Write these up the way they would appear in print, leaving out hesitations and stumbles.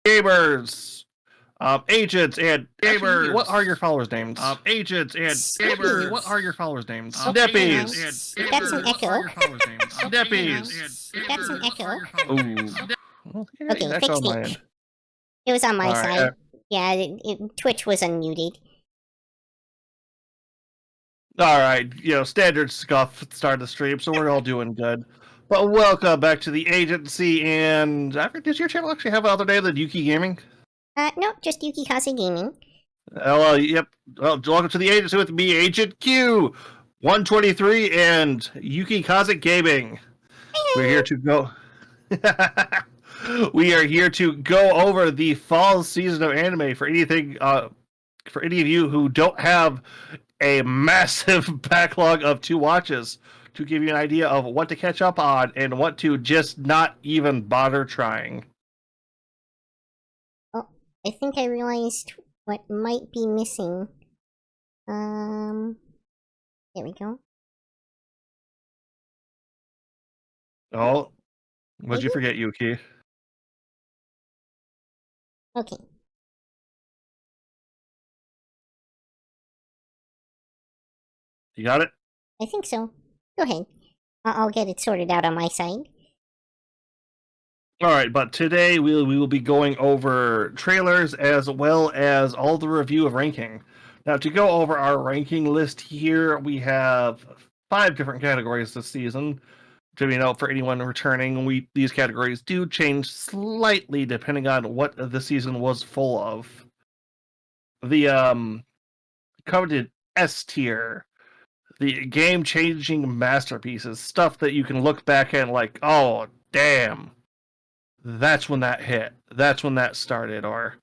gamers, agents and gamers. What are your followers' names? Agents and gamers. What are your followers' names? Snappies. That's an echo. Snappies. That's an echo. Ooh. Well, yeah, Okay, echo on fixed my it. end. It was on my All right, side. Yeah, Twitch was unmuted. All right, standard scuff at the start of the stream, so we're all doing good. But welcome back to the agency, and does your channel actually have another name than Yuki Gaming? No, just Yukikaze Gaming. Yep. Well, welcome to the agency with me, Agent Q, 123, and Yukikaze Gaming. We're here to go. We are here to go over the fall season of anime for anything. For any of you who don't have a massive backlog of 2 watches, to give you an idea of what to catch up on and what to just not even bother trying. Oh, I think I realized what might be missing. There we go. Oh, what'd you forget, Yuki? Okay. You got it? I think so. Go ahead. I'll get it sorted out on my side. All right, but today we will be going over trailers as well as all the review of ranking. Now, to go over our ranking list here, we have 5 different categories this season. For anyone returning, these categories do change slightly depending on what the season was full of. The coveted S tier, the game-changing masterpieces, stuff that you can look back at like, oh, damn, that's when that hit, that's when that started, or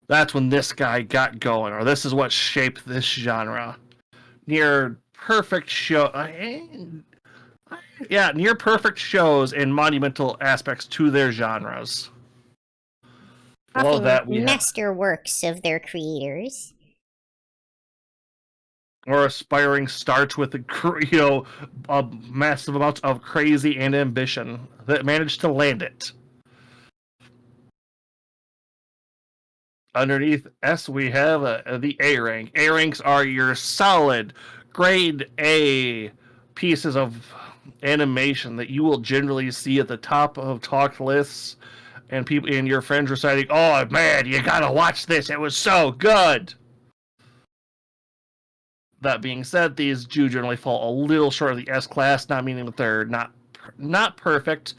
that's when this guy got going, or this is what shaped this genre. Near perfect shows and monumental aspects to their genres. Often that we masterworks of their creators. Or aspiring starts with a massive amount of crazy and ambition that managed to land it. Underneath S, we have the A rank. A ranks are your solid, grade A pieces of animation that you will generally see at the top of talk lists, and people and your friends reciting, "Oh man, you gotta watch this! It was so good." That being said, these do generally fall a little short of the S class, not meaning that they're not perfect,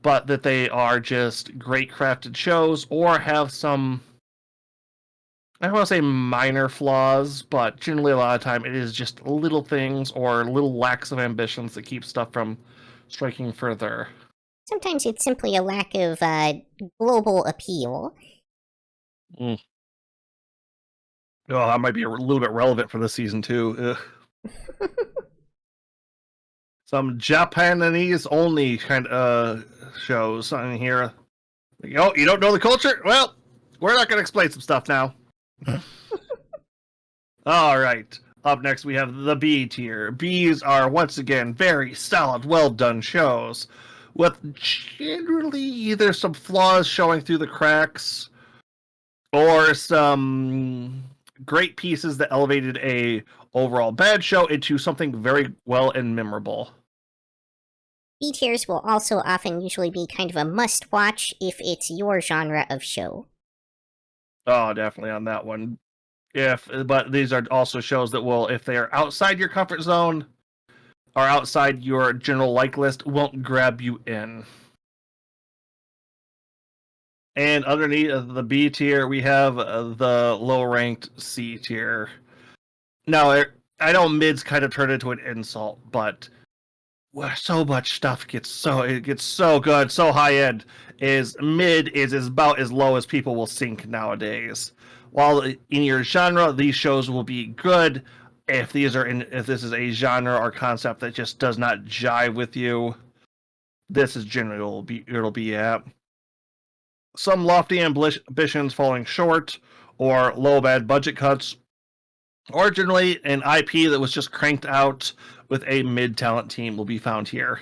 but that they are just great crafted shows or have some, I don't want to say minor flaws, but generally a lot of time it is just little things or little lacks of ambitions that keep stuff from striking further. Sometimes it's simply a lack of global appeal. Mm. Oh, that might be a little bit relevant for this season too. Some Japanese only kind of shows on here. Oh, you don't know the culture? Well, we're not going to explain some stuff now. All right. Up next, we have the B tier. Bs are once again very solid, well done shows, with generally either some flaws showing through the cracks or some great pieces that elevated a overall bad show into something very well and memorable. B tiers will also often usually be kind of a must-watch if it's your genre of show. Oh, definitely on that one. But these are also shows that will, if they are outside your comfort zone or outside your general like list, won't grab you in. And underneath the B tier, we have the low-ranked C tier. Now, I know mids kind of turn into an insult, but so much stuff gets so good, so high-end. Mid is about as low as people will sink nowadays. While in your genre, these shows will be good. If this is a genre or concept that just does not jive with you, this is generally it'll be at. Some lofty ambitions falling short, or low bad budget cuts, or generally an IP that was just cranked out with a mid-talent team will be found here.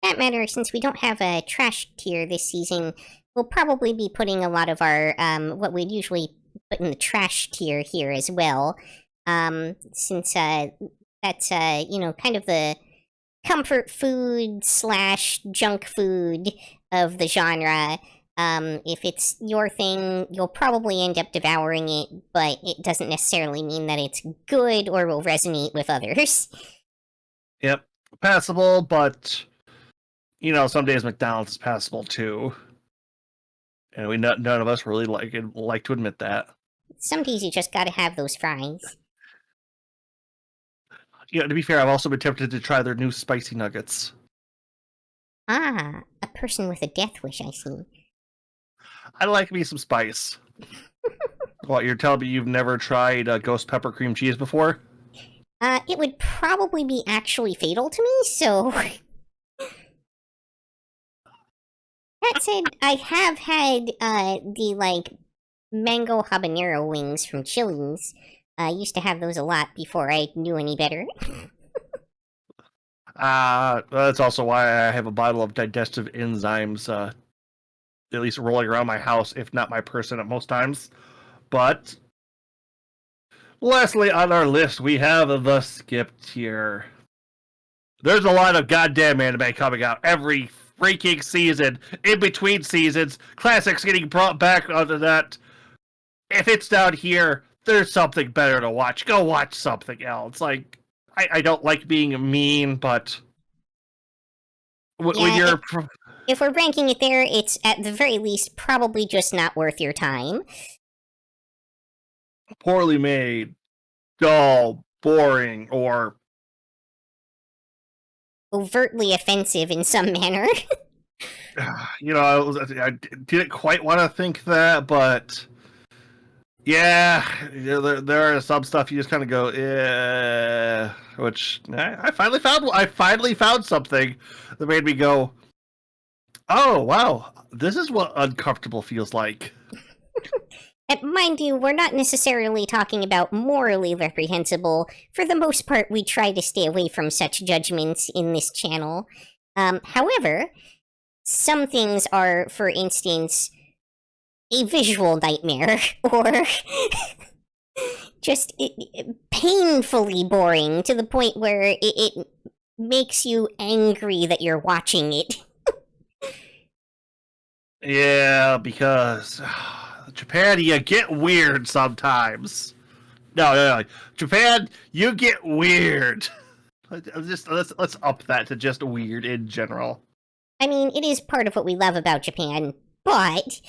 That matter, since we don't have a trash tier this season, we'll probably be putting a lot of our what we'd usually put in the trash tier here as well, since that's kind of the comfort food / junk food of the genre. If it's your thing, you'll probably end up devouring it, but it doesn't necessarily mean that it's good or will resonate with others. Yep, passable, but some days McDonald's is passable too, and none of us really like to admit that. Some days you just gotta have those fries. To be fair, I've also been tempted to try their new spicy nuggets. Ah, a person with a death wish, I see. I like me some spice. What, you're telling me you've never tried ghost pepper cream cheese before? It would probably be actually fatal to me, so... That said, I have had, the, mango habanero wings from Chili's. I used to have those a lot before I knew any better. That's also why I have a bottle of digestive enzymes, at least rolling around my house, if not my person at most times. But lastly on our list, we have the skip tier. There's a lot of goddamn anime coming out every freaking season, in between seasons, classics getting brought back onto that. If it's down here, there's something better to watch. Go watch something else. I don't like being mean, but when you're... If we're ranking it there, it's at the very least probably just not worth your time. Poorly made, dull, boring, or overtly offensive in some manner. I didn't quite want to think that, but yeah, there are some stuff you just kind of go, yeah. Which I finally found something that made me go, oh wow, this is what uncomfortable feels like. And mind you, we're not necessarily talking about morally reprehensible. For the most part, we try to stay away from such judgments in this channel. However, some things are, for instance, a visual nightmare, or just painfully boring to the point where it makes you angry that you're watching it. Yeah, because... Japan, you get weird sometimes. No. Japan, you get weird. Let's up that to just weird in general. I mean, it is part of what we love about Japan, but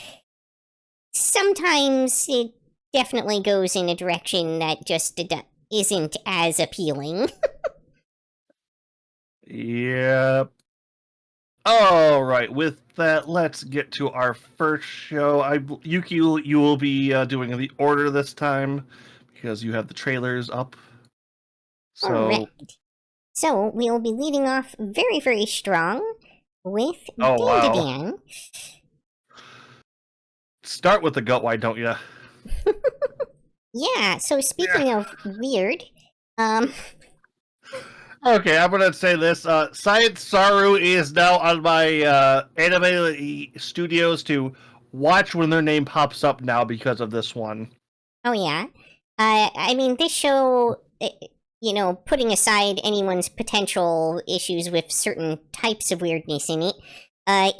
sometimes it definitely goes in a direction that just isn't as appealing. Yep. All right, with that, let's get to our first show. Yuki, you will be doing the order this time because you have the trailers up. So, correct. So we'll be leading off very, very strong with wow. Start with the gut, why don't you? Yeah. So speaking of weird, Okay, I'm gonna say this. Science Saru is now on my anime studios to watch when their name pops up now because of this one. Oh yeah. I mean, this show, putting aside anyone's potential issues with certain types of weirdness in it,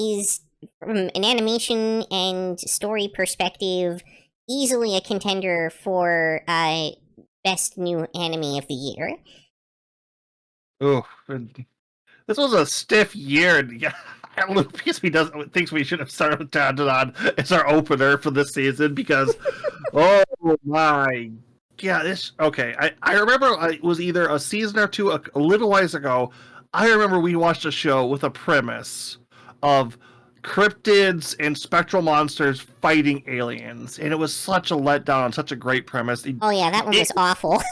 is, from an animation and story perspective, easily a contender for best new anime of the year. Oh, this was a stiff year. Lucas thinks we should have started on as our opener for this season because, oh my god, I remember it was either a season or two, a little while ago. I remember we watched a show with a premise of cryptids and spectral monsters fighting aliens, and it was such a letdown, such a great premise. Oh yeah, that one was awful.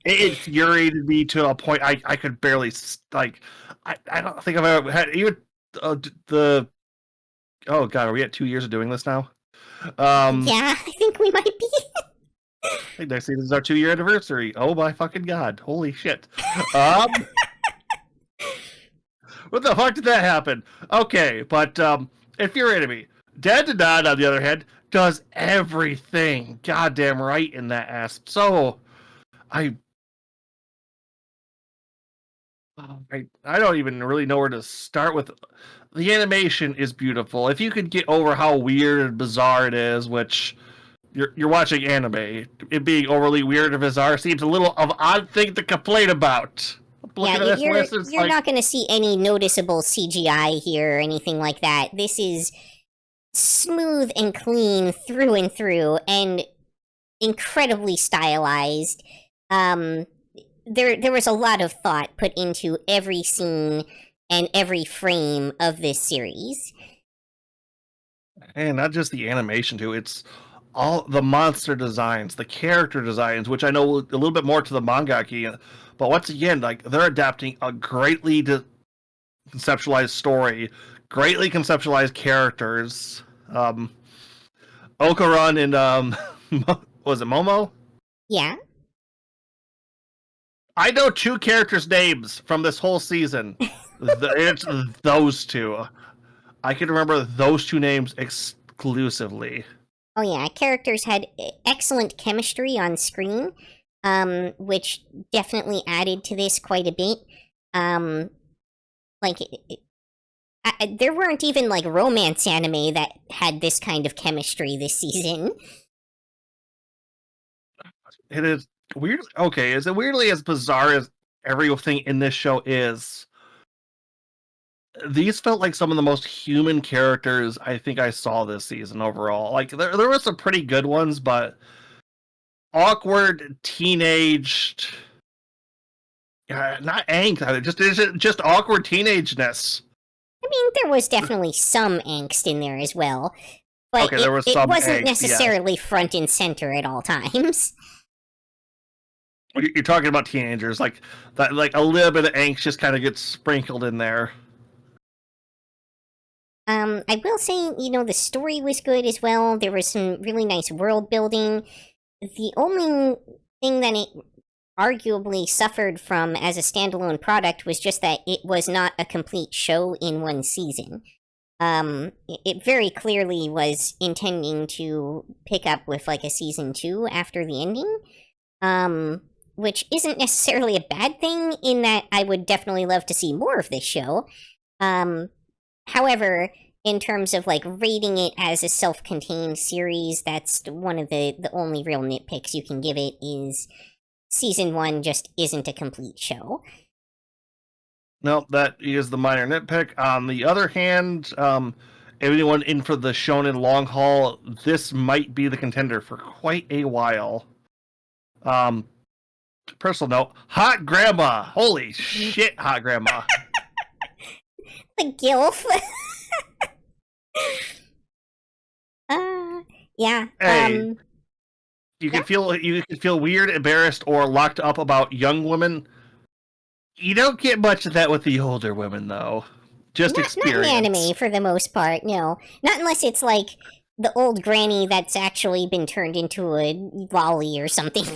It infuriated me to a point I could barely, I don't think I've ever had even the... Oh god, are we at 2 years of doing this now? Yeah, I think we might be. I think next season is our 2-year anniversary. Oh my fucking god. Holy shit. What the fuck did that happen? Okay, but infuriated me. Dead to Nod, on the other hand, does everything goddamn right in that aspect. So, I I don't even really know where to start with. The animation is beautiful. If you could get over how weird and bizarre it is, which you're watching anime, it being overly weird and bizarre seems a little of an odd thing to complain about. Yeah, Looking at this list, it's you're like, not going to see any noticeable CGI here or anything like that. This is smooth and clean through and through, and incredibly stylized. There was a lot of thought put into every scene and every frame of this series. and not just the animation too. It's all the monster designs, the character designs, which I know a little bit more to the mangaki, but once again, like they're adapting a greatly conceptualized story, greatly conceptualized characters. Okarun and was it Momo? Yeah. I know two characters' names from this whole season. It's those two. I can remember those two names exclusively. Oh yeah, characters had excellent chemistry on screen, which definitely added to this quite a bit. Like, there weren't even like romance anime that had this kind of chemistry this season. It is weird. Okay, is it weirdly as bizarre as everything in this show is? These felt like some of the most human characters I think I saw this season overall. Like there were some pretty good ones, but awkward, teenaged, not angst, just awkward teenageness. I mean, there was definitely some angst in there as well, but Okay, there was some it wasn't angst, necessarily front and center at all times. You're talking about teenagers, like that, like a little bit of angst just kind of gets sprinkled in there. I will say, the story was good as well. There was some really nice world building. The only thing that it arguably suffered from as a standalone product was just that it was not a complete show in one season. It very clearly was intending to pick up with like a season 2 after the ending, which isn't necessarily a bad thing in that I would definitely love to see more of this show. However, in terms of like rating it as a self-contained series, that's one of the only real nitpicks you can give it is season 1 just isn't a complete show. No, that is the minor nitpick. On the other hand, anyone in for the shonen long haul, this might be the contender for quite a while. Personal note, Hot Grandma. Holy shit, Hot Grandma. The gilf. Yeah. Hey, you can feel weird, embarrassed, or locked up about young women. You don't get much of that with the older women, though. Just experience. Not in anime for the most part. No, not unless it's like the old granny that's actually been turned into a lolly or something.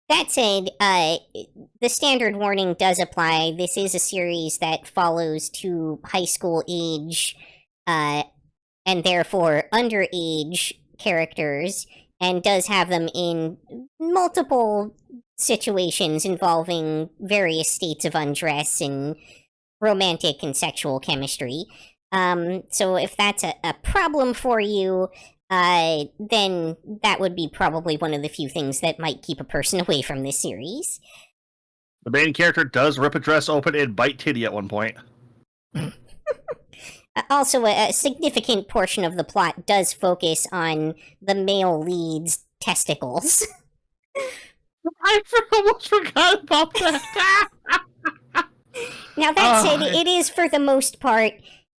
That said, the standard warning does apply. This is a series that follows two high school age, and therefore underage characters, and does have them in multiple situations involving various states of undress and romantic and sexual chemistry. So if that's a problem for you, then that would be probably one of the few things that might keep a person away from this series. The main character does rip a dress open and bite titty at one point. Also, a significant portion of the plot does focus on the male lead's testicles. I almost forgot about that. Now, that said, it is for the most part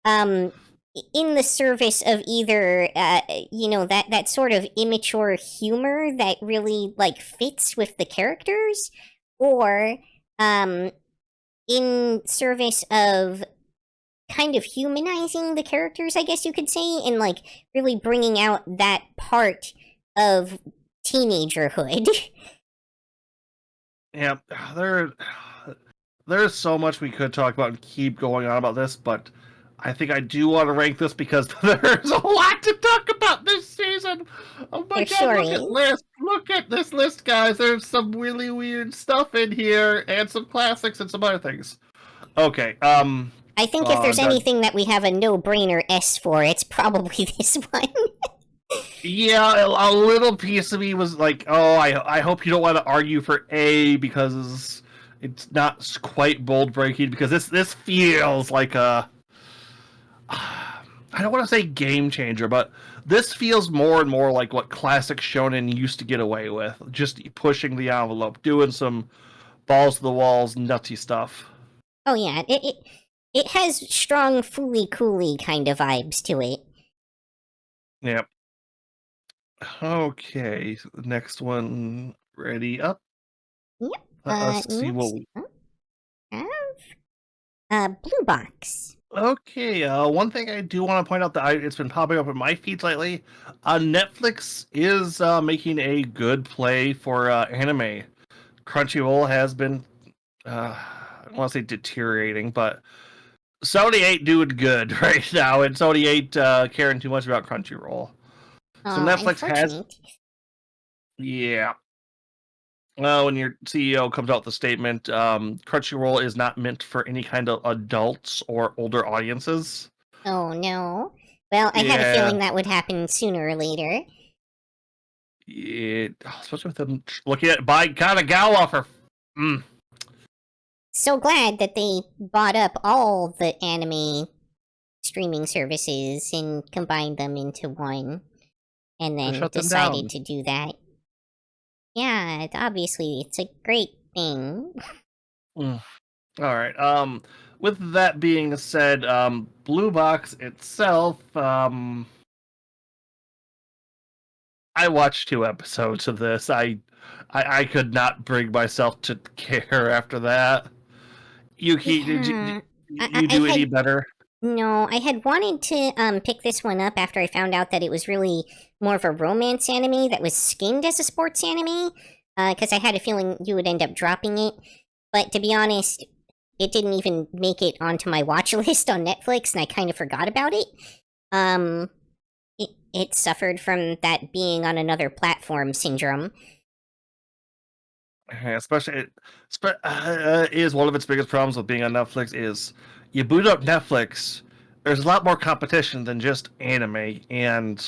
in the service of either, that sort of immature humor that really, like, fits with the characters, or in service of kind of humanizing the characters, I guess you could say, and, like, really bringing out that part of teenagerhood. Yeah, there's so much we could talk about and keep going on about this, but I think I do want to rank this because there's a lot to talk about this season. Oh my There god, sure look is. at list. Look at this list, guys. There's some really weird stuff in here and some classics and some other things. Okay, I think if there's done. anything that we have a no-brainer S for, it's probably this one. Yeah, a little piece of me was like, oh, I hope you don't want to argue for A because it's not quite bold breaking because this feels like a I don't want to say game changer, but this feels more and more like what classic shonen used to get away with, just pushing the envelope, doing some balls to the walls, nutty stuff. Oh yeah, it has strong Fooly Cooly kind of vibes to it. Yep. Okay, next one ready up. Yep. Let's see what next we. up have Blue Box. Okay, one thing I do want to point out that it's been popping up in my feeds lately. Netflix is making a good play for anime. Crunchyroll has been, I don't want to say deteriorating, but Sony ain't doing good right now, and Sony ain't caring too much about Crunchyroll. So Netflix has, yeah. Well, when your CEO comes out with a statement, Crunchyroll is not meant for any kind of adults or older audiences. Oh no. Well, I had a feeling that would happen sooner or later. Especially with them looking at by Kanagawa for. So glad that they bought up all the anime streaming services and combined them into one, and then decided to do that. Yeah, obviously it's a great thing. All right. With that being said, Blue Box itself, I watched 2 episodes of this. I could not bring myself to care after that. Yuki, Yeah, did you do any better? No, I had wanted to pick this one up after I found out that it was really more of a romance anime that was skinned as a sports anime, because I had a feeling you would end up dropping it. But to be honest, it didn't even make it onto my watch list on Netflix, and I kind of forgot about it. It suffered from that being on another platform syndrome. Especially, is one of its biggest problems with being on Netflix is you boot up Netflix, there's a lot more competition than just anime, and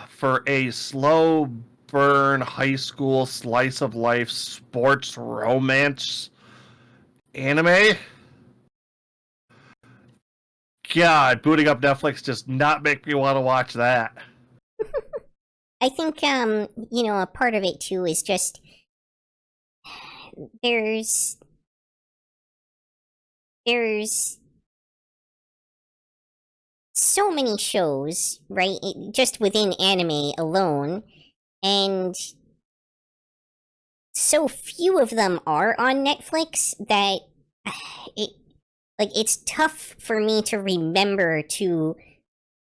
for a slow burn high school slice of life sports romance anime, God, booting up Netflix does not make me want to watch that. I think, a part of it too is just there's so many shows, right? Just within anime alone, and so few of them are on Netflix that it's tough for me to remember to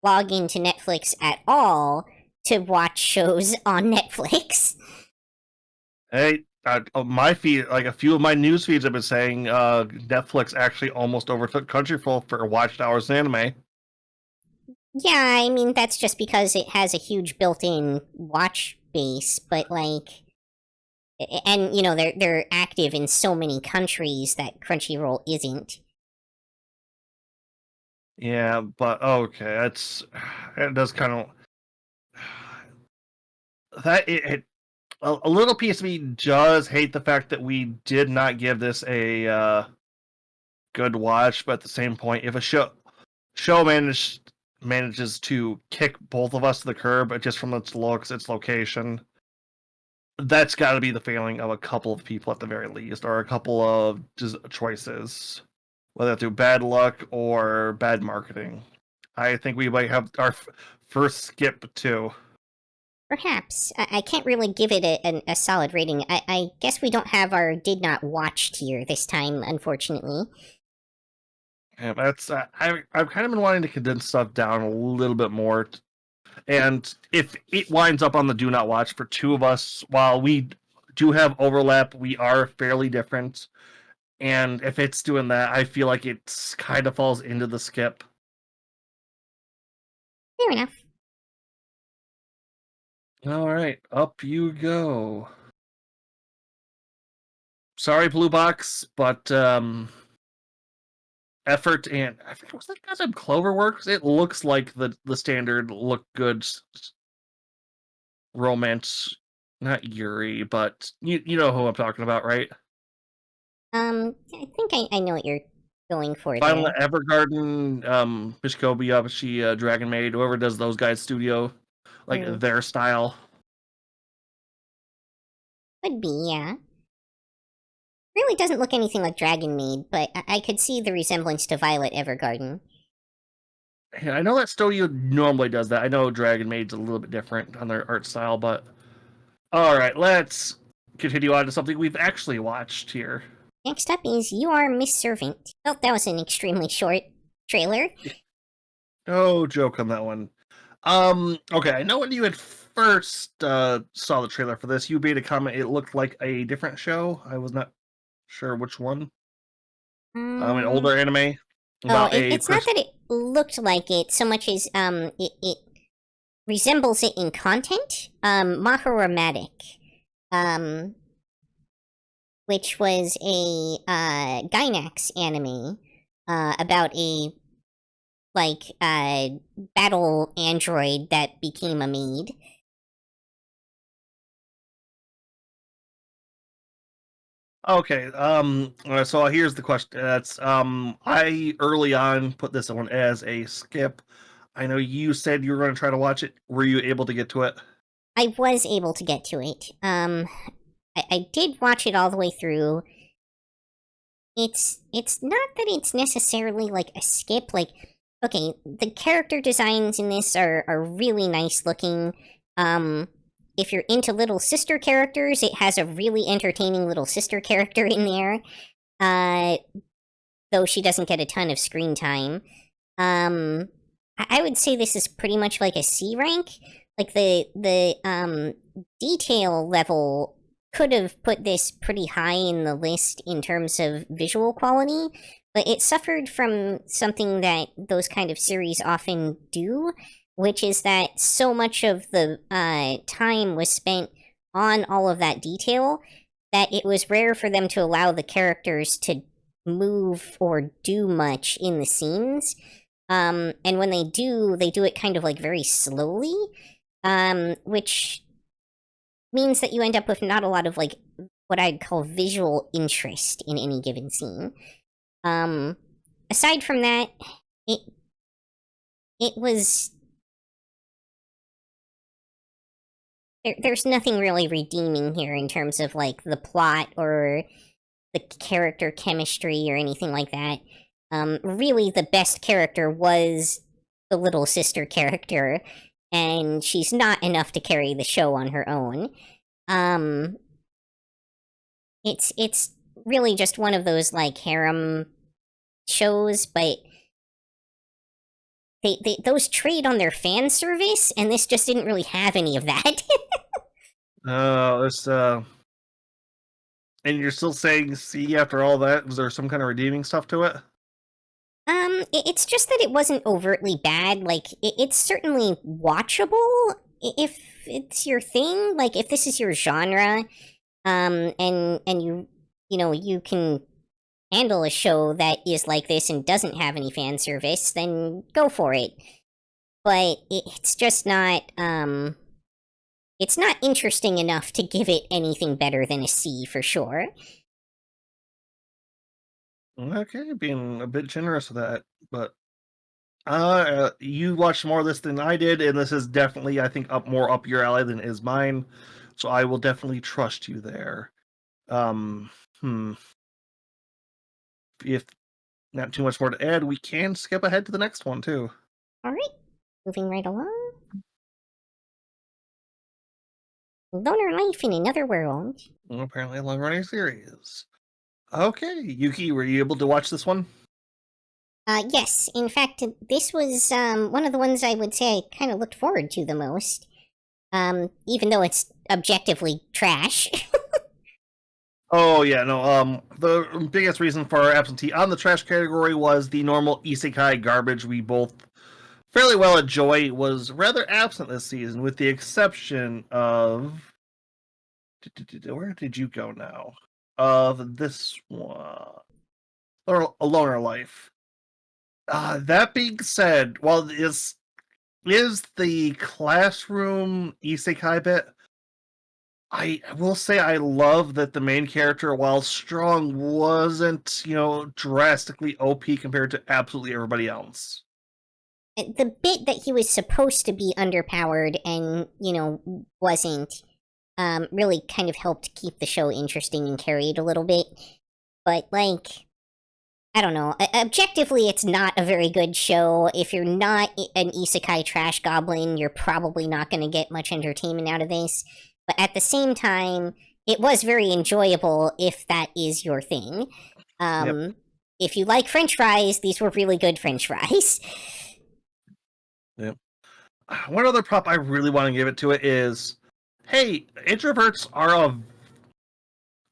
log into Netflix at all to watch shows on Netflix. Hey, my feed, like a few of my news feeds have been saying Netflix actually almost overtook Crunchyroll for watched hours in anime. Yeah, I mean, that's just because it has a huge built-in watch base, but and they're active in so many countries that Crunchyroll isn't. Yeah, but okay, it does kind of that a little piece of me does hate the fact that we did not give this a good watch, but at the same point, if a show manages to kick both of us to the curb just from its looks, its location, that's got to be the failing of a couple of people at the very least, or a couple of choices, whether through bad luck or bad marketing. I think we might have our first skip too. Perhaps. I can't really give it a solid rating. I guess we don't have our did not watch tier this time, unfortunately. Yeah, that's I've kind of been wanting to condense stuff down a little bit more, and if it winds up on the do not watch for 2 of us, while we do have overlap, we are fairly different, And if it's doing that, I feel like it kind of falls into the skip. Fair enough. All right, up you go. Sorry, Blue Box, but effort and I think was that goddamn Cloverworks. It looks like the standard look good romance, not Yuri, but you know who I'm talking about, right? I think I know what you're going for Final there. Evergarden, Mishkobi Yabashi, Dragon Maid, whoever does those guys' studio, like their style. Could be, yeah. Really doesn't look anything like Dragon Maid, but I could see the resemblance to Violet Evergarden. Yeah, I know that studio normally does that. I know Dragon Maid's a little bit different on their art style, but all right, let's continue on to something we've actually watched here. Next up is You Are Miss Servant. Oh, that was an extremely short trailer. No joke on that one. Okay, I know when you had first saw the trailer for this, you made a comment it looked like a different show. I was not sure which one. An older anime about it's not that it looked like it so much as it resembles it in content. Mahoramatic, which was a Gainax anime about a battle android that became a maid. Okay. So here's the question. That's I early on put this one as a skip. I know you said you were going to try to watch it. Were you able to get to it? I was able to get to it. I did watch it all the way through. It's not that it's necessarily like a skip. Like, okay, the character designs in this are really nice looking. If you're into little sister characters, it has a really entertaining little sister character in there. Though she doesn't get a ton of screen time. I would say this is pretty much like a C rank. Like the detail level could have put this pretty high in the list in terms of visual quality, but it suffered from something that those kind of series often do, which is that so much of the time was spent on all of that detail that it was rare for them to allow the characters to move or do much in the scenes. And when they do it kind of like very slowly, which means that you end up with not a lot of like what I'd call visual interest in any given scene. Aside from that, it was there's nothing really redeeming here in terms of like the plot or the character chemistry or anything like that. Really, the best character was the little sister character, and she's not enough to carry the show on her own. It's really just one of those like harem shows, but they those trade on their fan service, and this just didn't really have any of that. It's and you're still saying C after all that? Was there some kind of redeeming stuff to it? It's just that it wasn't overtly bad. Like, it's certainly watchable if it's your thing. Like, if this is your genre, and you can handle a show that is like this and doesn't have any fan service, then go for it. But it's just not, it's not interesting enough to give it anything better than a C for sure. Okay, being a bit generous with that, but you watched more of this than I did, and this is definitely, I think, more up your alley than is mine. So I will definitely trust you there. If not too much more to add, we can skip ahead to the next one too. All right, moving right along. Loner Life in Another World. Well, apparently a long-running series. Okay, Yuki, were you able to watch this one? Yes. In fact, this was one of the ones I would say I kind of looked forward to the most. Even though it's objectively trash. Oh yeah, no. The biggest reason for our absentee on the trash category was the normal isekai garbage we both fairly well enjoy was rather absent this season, with the exception of where did you go now? Of this one, or A Loner Life. That being said, while this is the classroom isekai bit, I will say I love that the main character, while strong, wasn't, drastically OP compared to absolutely everybody else. The bit that he was supposed to be underpowered and, wasn't, really kind of helped keep the show interesting and carried a little bit. But, like, I don't know. Objectively, it's not a very good show. If you're not an isekai trash goblin, you're probably not going to get much entertainment out of this. But at the same time, it was very enjoyable if that is your thing. Yep. If you like French fries, these were really good French fries. Yep. One other prop I really want to give it to it is, hey, introverts are a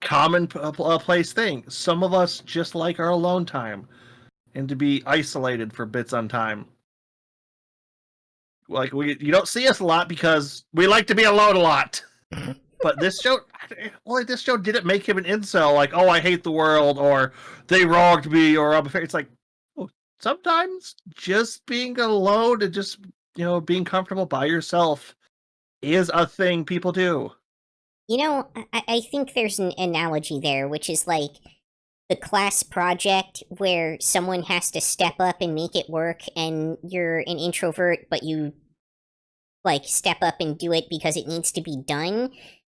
common place thing. Some of us just like our alone time and to be isolated for bits on time. Like you don't see us a lot because we like to be alone a lot. But this show didn't make him an incel. Like, oh, I hate the world, or they wronged me, or I'm afraid. It's like, oh, sometimes just being alone and just being comfortable by yourself is a thing people do. I think there's an analogy there, which is like the class project where someone has to step up and make it work, and you're an introvert, but you like step up and do it because it needs to be done,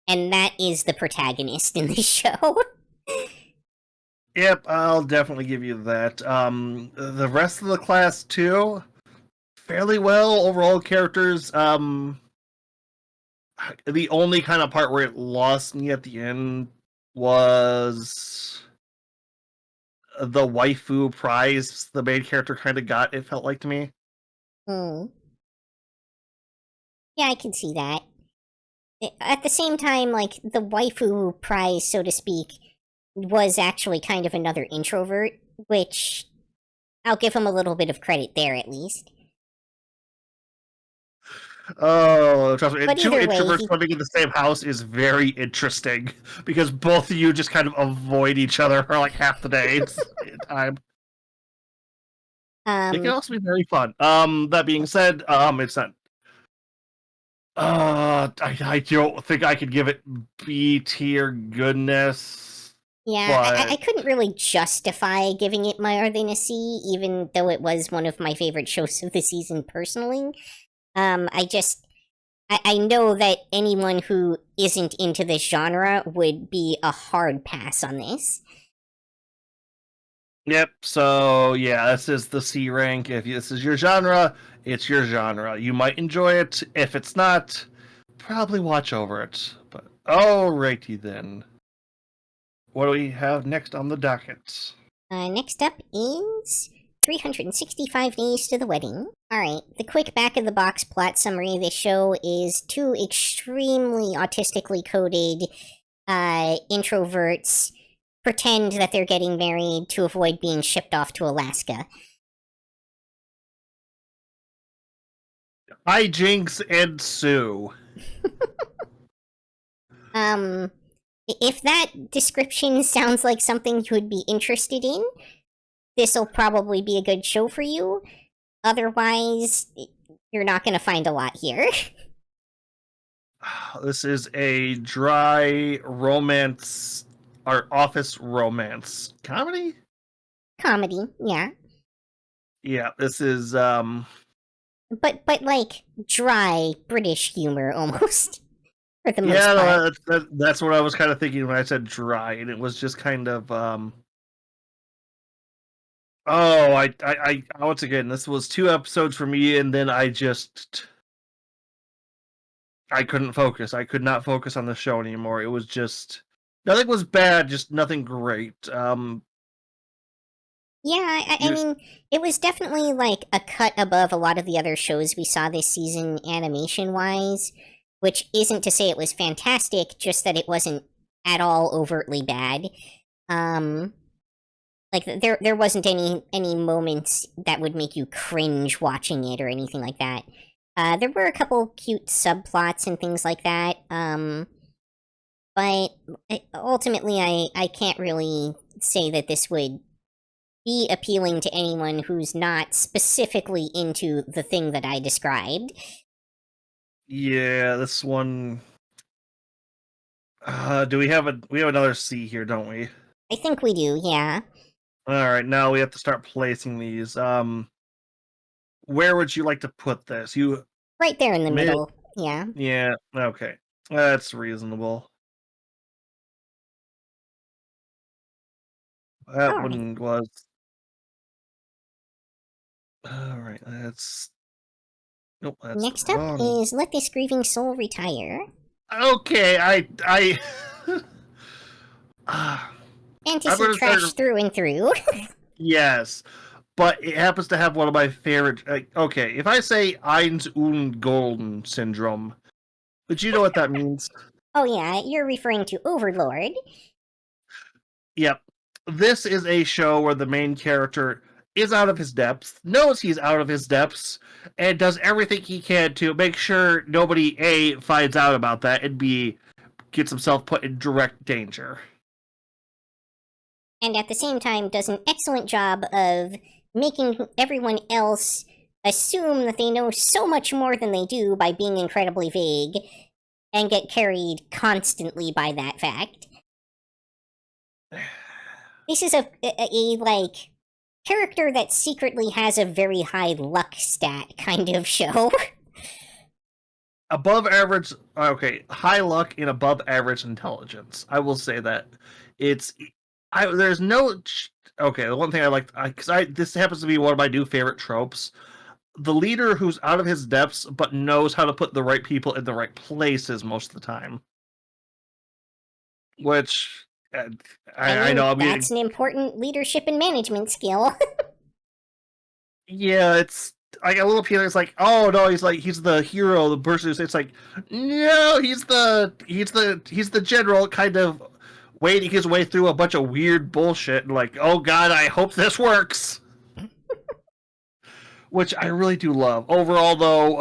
and that is the protagonist in the show. Yep, I'll definitely give you that. The rest of the class too, fairly well overall characters. The only kind of part where it lost me at the end was the waifu prize the main character kind of got, it felt like to me. Hmm. Yeah, I can see that. At the same time, like, the waifu prize, so to speak, was actually kind of another introvert, which I'll give him a little bit of credit there, at least. Oh, trust me. But Two either way, introverts living in the same house is very interesting because both of you just kind of avoid each other for like half the day time. It can also be very fun. That being said, it's not. I don't think I could give it B tier goodness. yeah, But I couldn't really justify giving it more than a C, even though it was one of my favorite shows of the season personally. I know that anyone who isn't into this genre would be a hard pass on this. yep. So yeah, this is the C rank. If this is your genre, it's your genre. You might enjoy it. If it's not, probably watch over it. But alrighty then. What do we have next on the docket? Next up is 365 Days to the Wedding. Alright, the quick back-of-the-box plot summary of this show is two extremely autistically coded introverts pretend that they're getting married to avoid being shipped off to Alaska. Hijinks ensue. If that description sounds like something you would be interested in, this'll probably be a good show for you. Otherwise, you're not going to find a lot here. This is a dry romance or office romance comedy. Comedy, yeah. Yeah, this is But like dry British humor almost for the most part. no, that's what I was kind of thinking when I said dry, and it was just kind of oh, I once again, this was 2 episodes for me, and then I couldn't focus. I could not focus on the show anymore. It was just nothing was bad, just nothing great. Yeah, I mean, it was definitely like a cut above a lot of the other shows we saw this season animation wise, which isn't to say it was fantastic, just that it wasn't at all overtly bad. Like there wasn't any moments that would make you cringe watching it or anything like that. There were a couple cute subplots and things like that. But ultimately, I can't really say that this would be appealing to anyone who's not specifically into the thing that I described. Yeah, this one. Do we have another C here, don't we? I think we do, yeah. All right, now we have to start placing these. Where would you like to put this? You Right there in the mid? middle, yeah. Yeah, okay, that's reasonable. That All right. one was. All right, that's. Nope, that's the Next up wrong. is Let This Grieving Soul Retire. Okay, Ah, I'm Fantasy gonna start. trash through and through. Yes, but it happens to have one of my favorite. Okay, if I say Eins und Golden syndrome, would you know what that means? Oh yeah, you're referring to Overlord. Yep. This is a show where the main character is out of his depths, knows he's out of his depths, and does everything he can to make sure nobody A finds out about that and B gets himself put in direct danger. And at the same time does an excellent job of making everyone else assume that they know so much more than they do by being incredibly vague and get carried constantly by that fact. This is a like character that secretly has a very high luck stat kind of show. Above average, okay, high luck and above average intelligence. I will say that it's. There's no. Okay, the one thing I like, because this happens to be one of my new favorite tropes. The leader who's out of his depths but knows how to put the right people in the right places most of the time. Which I know I'm getting. That's an important leadership and management skill. Yeah, it's like a little Peter. It's like, oh no, he's the hero, the person who's. It's like, no, he's the general, kind of wading his way through a bunch of weird bullshit, and like, oh god, I hope this works. Which I really do love. Overall, though,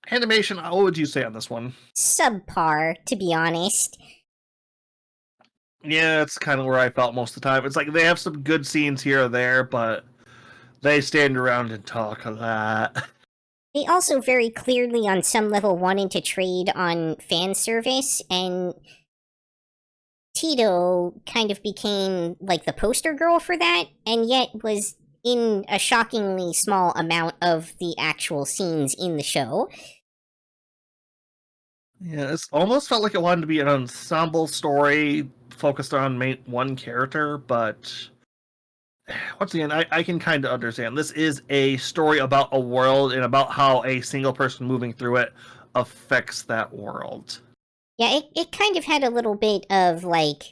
animation. What would you say on this one? Subpar, to be honest. Yeah, it's kind of where I felt most of the time. It's like they have some good scenes here or there, but they stand around and talk a lot. They also very clearly, on some level, wanted to trade on fan service, and Tito kind of became like the poster girl for that, and yet was in a shockingly small amount of the actual scenes in the show. Yeah, it almost felt like it wanted to be an ensemble story focused on one character, but once again, I can kind of understand. This is a story about a world and about how a single person moving through it affects that world. Yeah, it kind of had a little bit of like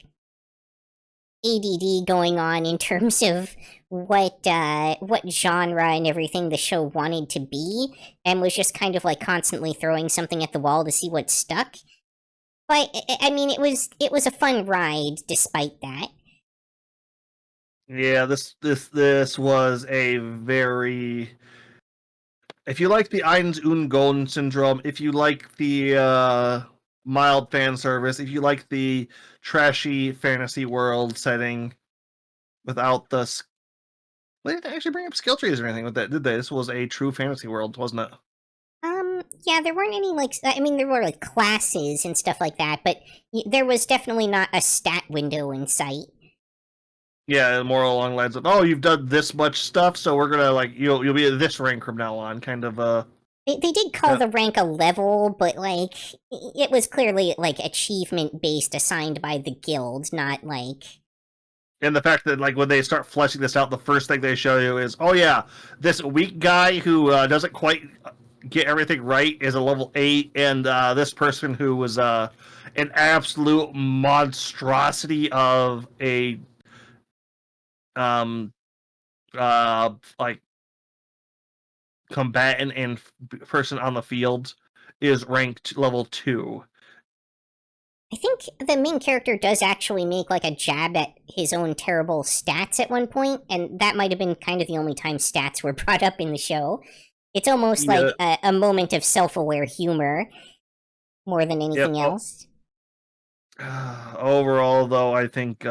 ADD going on in terms of what genre and everything the show wanted to be, and was just kind of like constantly throwing something at the wall to see what stuck. But I mean, it was a fun ride despite that. Yeah, this was a very. If you like the Eins und Golden syndrome, if you like the mild fan service, if you like the trashy fantasy world setting without the. They didn't actually bring up skill trees or anything with that, did they? This was a true fantasy world, wasn't it? Yeah, there weren't any like I mean, there were like classes and stuff like that, but there was definitely not a stat window in sight. Yeah, more along the lines of, oh, you've done this much stuff, so we're gonna like you'll be at this rank from now on, kind of. They did call the rank a level, but like it was clearly like achievement based, assigned by the guild, not like. And the fact that like when they start fleshing this out, the first thing they show you is, oh yeah, this weak guy who doesn't quite get everything right is a level 8, and this person who was an absolute monstrosity of a um like combatant and person on the field is ranked level 2. I think the main character does actually make like a jab at his own terrible stats at one point, and that might have been kind of the only time stats were brought up in the show. It's almost Yeah. like a moment of self-aware humor more than anything else. Overall, though, I think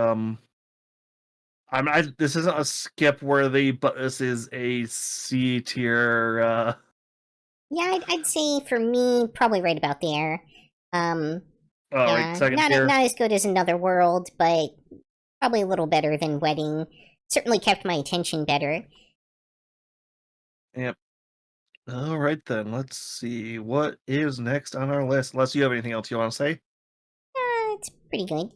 this isn't a skip worthy, but this is a C tier. Yeah, I'd say for me, probably right about there. Right, second not tier. not as good as Another World, but probably a little better than Wedding. Certainly kept my attention better. Yep. All right then. Let's see what is next on our list. Unless you have anything else you want to say. It's pretty good.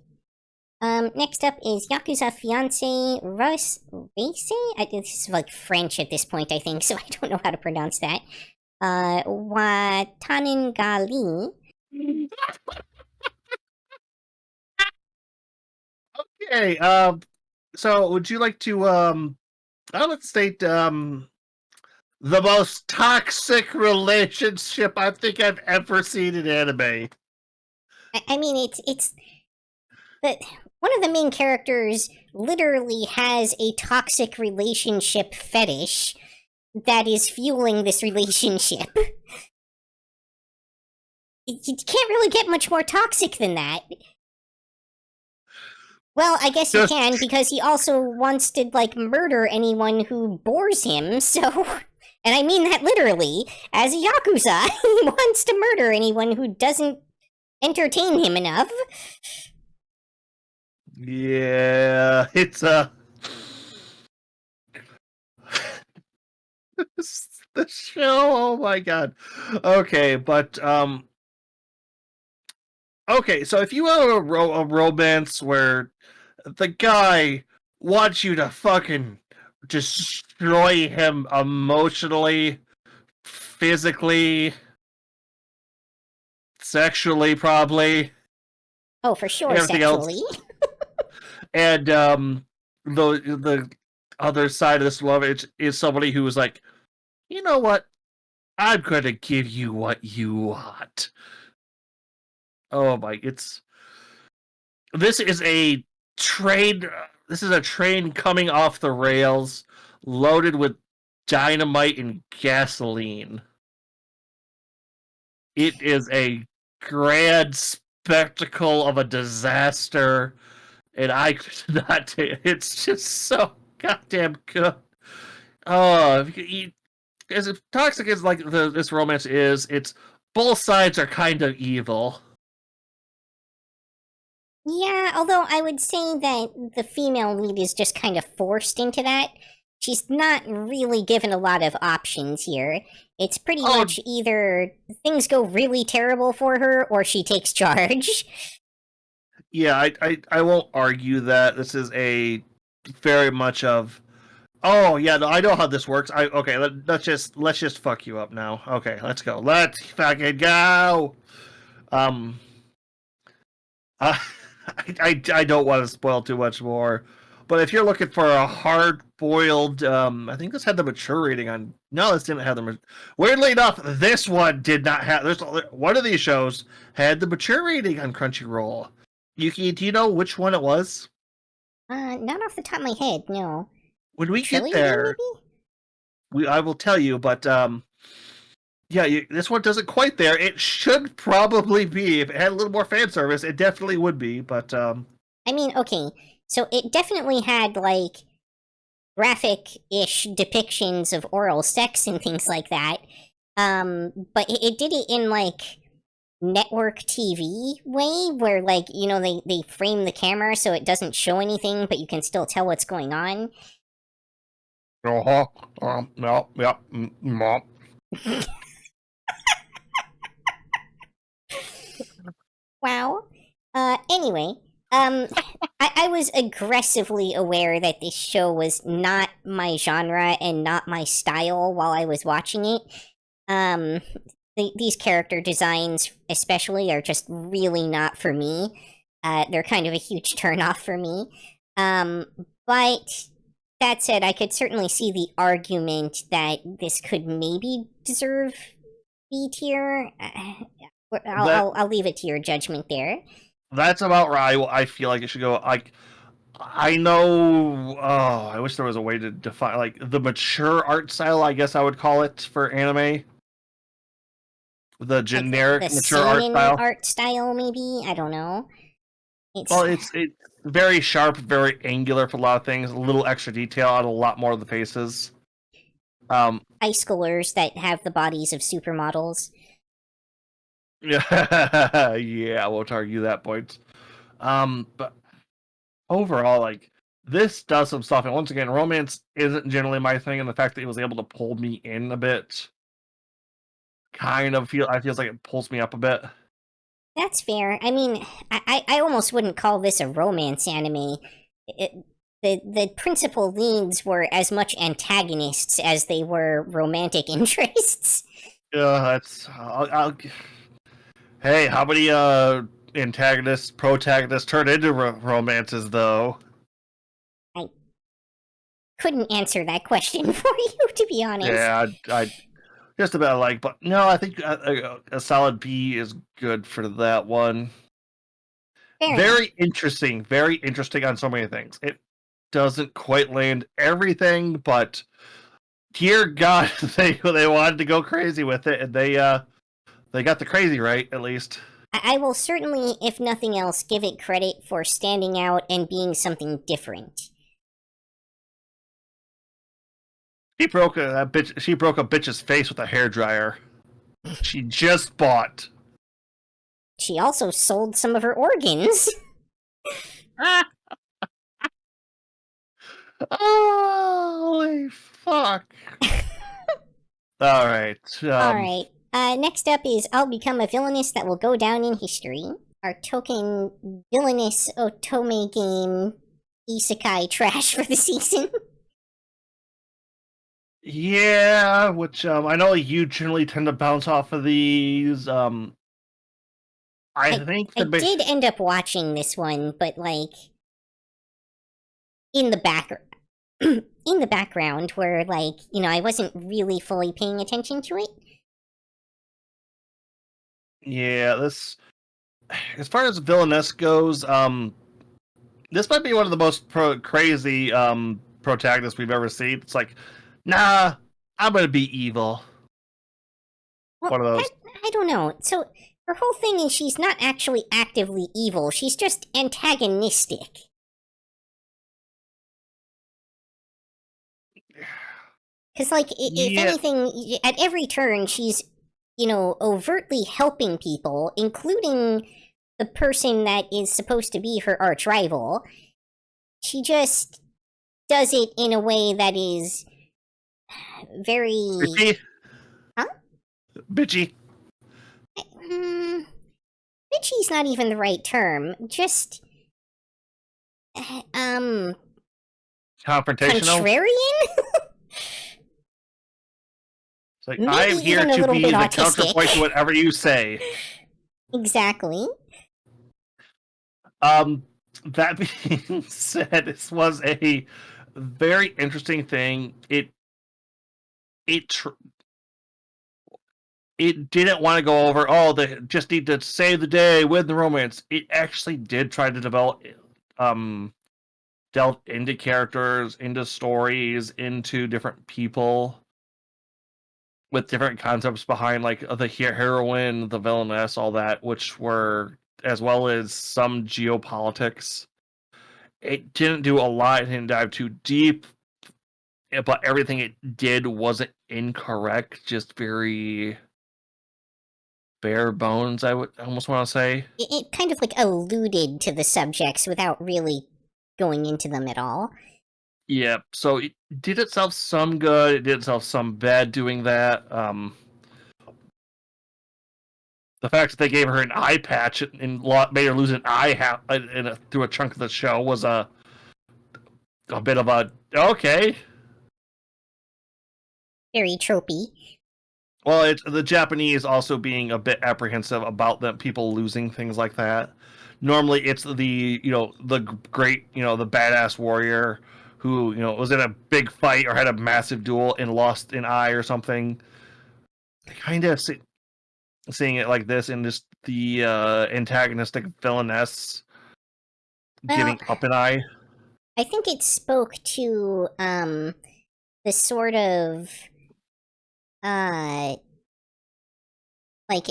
Next up is Yakuza Fiancé Russ Race. This is like French at this point, I think, so I don't know how to pronounce that. Watanin Gali. Okay. So would you like to let's state the most toxic relationship I think I've ever seen in anime. I mean, it's that one of the main characters literally has a toxic relationship fetish that is fueling this relationship. You can't really get much more toxic than that. Well, I guess you can, because he also wants to, like, murder anyone who bores him, so... And I mean that literally. As a Yakuza, he wants to murder anyone who doesn't entertain him enough. Yeah, it's the show. Oh my god. Okay, but okay, so if you have a romance where the guy wants you to fucking destroy him emotionally, physically, sexually, probably. Oh, for sure, Everything sexually. else. And the other side of this love is somebody who is like, you know what? I'm gonna give you what you want. Oh my! This is a train. This is a train coming off the rails, loaded with dynamite and gasoline. It is a grand spectacle of a disaster, and I could not take it. It's just so goddamn good. Oh, as toxic as like this romance is, it's both sides are kind of evil. Yeah, although I would say that the female lead is just kind of forced into that. She's not really given a lot of options here. It's pretty much either things go really terrible for her or she takes charge. Yeah, I won't argue that. This is a very much of, oh yeah, no, I know how this works. Let's just fuck you up now. Okay, let's go. Let's fucking go. Um, I I don't want to spoil too much more, but if you're looking for a hard boiled, I think this had the mature rating on. No, this didn't have the. Weirdly enough, this one did not have. There's one of these shows had the mature rating on Crunchyroll. Yuki, do you know which one it was? Not off the top of my head, no. When we Trillion, get there, maybe? I will tell you. But yeah, this one doesn't quite there. It should probably be. If it had a little more fan service, it definitely would be. But I mean, okay, so it definitely had like graphic-ish depictions of oral sex and things like that. But it did it in like network TV way, where like, you know, they frame the camera so it doesn't show anything, but you can still tell what's going on. Wow. Anyway, I was aggressively aware that this show was not my genre and not my style while I was watching it. These character designs, especially, are just really not for me. They're kind of a huge turnoff for me. But that said, I could certainly see the argument that this could maybe deserve B tier. I'll leave it to your judgment there. That's about right. I feel like it should go. Like, I know. Oh, I wish there was a way to define like the mature art style. I guess I would call it for anime. The Like the generic mature art seinen style. art style, maybe. I don't know. Well, It's it's very sharp, very angular for a lot of things. A little extra detail on a lot more of the faces. high schoolers that have the bodies of supermodels. Yeah, yeah, I won't argue that point. But overall, like this does some stuff, and once again, romance isn't generally my thing, and the fact that it was able to pull me in a bit, I feels like it pulls me up a bit. That's fair. I mean, I almost wouldn't call this a romance anime. It, the principal leads were as much antagonists as they were romantic interests. Yeah, hey, how many antagonists, protagonists turn into romances though? I couldn't answer that question for you, to be honest. Yeah, I just about like, but no, I think a solid B is good for that one. Fair enough. Very interesting on so many things. It doesn't quite land everything, but dear God, they wanted to go crazy with it, and they got the crazy right at least. I will certainly, if nothing else, give it credit for standing out and being something different. She broke a bitch's face with a hairdryer. She just bought. She also sold some of her organs. Holy fuck! All right. Alright, next up is I'll Become a Villainess That Will Go Down in History. Our token villainous otome game isekai trash for the season. Yeah, which I know you generally tend to bounce off of these. I think I did end up watching this one, but like in the back in the background where like, you know, I wasn't really fully paying attention to it. Yeah, this as far as villainess goes, this might be one of the most crazy protagonists we've ever seen. It's like, nah, I'm gonna be evil. Well, One of those. I don't know. So her whole thing is she's not actually actively evil. She's just antagonistic. Because, like, if Yeah, anything, at every turn, she's, you know, overtly helping people, including the person that is supposed to be her arch rival. She just does it in a way that is very. bitchy. Huh? Bitchy. Hmm, bitchy's not even the right term. Just. Confrontational. Contrarian? It's like, Maybe I'm here even a to little be bit the autistic. counterpoint to whatever you say. Exactly. That being said, this was a very interesting thing. It it didn't want to go over. Oh, they just need to save the day, win the romance. It actually did try to develop, delve into characters, into stories, into different people with different concepts behind, like the heroine, the villainess, all that, which were as well as some geopolitics. It didn't do a lot. It didn't dive too deep, but everything it did wasn't incorrect. Just very bare bones. I would almost want to say. It kind of like alluded to the subjects without really going into them at all. Yeah. So it did itself some good. It did itself some bad doing that. The fact that they gave her an eye patch and made her lose an eye through a chunk of the show was a bit of a okay. Very tropey. Well, it's the Japanese also being a bit apprehensive about them people losing things like that. Normally, it's the great the badass warrior who was in a big fight or had a massive duel and lost an eye or something. They kind of seeing it like this and just the antagonistic villainess Well, giving up an eye. I think it spoke to the sort of uh like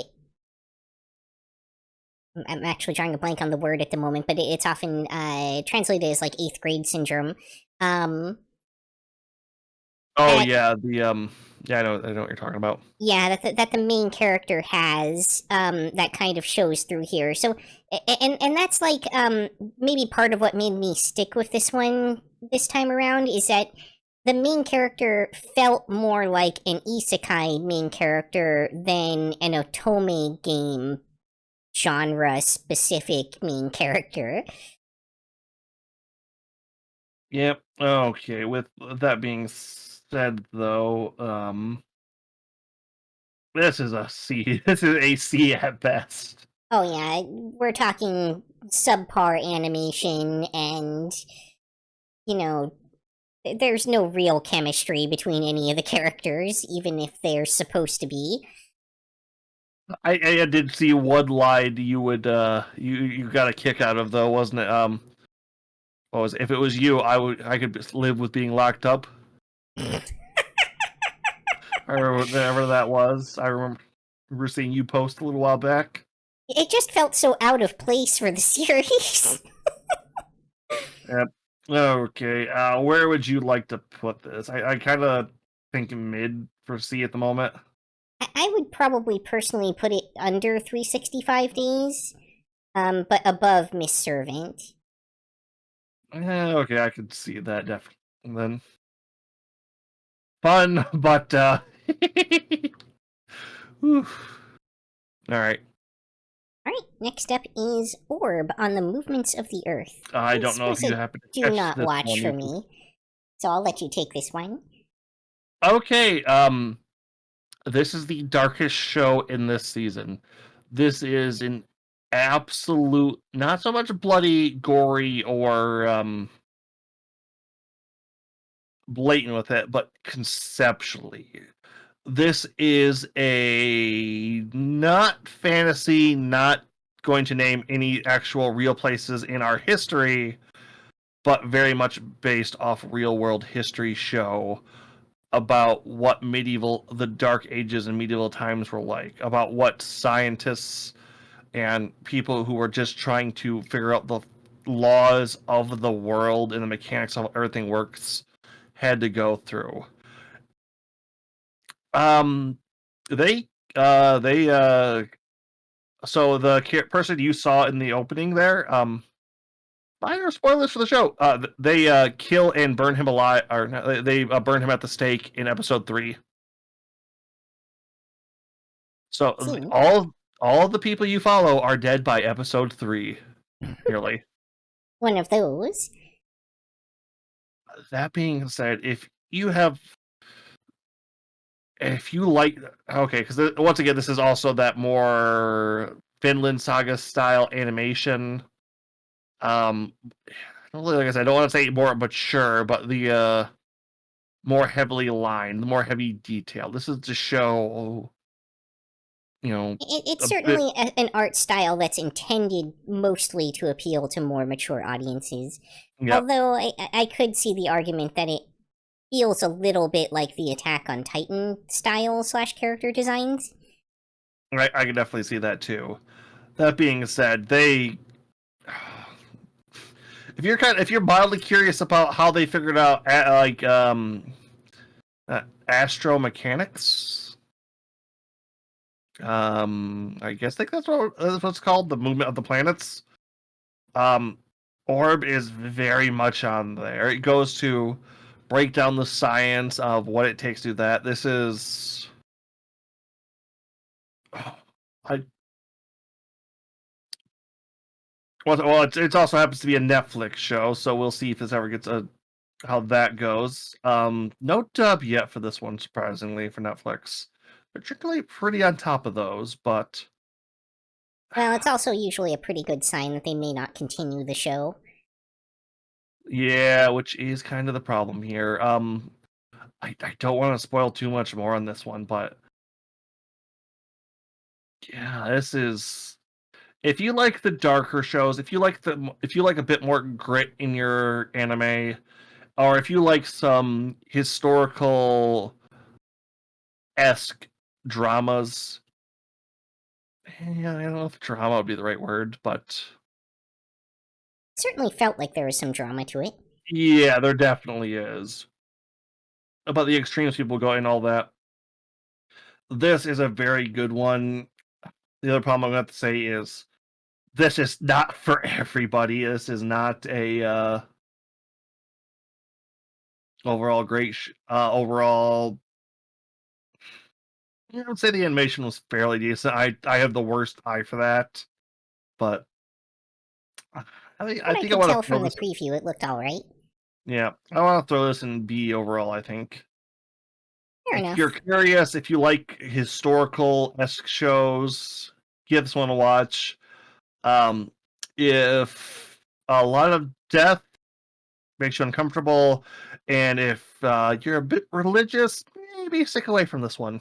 I'm actually drawing a blank on the word at the moment, but it's often translated as like eighth grade syndrome. Um, Oh that yeah, the yeah, I know what you're talking about. yeah, that the main character has that kind of shows through here. So and that's like maybe part of what made me stick with this one this time around is that the main character felt more like an isekai main character than an otome game genre specific main character. Yep. Okay. With that being said, though, this is a C. This is a C at best. Oh yeah, we're talking subpar animation and you know there's no real chemistry between any of the characters even if they're supposed to be. I did see one line you would you got a kick out of though, wasn't it? What was it? If it was you, I could live with being locked up. I remember whatever that was. I remember seeing you post a little while back. It just felt so out of place for the series. Yep. Okay. Where would you like to put this? I kind of think mid for C at the moment. I would probably personally put it under 365 days, but above Miss Servant. Okay, I could see that definitely. Then fun, but whew. All right. Alright, next up is Orb on the Movements of the Earth. I don't This know if was you a happen to do catch not this watch one. for me, so I'll let you take this one. Okay. This is the darkest show in this season. This is an absolute, not so much bloody, gory, or blatant with it, but conceptually. This is a not fantasy, not going to name any actual real places in our history, but very much based off real world history show about what the dark ages and medieval times were like, about what scientists and people who were just trying to figure out the laws of the world and the mechanics of how everything works had to go through. Um, they they so the person you saw in the opening there, minor spoilers for the show. They kill and burn him alive, or no, they burn him at the stake in episode 3. So See, all of the people you follow are dead by episode 3, nearly. one of those. That being said, if you like, okay, because once again, this is also that more Finland Saga style animation. Like I said, I don't want to say more mature, but the more heavily lined, the more heavy detail. This is to show, It's a bit. certainly an art style that's intended mostly to appeal to more mature audiences. Yep, Although I could see the argument that it feels a little bit like the Attack on Titan style slash character designs. I can definitely see that too. That being said, they if you're mildly curious about how they figured out astromechanics, I guess that's what it's called, the movement of the planets. Um, Orb is very much on there. It goes to break down the science of what it takes to do that. This is, I well, it also happens to be a Netflix show, so we'll see if this ever gets how that goes. No dub yet for this one, surprisingly, for Netflix. They're generally pretty on top of those, but Well, it's also usually a pretty good sign that they may not continue the show. yeah, which is kind of the problem here. I don't want to spoil too much more on this one, but Yeah, this is. If you like the darker shows, if you like a bit more grit in your anime, or if you like some historical esque dramas, yeah, I don't know if drama would be the right word, but Certainly felt like there was some drama to it. yeah, there definitely is. About the extremes people go and all that. This is a very good one. The other problem I'm going to have to say is this is not for everybody. This is not a overall great. Overall, I would say the animation was fairly decent. I have the worst eye for that, but I What I think I could want to tell throw from the this. preview, it looked alright. Yeah, I want to throw this in B overall. I think Fair if you're enough. curious, if you like historical esque shows, give this one a watch. Um, if a lot of death makes you uncomfortable, and if you're a bit religious, maybe stick away from this one.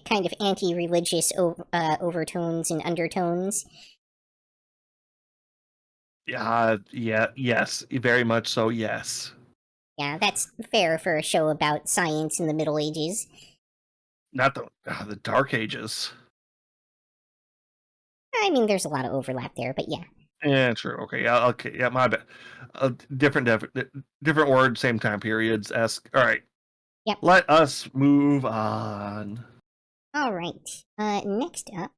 Kind of anti-religious overtones and undertones. Yes, very much so. Yes, Yeah, that's fair for a show about science in the Middle Ages. not the Dark Ages. I mean, there's a lot of overlap there, but yeah. Yeah, true. Okay, yeah, okay, yeah. My bad. Different word, same time periods. Esque. All right. Yep. Let us move on. Alright. Next up.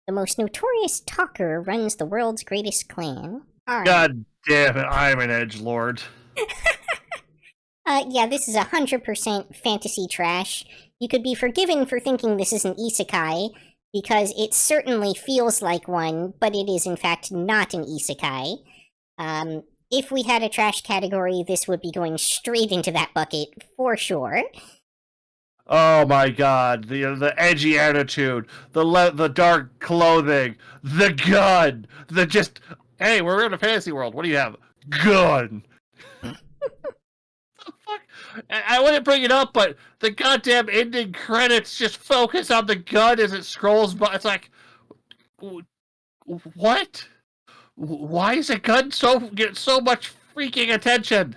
The most notorious talker runs the world's greatest clan. Alright. God damn it! I'm an edgelord. Yeah, this is 100% fantasy trash. You could be forgiven for thinking this is an isekai, because it certainly feels like one, but it is in fact not an isekai. If we had a trash category, this would be going straight into that bucket, for sure. Oh my god, the edgy attitude, the dark clothing, the gun, the just hey, we're in a fantasy world. What do you have? Gun. The fuck? I wouldn't bring it up, but the goddamn ending credits just focus on the gun as it scrolls. But it's like, what? Why is a gun get so much freaking attention?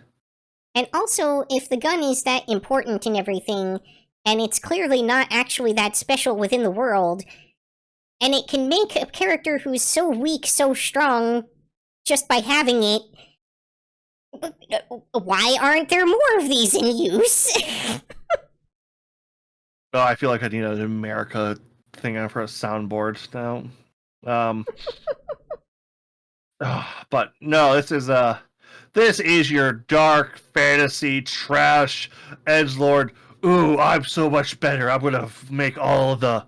And also, if the gun is that important and everything, and it's clearly not actually that special within the world, and it can make a character who's so weak so strong just by having it, why aren't there more of these in use? Oh, I feel like I need an America thing for a soundboard now. But no, this is your dark fantasy trash edgelord. Ooh, I'm so much better. I'm gonna make all the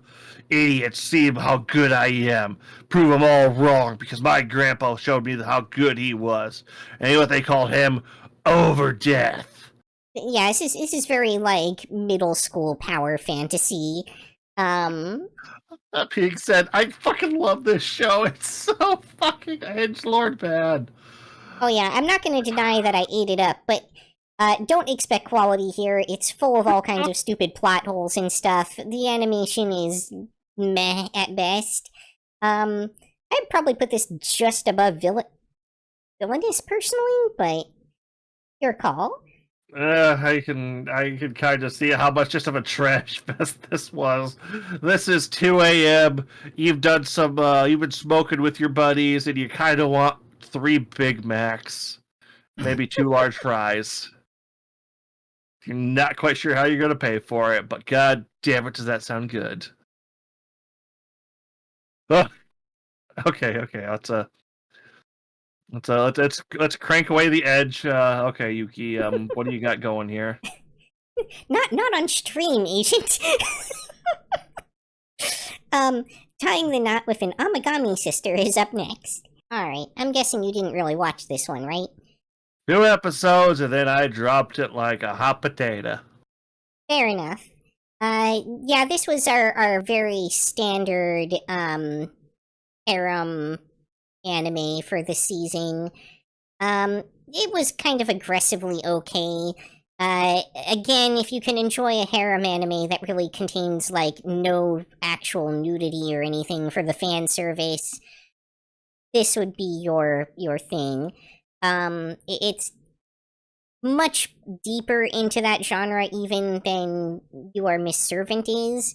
idiots see how good I am. Prove them all wrong because my grandpa showed me how good he was. And you know what they called him? Over death. Yeah, this is very like middle school power fantasy. That being said, I fucking love this show. It's so fucking edgelord bad. Oh yeah, I'm not going to deny that I ate it up, but don't expect quality here. It's full of all kinds of stupid plot holes and stuff. The animation is meh at best. I'd probably put this just above villainous personally, but your call. I can kind of see how much just of a trash fest this was. This is 2 a.m. You've done you've been smoking with your buddies, and you kind of want 3 Big Macs, maybe 2 large fries. You're not quite sure how you're going to pay for it, but god damn it, does that sound good? Oh, okay, let's crank away the edge. Okay, Yuki, what do you got going here? Not on stream, agent. Tying the knot with an Amagami sister is up next. Alright, I'm guessing you didn't really watch this one, right? 2 episodes, and then I dropped it like a hot potato. Fair enough. Yeah, this was our very standard, harem anime for the season. It was kind of aggressively okay. Again, if you can enjoy a harem anime that really contains like no actual nudity or anything for the fan service, this would be your thing. It's much deeper into that genre even than You Are Miss Servant is,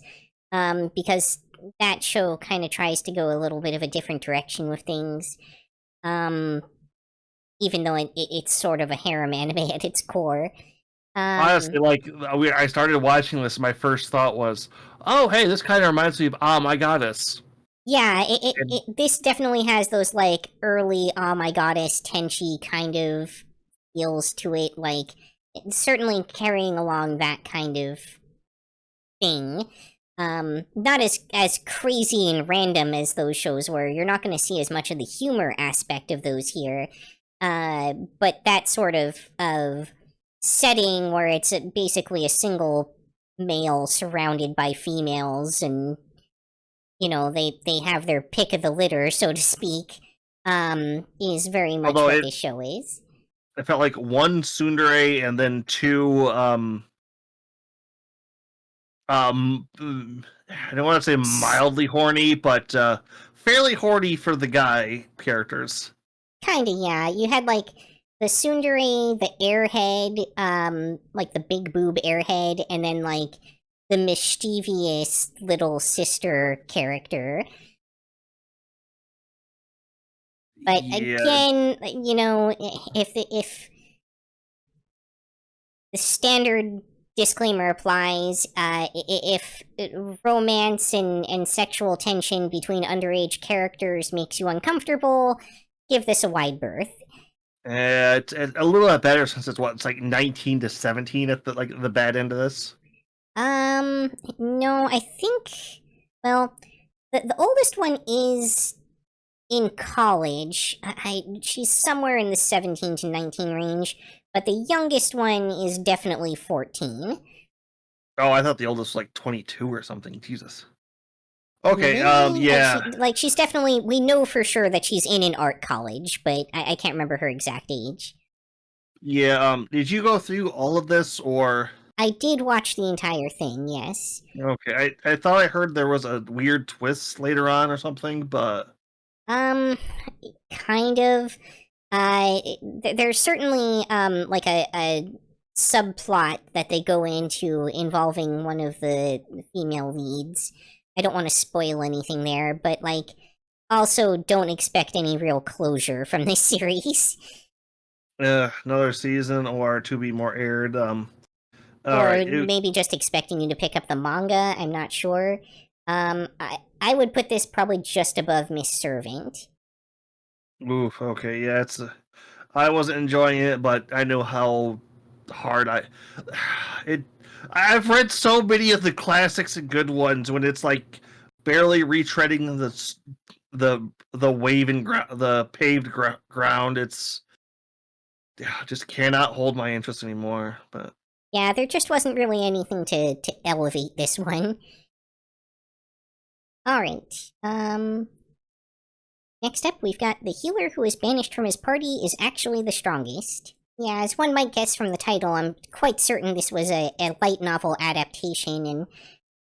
because that show kind of tries to go a little bit of a different direction with things. Even though it's sort of a harem anime at its core. Honestly, like I started watching this, my first thought was, "Oh, hey, this kind of reminds me of Ah My Goddess." Yeah, And this definitely has those like early Oh My Goddess Tenchi kind of feels to it, like it's certainly carrying along that kind of thing. Not as crazy and random as those shows were. You're not going to see as much of the humor aspect of those here. But that sort of setting where it's basically a single male surrounded by females, and they have their pick of the litter, so to speak, is very much although what this show is. it felt like one tsundere and then two I don't want to say mildly horny, but fairly horny for the guy characters. Kinda, yeah. You had like the tsundere, the airhead, like the big boob airhead, and then like the mischievous little sister character. But Yeah, again, if the standard disclaimer applies, if romance and sexual tension between underage characters makes you uncomfortable, give this a wide berth. it's a little bit better since it's like 19 to 17 at the bad end of this. No, I think, well, the oldest one is in college. She's somewhere in the 17 to 19 range, but the youngest one is definitely 14. Oh, I thought the oldest was like 22 or something. Jesus. Okay, Really? yeah. She's definitely, we know for sure that she's in an art college, but I can't remember her exact age. Yeah, did you go through all of this or I did watch the entire thing, yes. okay, I thought I heard there was a weird twist later on or something, but Um, kind of. There's certainly like a subplot that they go into involving one of the female leads. I don't want to spoil anything there, but like also don't expect any real closure from this series. another season or to be more aired. All Or right. maybe just expecting you to pick up the manga, I'm not sure. I would put this probably just above Miss Servant. Oof. Okay. Yeah. I wasn't enjoying it, but I know how hard it. I've read so many of the classics and good ones when it's like barely retreading the waving the paved ground. It's just cannot hold my interest anymore. But Yeah, there just wasn't really anything to elevate this one. Alright, next up we've got the healer who is banished from his party is actually the strongest. Yeah, as one might guess from the title, I'm quite certain this was a light novel adaptation, and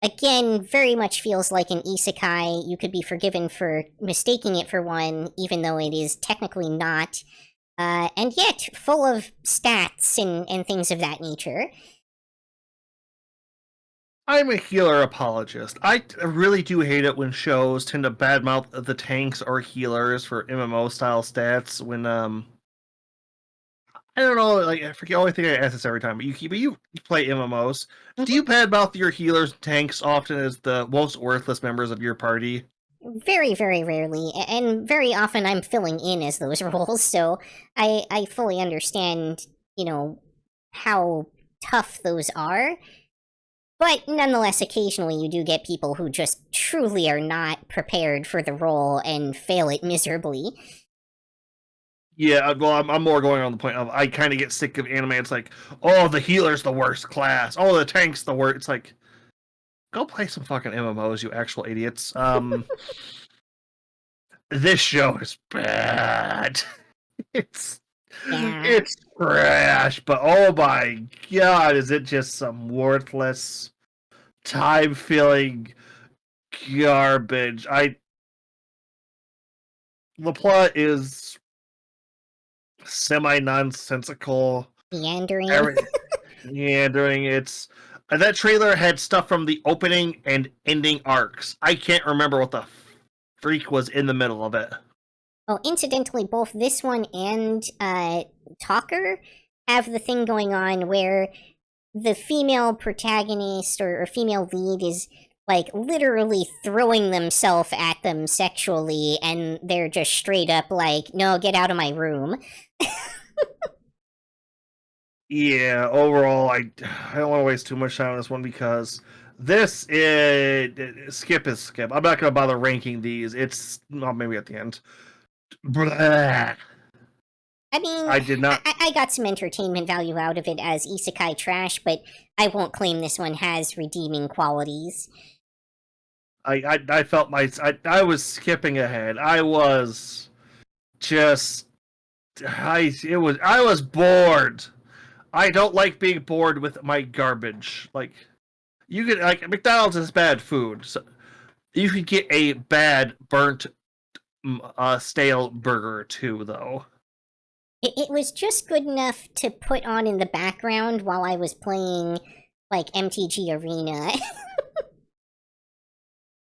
again, very much feels like an isekai. You could be forgiven for mistaking it for one, even though it is technically not. And yet, full of stats and things of that nature. I'm a healer apologist. I really do hate it when shows tend to badmouth the tanks or healers for MMO style stats. When I don't know, like I forget. I think I ask this every time, but you play MMOs. Do you badmouth your healers and tanks often as the most worthless members of your party? Very, very rarely, and very often I'm filling in as those roles, so I fully understand, how tough those are. But nonetheless, occasionally you do get people who just truly are not prepared for the role and fail it miserably. Yeah, well, I'm more going on the point of I kind of get sick of anime. It's like, oh, the healer's the worst class. Oh, the tank's the worst. It's like, go play some fucking MMOs, you actual idiots. This show is bad. It's Yeah. It's trash, but oh my god, is it just some worthless, time-filling garbage? The plot is semi-nonsensical. Meandering. Meandering. It's that trailer had stuff from the opening and ending arcs. I can't remember what the freak was in the middle of it. Oh, incidentally, both this one and Talker have the thing going on where the female protagonist or female lead is like literally throwing themselves at them sexually, and they're just straight up like, "No, get out of my room." Yeah, overall, I don't want to waste too much time on this one because this is skip is skip. I'm not going to bother ranking these. It's well, maybe at the end. Blah. I mean, I did not. I got some entertainment value out of it as isekai trash, but I won't claim this one has redeeming qualities. I felt I was skipping ahead. I was just I was bored. I don't like being bored with my garbage. Like you could like McDonald's is bad food. So you could get a bad burnt stale burger too though. It was just good enough to put on in the background while I was playing, like, MTG Arena.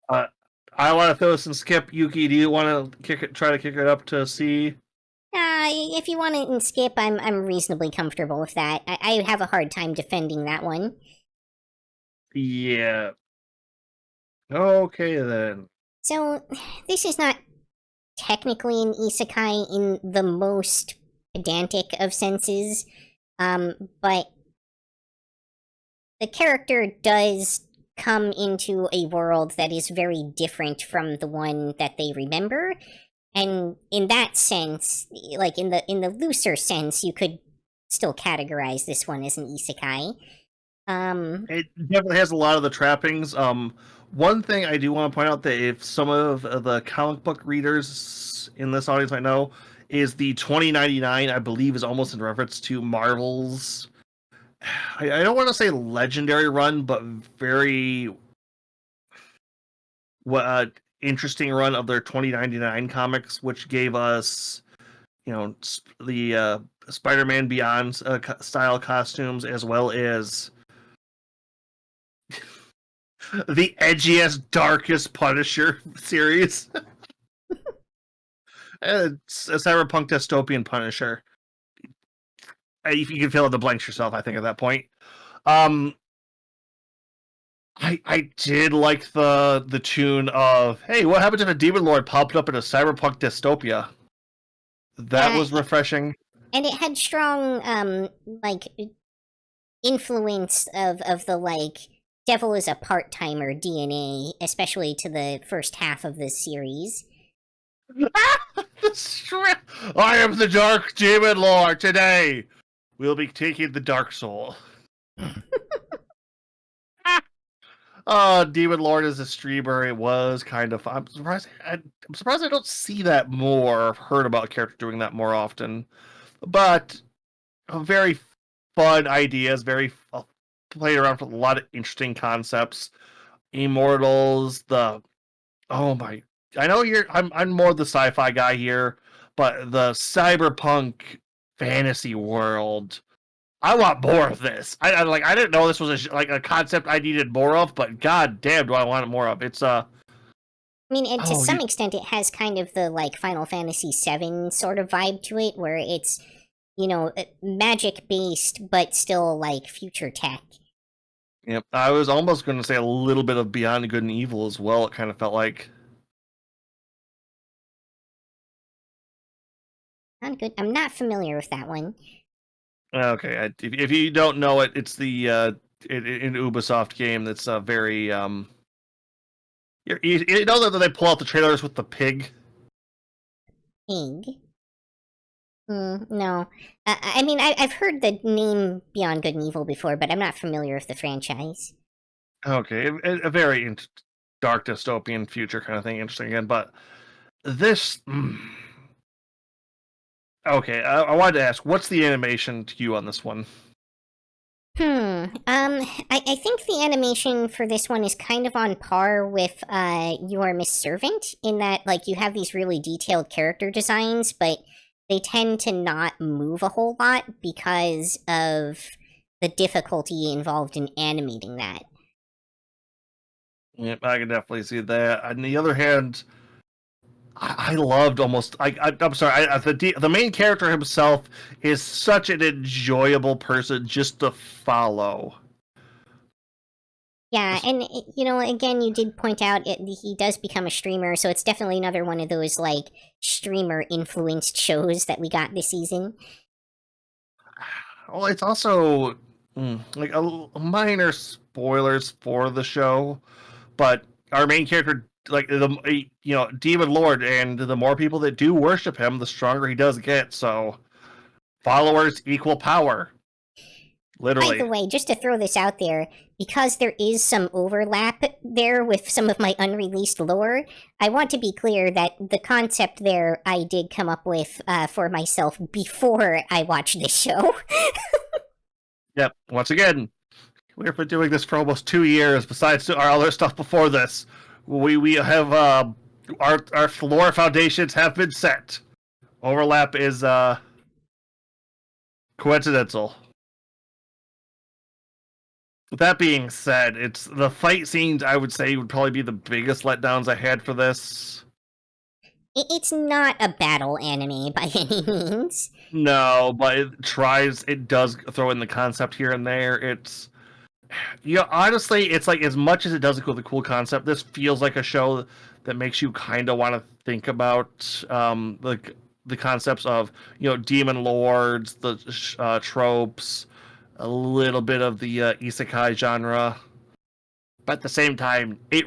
I want to throw this and skip. Yuki, do you want to try to kick it up to C? If you want it in skip, I'm reasonably comfortable with that. I have a hard time defending that one. Yeah. Okay then. So, this is not technically an isekai in the most pedantic of senses, but the character does come into a world that is very different from the one that they remember, and in that sense, like in the looser sense, you could still categorize this one as an isekai. It definitely has a lot of the trappings. One thing I do want to point out that if some of the comic book readers in this audience I know is the 2099, I believe, is almost in reference to Marvel's. I don't want to say legendary run, but very interesting run of their 2099 comics, which gave us, the Spider-Man Beyond style costumes, as well as the edgiest, darkest Punisher series. It's a cyberpunk dystopian Punisher. If you can fill in the blanks yourself, I think at that point. I did like the tune of "Hey, what happens if a demon lord popped up in a cyberpunk dystopia?" That was refreshing. And it had strong like influence of the like devil is a part-timer DNA, especially to the first half of this series. I am the Dark Demon Lord. Today we'll be taking the Dark Soul. Demon Lord as a streamer, it was kind of. I'm surprised I don't see that more. Or heard about characters doing that more often, but very fun ideas. Very played around with a lot of interesting concepts. Immortals, oh my! I know I'm more the sci-fi guy here, but the cyberpunk fantasy world. I want more of this. I didn't know this was a concept I needed more of, but god damn, do I want more of? It's I mean, and to some extent, it has kind of the like Final Fantasy VII sort of vibe to it, where it's magic based, but still like future tech. Yep, I was almost going to say a little bit of Beyond Good and Evil as well. It kind of felt like. Not good. I'm not familiar with that one. Okay, if you don't know it, it's the an Ubisoft game that's very you know that they pull out the trailers with the pig. Pig. No. I mean, I've heard the name Beyond Good and Evil before, but I'm not familiar with the franchise. Okay, a very dark dystopian future kind of thing, interesting again. But this, Okay, I wanted to ask, what's the animation to you on this one? I think the animation for this one is kind of on par with your Miss Servant in that like you have these really detailed character designs, but they tend to not move a whole lot because of the difficulty involved in animating that. Yep, I can definitely see that. On the other hand, I loved almost. I'm sorry. The main character himself is such an enjoyable person just to follow. Yeah, and you know, again, you did point out he does become a streamer, so it's definitely another one of those like streamer influenced shows that we got this season. Well, it's also like minor spoilers for the show, but our main character, like Demon Lord, and the more people that do worship him, the stronger he does get. So followers equal power, By the literally. way, just to throw this out there, because there is some overlap there with some of my unreleased lore, I want to be clear that the concept there I did come up with for myself before I watched this show. Yep. Once again, we've been doing this for almost 2 years. Besides our other stuff before this, we have our lore foundations have been set. Overlap is coincidental. With that being said, it's the fight scenes I would say would probably be the biggest letdowns I had for this. It's not a battle anime by any means. No, but it does throw in the concept here and there. It's honestly, it's like as much as it does include the cool concept, this feels like a show that makes you kind of want to think about the concepts of demon lords, the tropes, a little bit of the isekai genre, but at the same time, it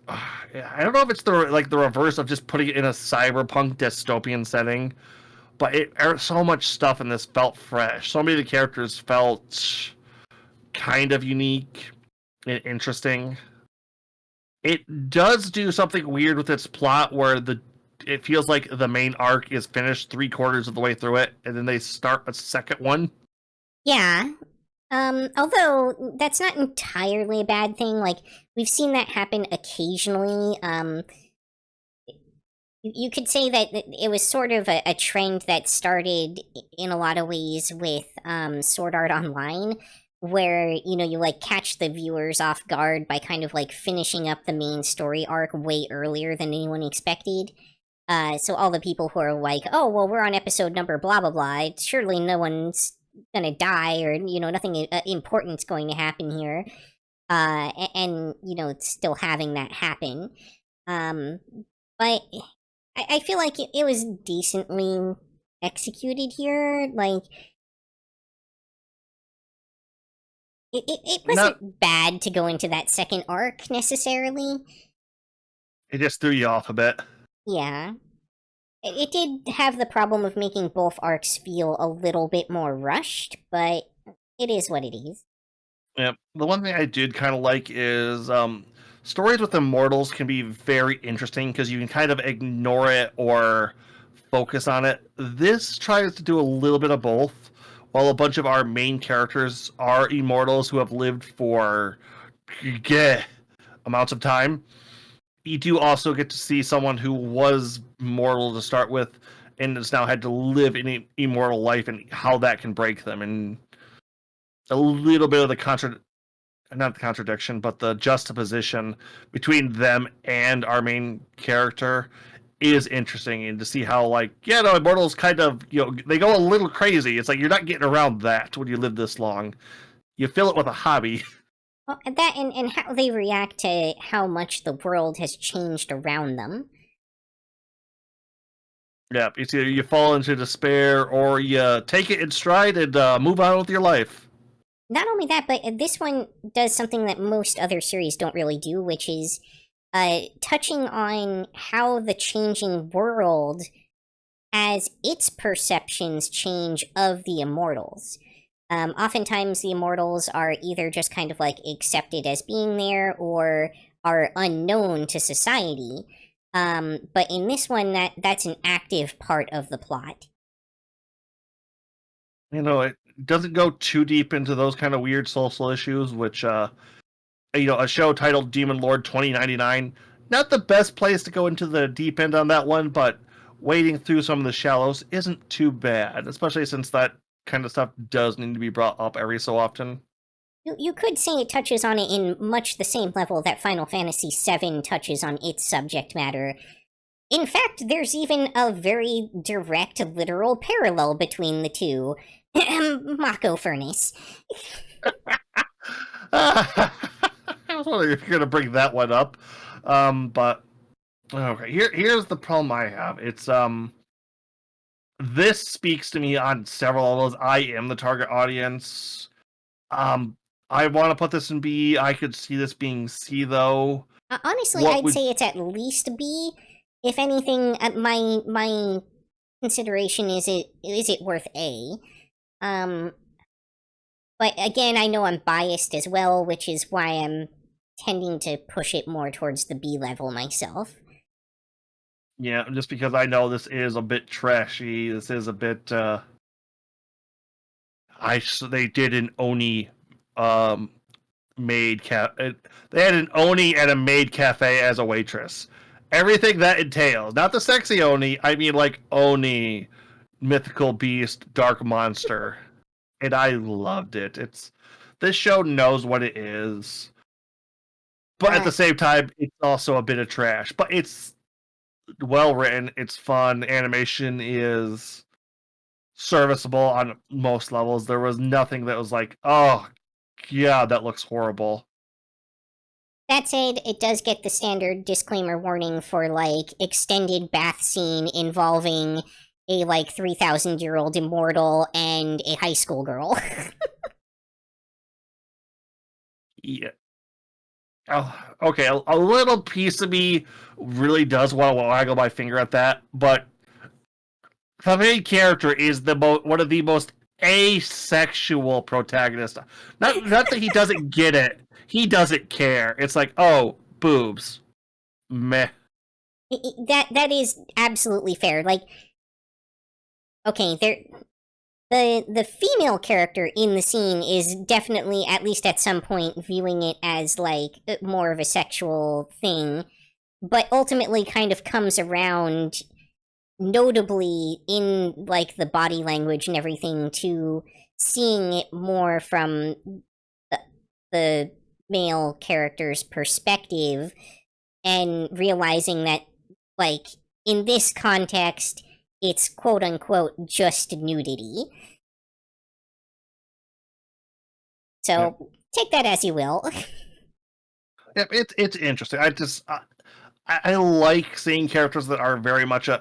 I don't know if it's the reverse of just putting it in a cyberpunk dystopian setting, but so much stuff in this felt fresh. So many of the characters felt kind of unique and interesting. It does do something weird with its plot where it feels like the main arc is finished 3/4 of the way through it, and then they start a second one. Yeah. Although that's not entirely a bad thing. Like we've seen that happen occasionally. You could say that it was sort of a trend that started in a lot of ways with Sword Art Online, where you like catch the viewers off guard by kind of like finishing up the main story arc way earlier than anyone expected. So all the people who are like, "Oh, well, we're on episode number blah blah blah. Surely no one's gonna die, or nothing important's going to happen here." And it's still having that happen. Um, but I feel like it was decently executed here. Like it Not wasn't bad to go into that second arc necessarily. It just threw you off a bit. Yeah. It did have the problem of making both arcs feel a little bit more rushed, but it is what it is. Yeah, the one thing I did kind of like is stories with immortals can be very interesting because you can kind of ignore it or focus on it. This tries to do a little bit of both. While a bunch of our main characters are immortals who have lived for amounts of time, you do also get to see someone who was mortal to start with and has now had to live an immortal life and how that can break them, and a little bit of not the contradiction, but the juxtaposition between them and our main character is interesting, and to see how immortals kind of they go a little crazy. It's like you're not getting around that when you live this long. You fill it with a hobby. Well, that and how they react to how much the world has changed around them. Yeah, it's either you fall into despair or you take it in stride and move on with your life. Not only that, but this one does something that most other series don't really do, which is touching on how the changing world as its perceptions change of the immortals. Oftentimes, the immortals are either just kind of like accepted as being there or are unknown to society. But in this one, that's an active part of the plot. It doesn't go too deep into those kind of weird social issues, which a show titled Demon Lord 2099, not the best place to go into the deep end on that one, but wading through some of the shallows isn't too bad, especially since that kind of stuff does need to be brought up every so often. You could say it touches on it in much the same level that Final Fantasy VII touches on its subject matter. In fact, there's even a very direct, literal parallel between the two. Mako Furnace. I was wondering if you're going to bring that one up. But, okay, here's the problem I have. It's, this speaks to me on several levels. I am the target audience. I want to put this in B. I could see this being C, though. Honestly, I'd say it's at least B. If anything, my consideration is it worth A. But again, I know I'm biased as well, which is why I'm tending to push it more towards the B level myself. Yeah, just because I know this is a bit trashy. This is a bit. They did an Oni maid they had an Oni and a maid cafe as a waitress. Everything that entails, not the sexy Oni, I mean like Oni, mythical beast, dark monster. And I loved it. This show knows what it is. But at the same time, it's also a bit of trash. But it's well written, it's fun, animation is serviceable on most levels. There was nothing that was like, oh yeah, that looks horrible. That said, it does get the standard disclaimer warning for, like, extended bath scene involving a, like, 3,000-year-old immortal and a high school girl. Yeah. Oh, okay, a little piece of me really does want to waggle my finger at that, but the main character is one of the most asexual protagonists. Not that he doesn't get it. He doesn't care. It's like, oh, boobs. Meh. That is absolutely fair. Like, okay, the female character in the scene is definitely, at least at some point, viewing it as, like, more of a sexual thing, but ultimately kind of comes around, notably in, like, the body language and everything, to seeing it more from the male character's perspective, and realizing that, like, in this context, it's quote-unquote just nudity. So, take that as you will. Yeah, it's interesting. I like seeing characters that are very much oh,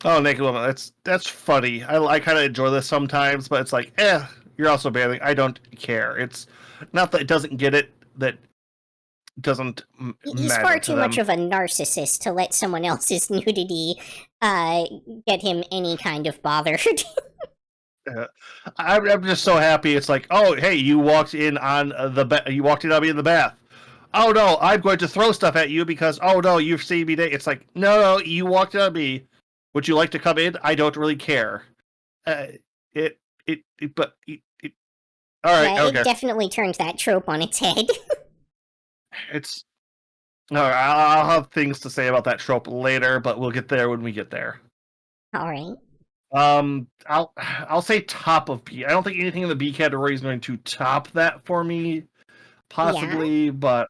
naked woman. That's funny. I kind of enjoy this sometimes, but it's like, you're also bathing. I don't care. It's not that it doesn't get it, that doesn't He's far too much of a narcissist to let someone else's nudity get him any kind of bothered. I'm just so happy. It's like, oh, hey, you walked in on you walked in on me in the bath. Oh no, I'm going to throw stuff at you because oh no, you've seen me. It's like, no, you walked in on me. Would you like to come in? I don't really care. All right. Yeah, okay. It definitely turns that trope on its head. It's all right. I'll have things to say about that trope later, but we'll get there when we get there. All right. I'll say top of B. I don't think anything in the B category is going to top that for me, possibly, but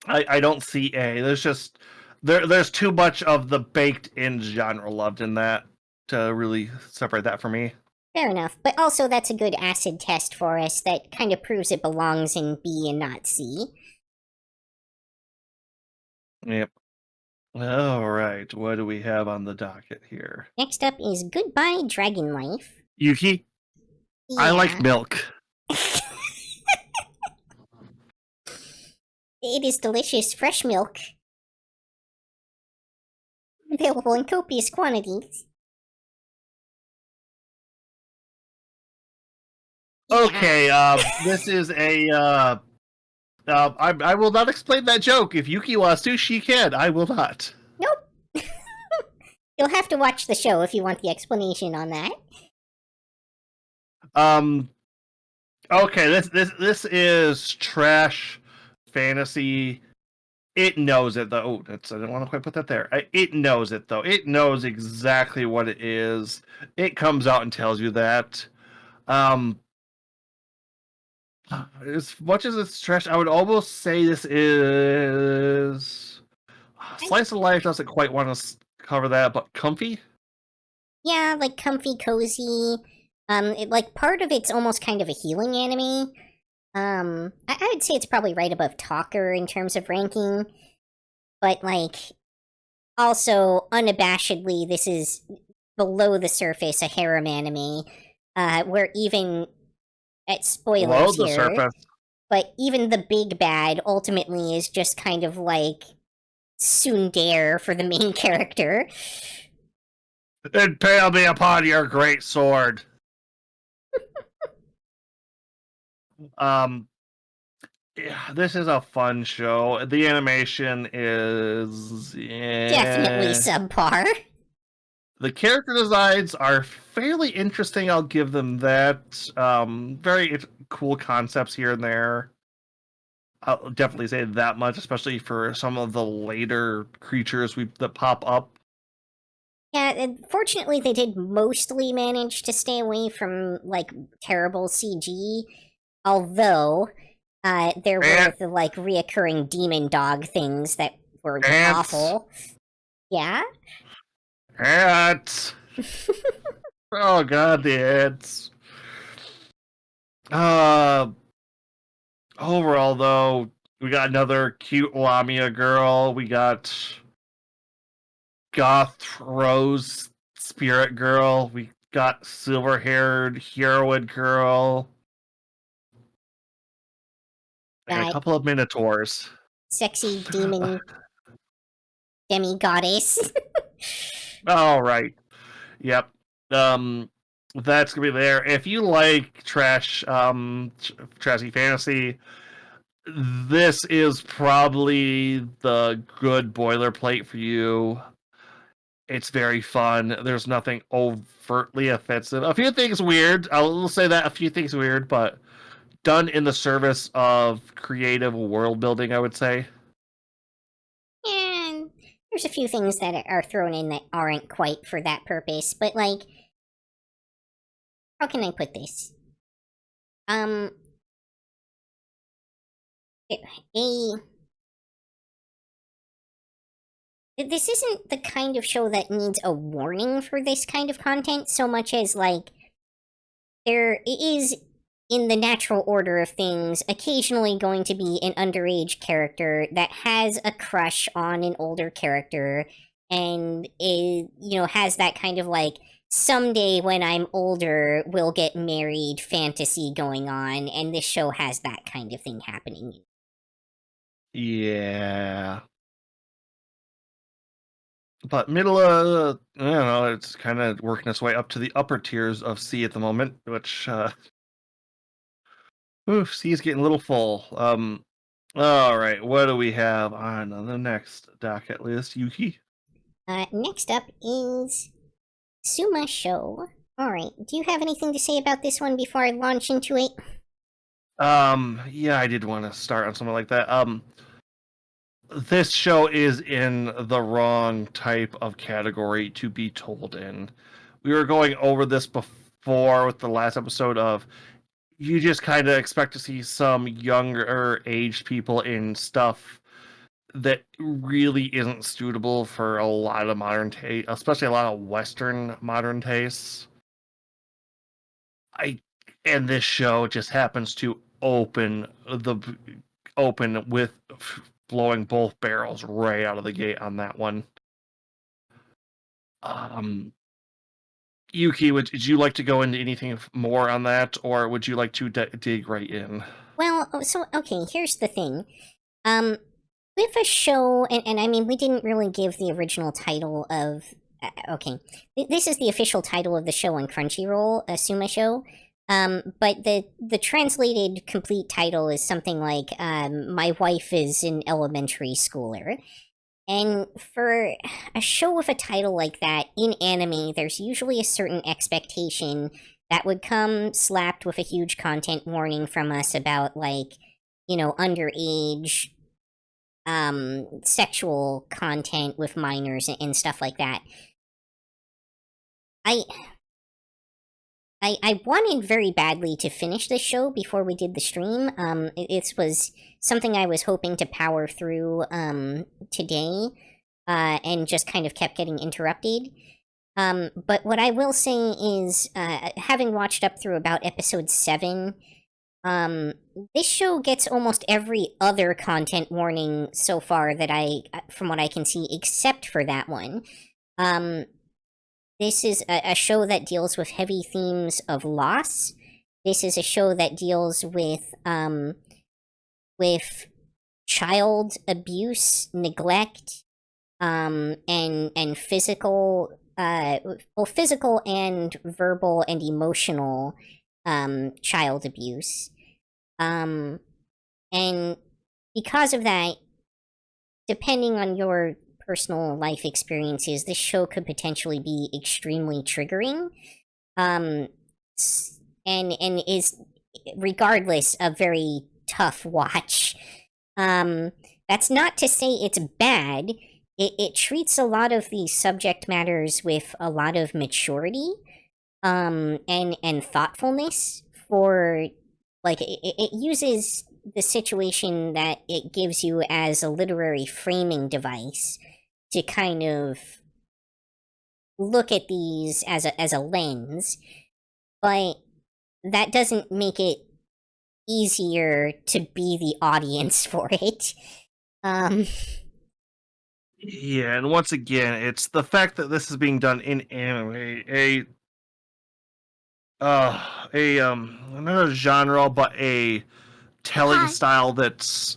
I don't see A. There's just there's too much of the baked in genre loved in that to really separate that for me. Fair enough, but also that's a good acid test for us that kind of proves it belongs in B and not C. Yep. All right. What do we have on the docket here? Next up is Goodbye Dragon Life. Yuki, Yeah. I like milk. It is delicious fresh milk. Available in copious quantities. Okay, this is a I will not explain that joke. If Yuki wants to, she can. I will not. Nope. You'll have to watch the show if you want the explanation on that. Okay, this is trash fantasy. It knows it though. Oh, I didn't want to quite put that there. It knows it though. It knows exactly what it is. It comes out and tells you that. As much as it's trash, I would almost say this is slice of life. Doesn't quite want to cover that, but comfy. Yeah, like comfy, cozy. Like part of it's almost kind of a healing anime. I would say it's probably right above Talker in terms of ranking, but like also unabashedly, this is below the surface a harem anime, where even at spoilers Below the here, surface. but even the big bad ultimately is just kind of like tsundere for the main character. Impale me upon your great sword. Yeah, this is a fun show. The animation is Definitely subpar. The character designs are fairly interesting. I'll give them that. Very cool concepts here and there. I'll definitely say that much, especially for some of the later creatures that pop up. Yeah, and fortunately they did mostly manage to stay away from, like, terrible CG, although, there were the, like, reoccurring demon dog things that were awful. Yeah? Ants! Oh god, the ants. Overall, though, we got another cute Lamia girl. We got goth Rose Spirit Girl. We got silver-haired heroine girl. And a couple of minotaurs. Sexy demon demi-goddess. All right. Yep. That's gonna be there. If you like trashy fantasy, this is probably the good boilerplate for you. It's very fun. There's nothing overtly offensive. A few things weird. I'll say that a few things weird, but done in the service of creative world building, I would say. And there's a few things that are thrown in that aren't quite for that purpose, but like, how can I put this? This isn't the kind of show that needs a warning for this kind of content so much as, like, there is, in the natural order of things, occasionally going to be an underage character that has a crush on an older character and has that kind of, like, someday when I'm older we'll get married fantasy going on, and this show has that kind of thing happening. Yeah. But middle of, I don't know, it's kind of working its way up to the upper tiers of C at the moment, which, C is getting a little full. All right, what do we have on the next docket list, Yuki? Next up is Suma Show. Alright, do you have anything to say about this one before I launch into it? Yeah, I did want to start on something like that. This show is in the wrong type of category to be told in. We were going over this before with the last episode of you just kind of expect to see some younger aged people in stuff that really isn't suitable for a lot of modern taste, especially a lot of Western modern tastes. And this show just happens to open with blowing both barrels right out of the gate on that one. Yuki, would you like to go into anything more on that, or would you like to dig right in? Well, okay, here's the thing. With a show, and I mean, we didn't really give the original title of... okay, this is the official title of the show on Crunchyroll, a Suma Show. But the translated complete title is something like "My wife is an elementary schooler." And for a show with a title like that in anime, there's usually a certain expectation that would come slapped with a huge content warning from us about, like, underage sexual content with minors and stuff like that. I I wanted very badly to finish the show before we did the stream. It was something I was hoping to power through today, and just kind of kept getting interrupted. But what I will say is, having watched up through about episode 7, this show gets almost every other content warning so far that from what I can see, except for that one. This is a show that deals with heavy themes of loss. This is a show that deals with child abuse, neglect, and physical, physical and verbal and emotional child abuse. And because of that, depending on your personal life experiences, this show could potentially be extremely triggering, and is, regardless, a very tough watch. That's not to say it's bad. It treats a lot of these subject matters with a lot of maturity, and thoughtfulness. For, like, it uses the situation that it gives you as a literary framing device to kind of look at these as a lens, but that doesn't make it easier to be the audience for it. Yeah, and once again, it's the fact that this is being done in anime, not a genre, but a telling Hi. style that's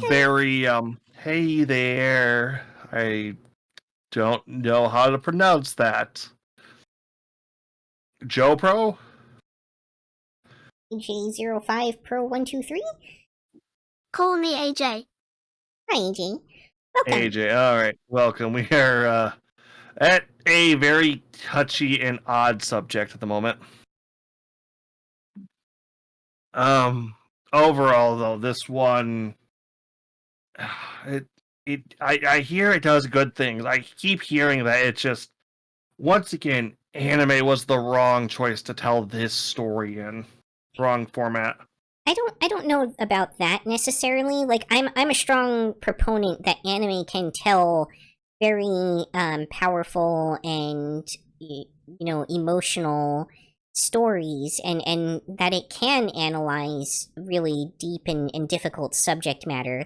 very hey there. I don't know how to pronounce that. Joe Pro? AJ05 Pro 123? Call me AJ. Hi, AJ. Welcome. AJ, alright, welcome. We are at a very touchy and odd subject at the moment. Overall though, this one, I hear it does good things. I keep hearing that it's just, once again, anime was the wrong choice to tell this story in. Wrong format. I don't know about that necessarily. Like, I'm a strong proponent that anime can tell very powerful and emotional stories, and that it can analyze really deep and difficult subject matter.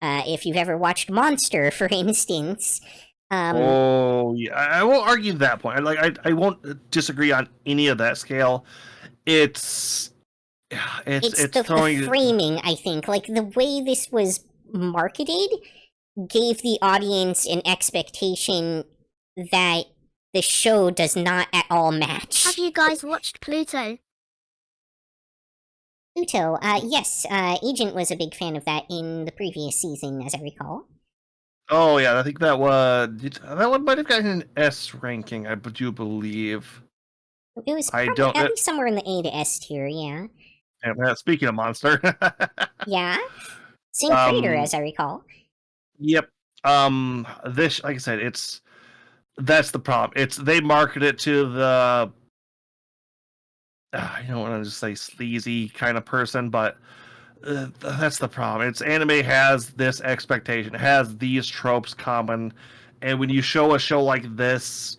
If you've ever watched Monster, for instance. Oh yeah, I won't argue that point. I won't disagree on any of that scale. It's the framing, I think. Like, the way this was marketed gave the audience an expectation that the show does not at all match. Have you guys watched Pluto? Pluto, yes, Agent was a big fan of that in the previous season, as I recall. Oh yeah, I think that one might have gotten an S ranking. I do believe. It was probably at least somewhere in the A to S tier, yeah. Yeah, speaking of Monster. Yeah? Same creator, as I recall. Yep. This, like I said, that's the problem. They market it to the I don't want to just say sleazy kind of person, but that's the problem. Anime has this expectation, it has these tropes common, and when you show a show like this,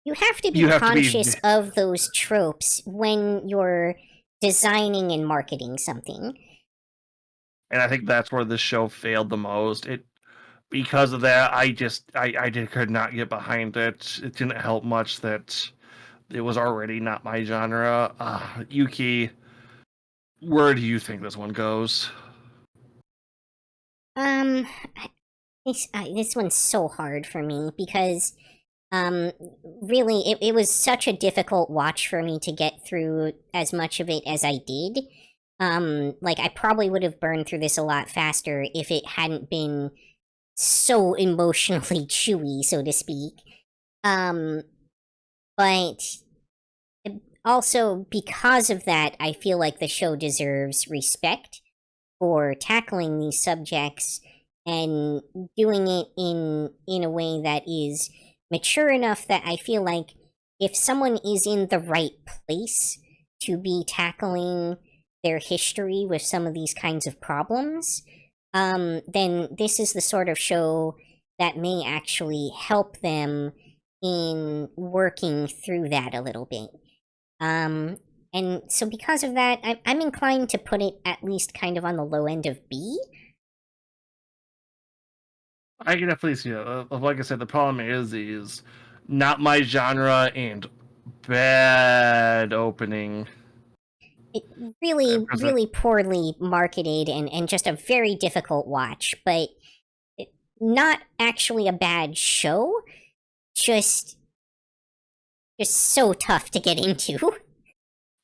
you have to be conscious of those tropes when you're designing and marketing something. And I think that's where this show failed the most. Because of that, I could not get behind it. It didn't help much that it was already not my genre. Yuki, where do you think this one goes? This one's so hard for me because Really, it was such a difficult watch for me to get through as much of it as I did. Like, I probably would have burned through this a lot faster if it hadn't been so emotionally chewy, so to speak. But also, because of that, I feel like the show deserves respect for tackling these subjects and doing it in a way that is mature enough that I feel like if someone is in the right place to be tackling their history with some of these kinds of problems, then this is the sort of show that may actually help them in working through that a little bit. And so because of that, I'm inclined to put it at least kind of on the low end of B. I can definitely see it. Like I said, the problem is not my genre and bad opening. It really, Present. really poorly marketed and just a very difficult watch, but not actually a bad show, just so tough to get into.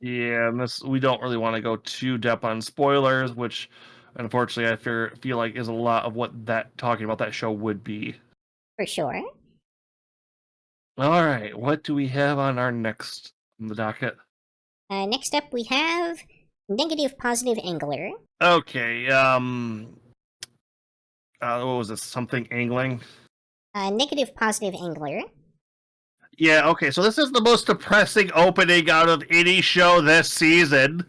Yeah, and we don't really want to go too deep on spoilers, which unfortunately I feel like is a lot of what that talking about that show would be. For sure. All right, what do we have on our next on the docket? Next up, we have Negative Positive Angler. Okay, what was this? Something angling? Negative Positive Angler. Yeah, okay, so this is the most depressing opening out of any show this season.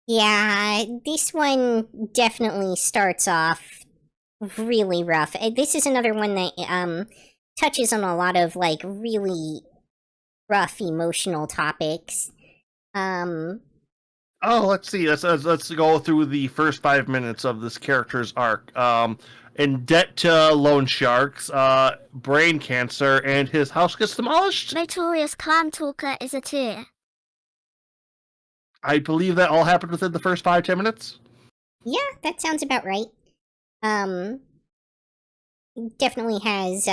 Yeah, this one definitely starts off really rough. This is another one that touches on a lot of like really rough emotional topics. Oh, let's see. Let's go through the first 5 minutes of this character's arc. In debt to loan sharks, brain cancer, and his house gets demolished. Notorious clan talker is a tear. I believe that all happened within the first 5-10 minutes. Yeah, that sounds about right. Definitely has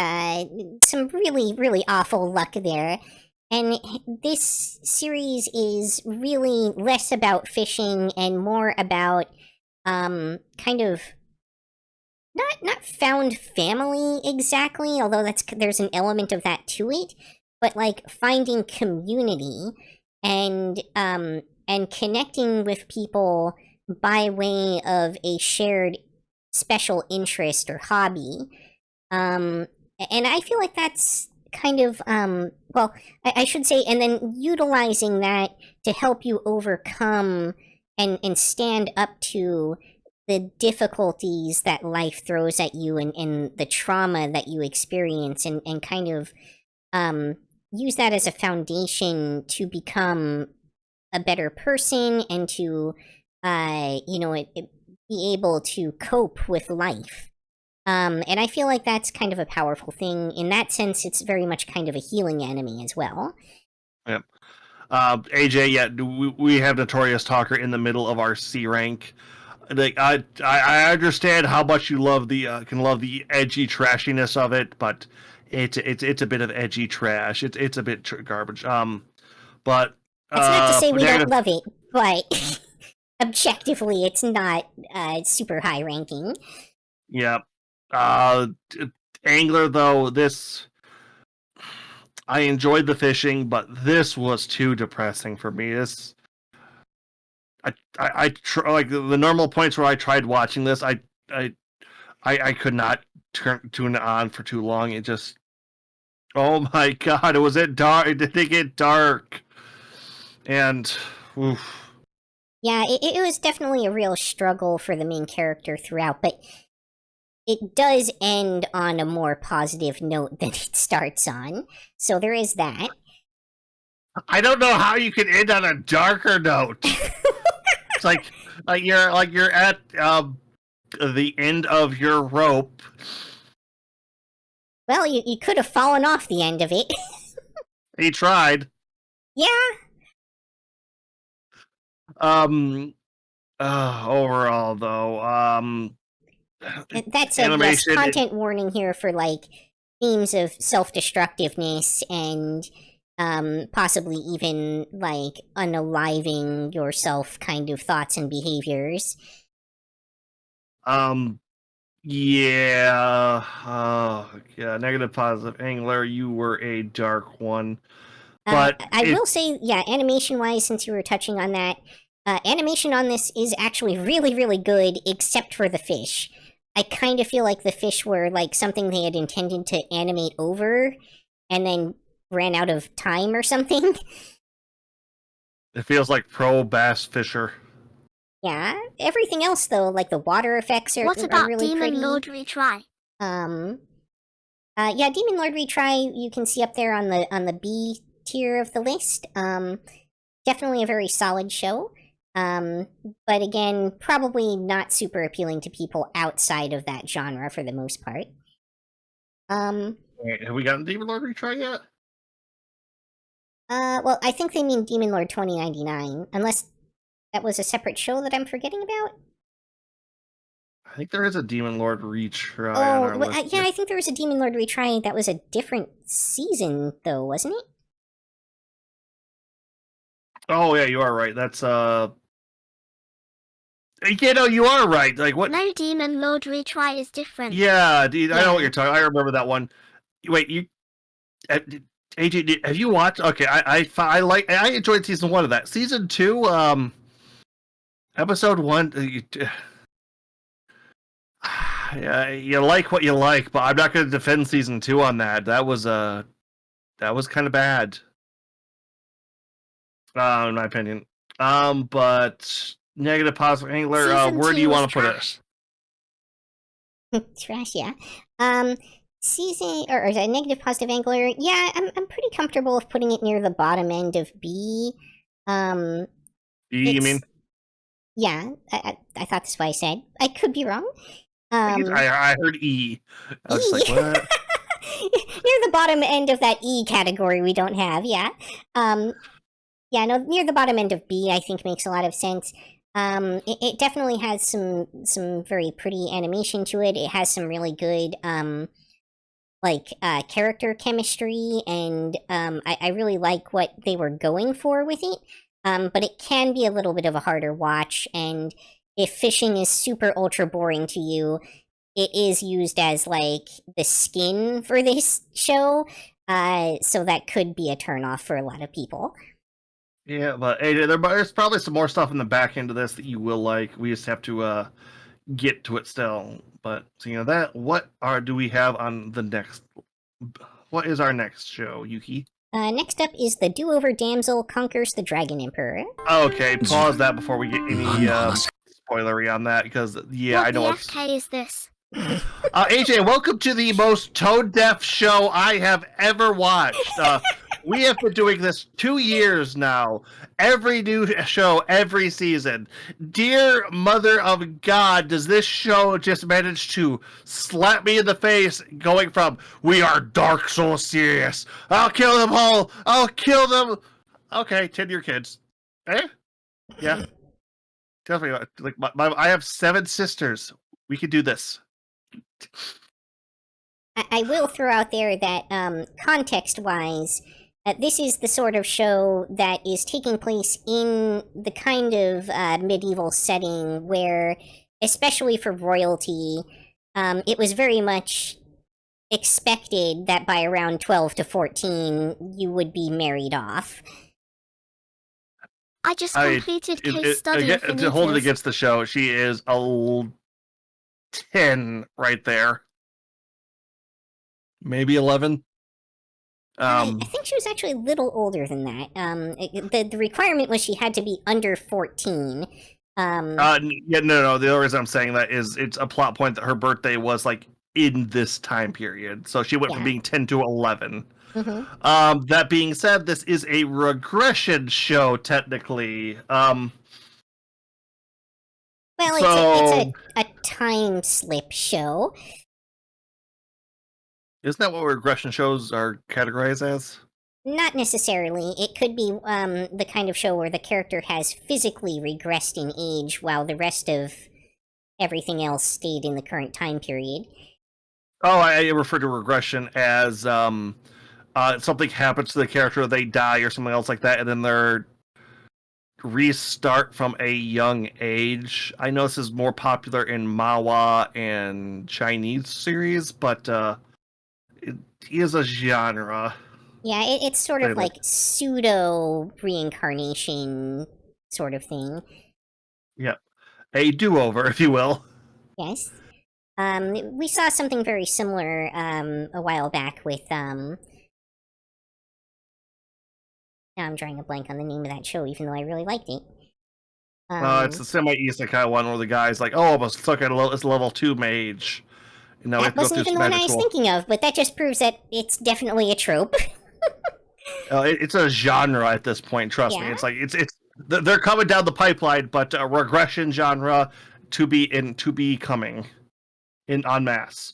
some really, really awful luck there. And this series is really less about fishing and more about kind of not found family exactly, although there's an element of that to it, but like finding community and connecting with people by way of a shared special interest or hobby. And I feel like that's kind of well, I should say, and then utilizing that to help you overcome and stand up to the difficulties that life throws at you and the trauma that you experience and kind of use that as a foundation to become a better person and to be able to cope with life. And I feel like that's kind of a powerful thing. In that sense, it's very much kind of a healing enemy as well. Yep. AJ, yeah, we have Notorious Talker in the middle of our C rank. Like I understand how much you love can love the edgy trashiness of it, but it's a bit of edgy trash. It's a bit garbage. But that's not to say we negative... don't love it, but objectively, it's not super high ranking. Yeah. Angler though, this I enjoyed the fishing, but this was too depressing for me. This I like the normal points where I tried watching this, I could not tune it on for too long. It just, oh my god, was it dark? Did it get dark? And oof. Yeah, it was definitely a real struggle for the main character throughout, but it does end on a more positive note than it starts on. So there is that. I don't know how you can end on a darker note. It's like you're at the end of your rope. Well, you could have fallen off the end of it. He tried. Yeah. Overall though, That's a yes, content warning here for like themes of self-destructiveness and possibly even like unaliving yourself kind of thoughts and behaviors. Yeah. Yeah. Negative, positive. Angler, you were a dark one. But I will say, yeah, animation-wise, since you were touching on that, animation on this is actually really, really good, except for the fish. I kind of feel like the fish were like something they had intended to animate over, and then ran out of time or something. it feels like pro bass fisher. Yeah, everything else though, like the water effects What are about really Demon pretty. Lord retry? Yeah, Demon Lord retry you can see up there on the B tier of the list. Definitely a very solid show. But again, probably not super appealing to people outside of that genre for the most part. Wait, have we gotten Demon Lord retry yet? Well, I think they mean Demon Lord 2099, unless that was a separate show that I'm forgetting about. I think there is a Demon Lord retry on our list. Yeah, I think there was a Demon Lord retry that was a different season, though, wasn't it? Oh yeah, you are right. That's you know, you are right. Like what? No, Demon Lord retry is different. Yeah, dude, I know what Yeah. you're talking. I remember that one. Wait, you, AJ, have you watched? Okay, I enjoyed season 1 of that. Season 2, episode 1. Yeah, you like what you like, but I'm not going to defend season 2 on that. That was kind of bad, in my opinion. But negative, positive, angler. Season Where do 2 you was want to put trash. it? Trash, yeah. Season or a negative, positive angler. Yeah, I'm pretty comfortable with putting it near the bottom end of B. B, you mean? Yeah, I thought that's what I said. I could be wrong. I heard E. I was just like, what? Near the bottom end of that E category we don't have, yeah. Yeah, no, near the bottom end of B I think makes a lot of sense. It definitely has some very pretty animation to it. It has some really good character chemistry, and I really like what they were going for with it. But it can be a little bit of a harder watch, and if fishing is super ultra boring to you, it is used as like the skin for this show. So that could be a turnoff for a lot of people. Yeah, but AJ, there's probably some more stuff in the back end of this that you will like. We just have to get to it still. But so you know that. Do we have on the next? What is our next show, Yuki? Next up is the Do-Over Damsel Conquers the Dragon Emperor. Okay, pause that before we get any spoilery on that, because yeah, What I know the it's. FK is this? AJ, welcome to the most tone-deaf show I have ever watched. We have been doing this 2 years now. Every new show, every season. Dear Mother of God, does this show just manage to slap me in the face, going from, we are dark, so serious. I'll kill them all. I'll kill them. Okay, 10 your kids. Eh? Yeah. Tell me, like, I have 7 sisters. We can do this. I will throw out there that context-wise, this is the sort of show that is taking place in the kind of medieval setting where, especially for royalty, it was very much expected that by around 12 to 14 you would be married off. I just completed case study of to hold it Finitudes. against the show, she is a 10 right there. Maybe 11. I think she was actually a little older than that. The requirement was she had to be under 14. Yeah, no. The only reason I'm saying that is it's a plot point that her birthday was like in this time period, so she went from being 10 to 11. Mm-hmm. That being said, this is a regression show technically. Well, it's a time slip show. Isn't that what regression shows are categorized as? Not necessarily. It could be the kind of show where the character has physically regressed in age while the rest of everything else stayed in the current time period. Oh, I refer to regression as something happens to the character, they die or something else like that, and then they're restart from a young age. I know this is more popular in Manhwa and Chinese series, but it is a genre. Yeah, it's sort of like pseudo reincarnation sort of thing. Yep. A do-over, if you will. Yes. We saw something very similar a while back with now I'm drawing a blank on the name of that show, even though I really liked it. It's the semi-isekai one where the guy's like, "Oh, I was stuck at this level 2 mage." And now that wasn't even the one I was thinking of, but that just proves that it's definitely a trope. It's a genre at this point. Trust me. It's like it's they're coming down the pipeline, but a regression genre to be coming in en masse.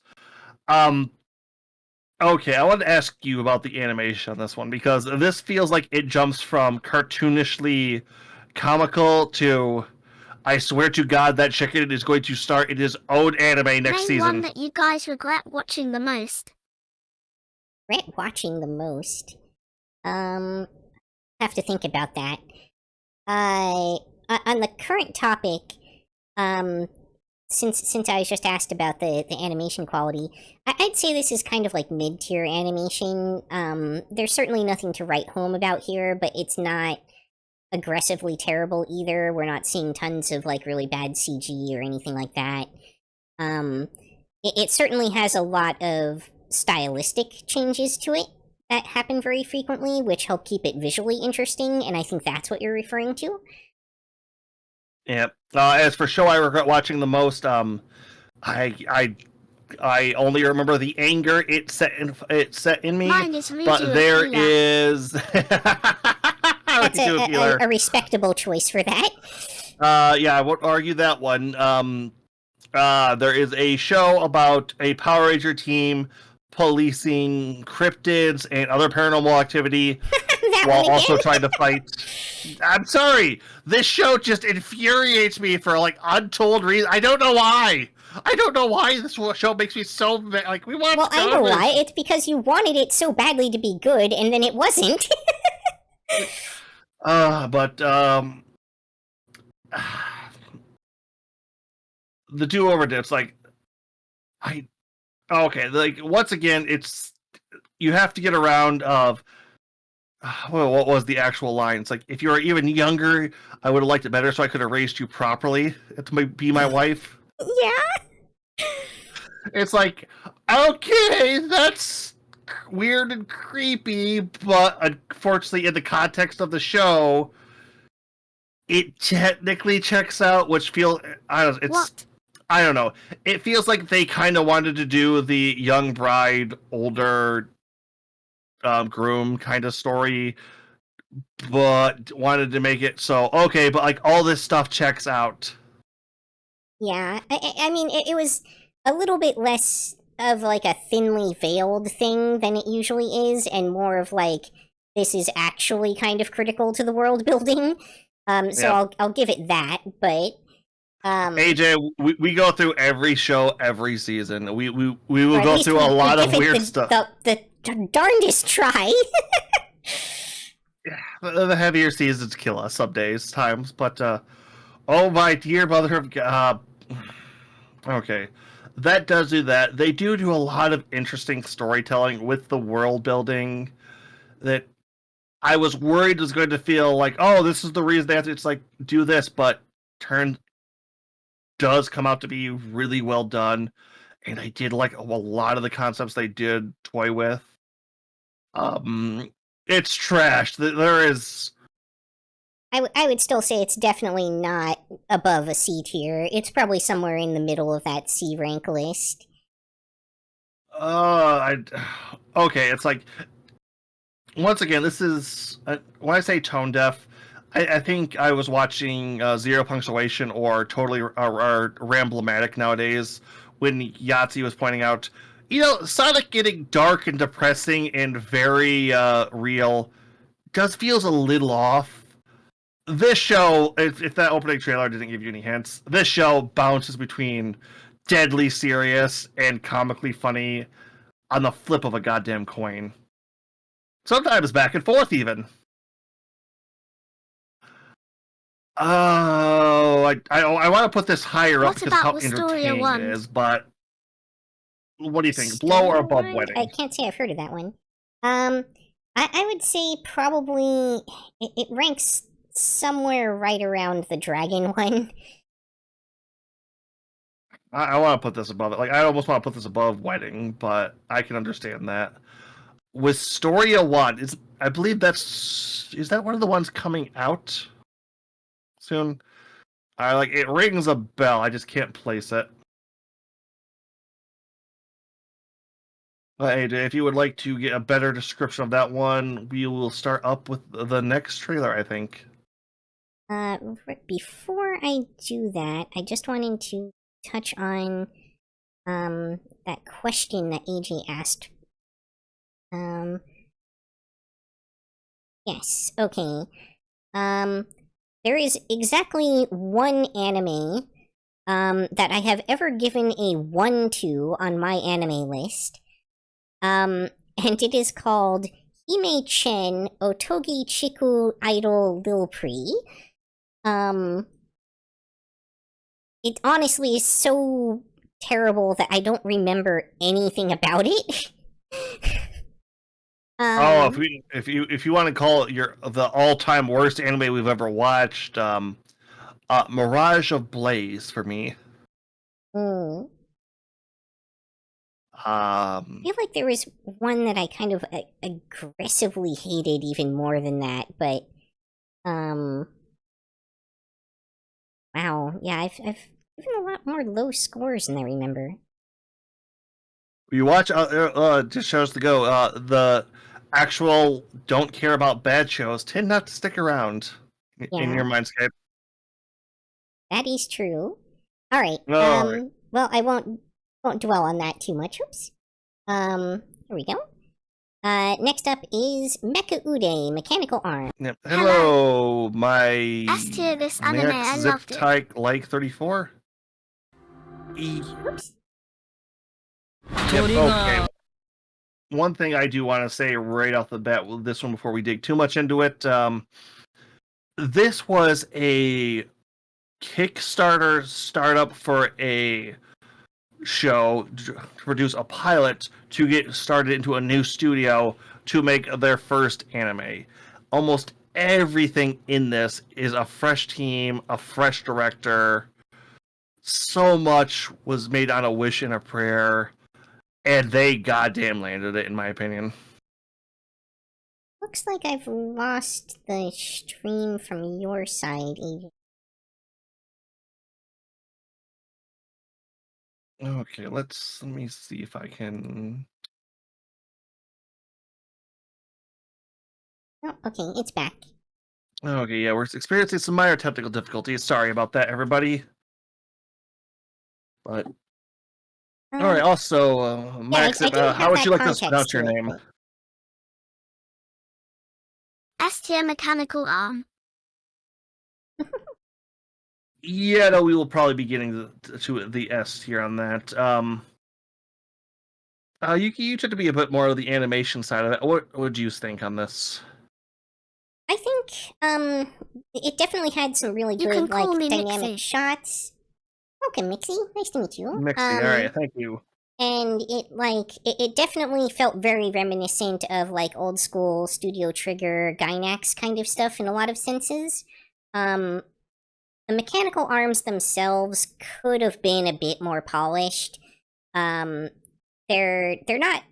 Okay, I want to ask you about the animation on this one, because this feels like it jumps from cartoonishly comical to, I swear to God, that chicken is going to start in his own anime next season. Name one that you guys regret watching the most. Regret watching the most? Have to think about that. On the current topic, since I was just asked about the animation quality, I'd say this is kind of like mid-tier animation. There's certainly nothing to write home about here, but it's not aggressively terrible either. We're not seeing tons of like really bad CG or anything like that. It certainly has a lot of stylistic changes to it that happen very frequently, which help keep it visually interesting, and I think that's what you're referring to. Yep. As for show I regret watching the most, I only remember the anger it set in me. Mine is but there is that's a respectable choice for that. Yeah, I won't argue that one. There is a show about a Power Ranger team policing cryptids and other paranormal activity while also trying to fight. I'm sorry, this show just infuriates me for like untold reasons. I don't know why. This show makes me so like we want. Well, I know why. It's because you wanted it so badly to be good, and then it wasn't. But the do-over dips, like okay, like once again, it's you have to get around of. Well, what was the actual line? It's like, if you were even younger, I would have liked it better, so I could have raised you properly to be my wife. Yeah. It's like, okay, that's weird and creepy, but unfortunately, in the context of the show, it technically checks out, which I don't know. It feels like they kind of wanted to do the young bride, older groom kind of story, but wanted to make it so okay, but like all this stuff checks out. Yeah, I mean, it was a little bit less of like a thinly veiled thing than it usually is, and more of like, this is actually kind of critical to the world building. So I'll give it that, but AJ, we go through every show every season. We will go through a lot of weird stuff. The darndest try. The heavier seasons kill us some times, but oh my dear mother of God. Okay, that does do that. They do a lot of interesting storytelling with the world building that I was worried was going to feel like, oh, this is the reason they have to. It's like do this, but does come out to be really well done, and I did like a lot of the concepts they did toy with. It's trash. There is. I would still say it's definitely not above a C tier. It's probably somewhere in the middle of that C rank list. Okay. It's like, once again, this is when I say tone deaf. I think I was watching Zero Punctuation or Totally Ramblematic nowadays when Yahtzee was pointing out, Sonic getting dark and depressing and very real feels a little off. This show, if that opening trailer didn't give you any hints, this show bounces between deadly serious and comically funny on the flip of a goddamn coin. Sometimes back and forth, even. Oh, I want to put this higher up What because of about how Wisteria entertaining Wand? it is, but what do you think? Below or above Wand? Wedding? I can't say I've heard of that one. I would say probably it ranks somewhere right around the dragon one. I want to put this above it. Like, I almost want to put this above Wedding, but I can understand that. Wisteria Wand, I believe is that one of the ones coming out soon? It rings a bell. I just can't place it. But hey, if you would like to get a better description of that one, we will start up with the next trailer, I think. Before I do that, I just wanted to touch on that question that AJ asked. Yes, okay. There is exactly one anime that I have ever given a 1 to on my anime list. And it is called Hime-chen Otogi Chiku Idol Lil Pri. It honestly is so terrible that I don't remember anything about it. If you want to call it the all-time worst anime we've ever watched, Mirage of Blaze for me. I feel like there was one that I kind of aggressively hated even more than that, but wow, yeah, I've given a lot more low scores than I remember. You watch just shows to go. The actual don't care about bad shows tend not to stick around in your mindscape. That is true. All right. Right. Well, I won't dwell on that too much. Oops. Here we go. Next up is Mecha Ude, Mechanical Arm. Yep. Hello, my S tier this anime, I loved it. Tyke like 34. Oops. Yep, okay. One thing I do want to say right off the bat with this one before we dig too much into it, this was a Kickstarter startup for a show to produce a pilot to get started into a new studio to make their first anime. Almost everything in this is a fresh team, a fresh director. So much was made on a wish and a prayer, and they goddamn landed it, in my opinion. Looks like I've lost the stream from your side, Agent. Okay, let me see if I can. Oh, okay, it's back. Okay, yeah, we're experiencing some minor technical difficulties. Sorry about that, everybody. But all right. Also, Max, how would you like to pronounce your name? S tier Mechanical Arm. Yeah, no, we will probably be getting to the S here on that. You tend to be a bit more of the animation side of it. What would you think on this? I think it definitely had some really good dynamic shots. Okay, Mixie, nice to meet you. Mixie, all right, thank you. And it definitely felt very reminiscent of like old school Studio Trigger, Gainax kind of stuff in a lot of senses. The mechanical arms themselves could have been a bit more polished. They're not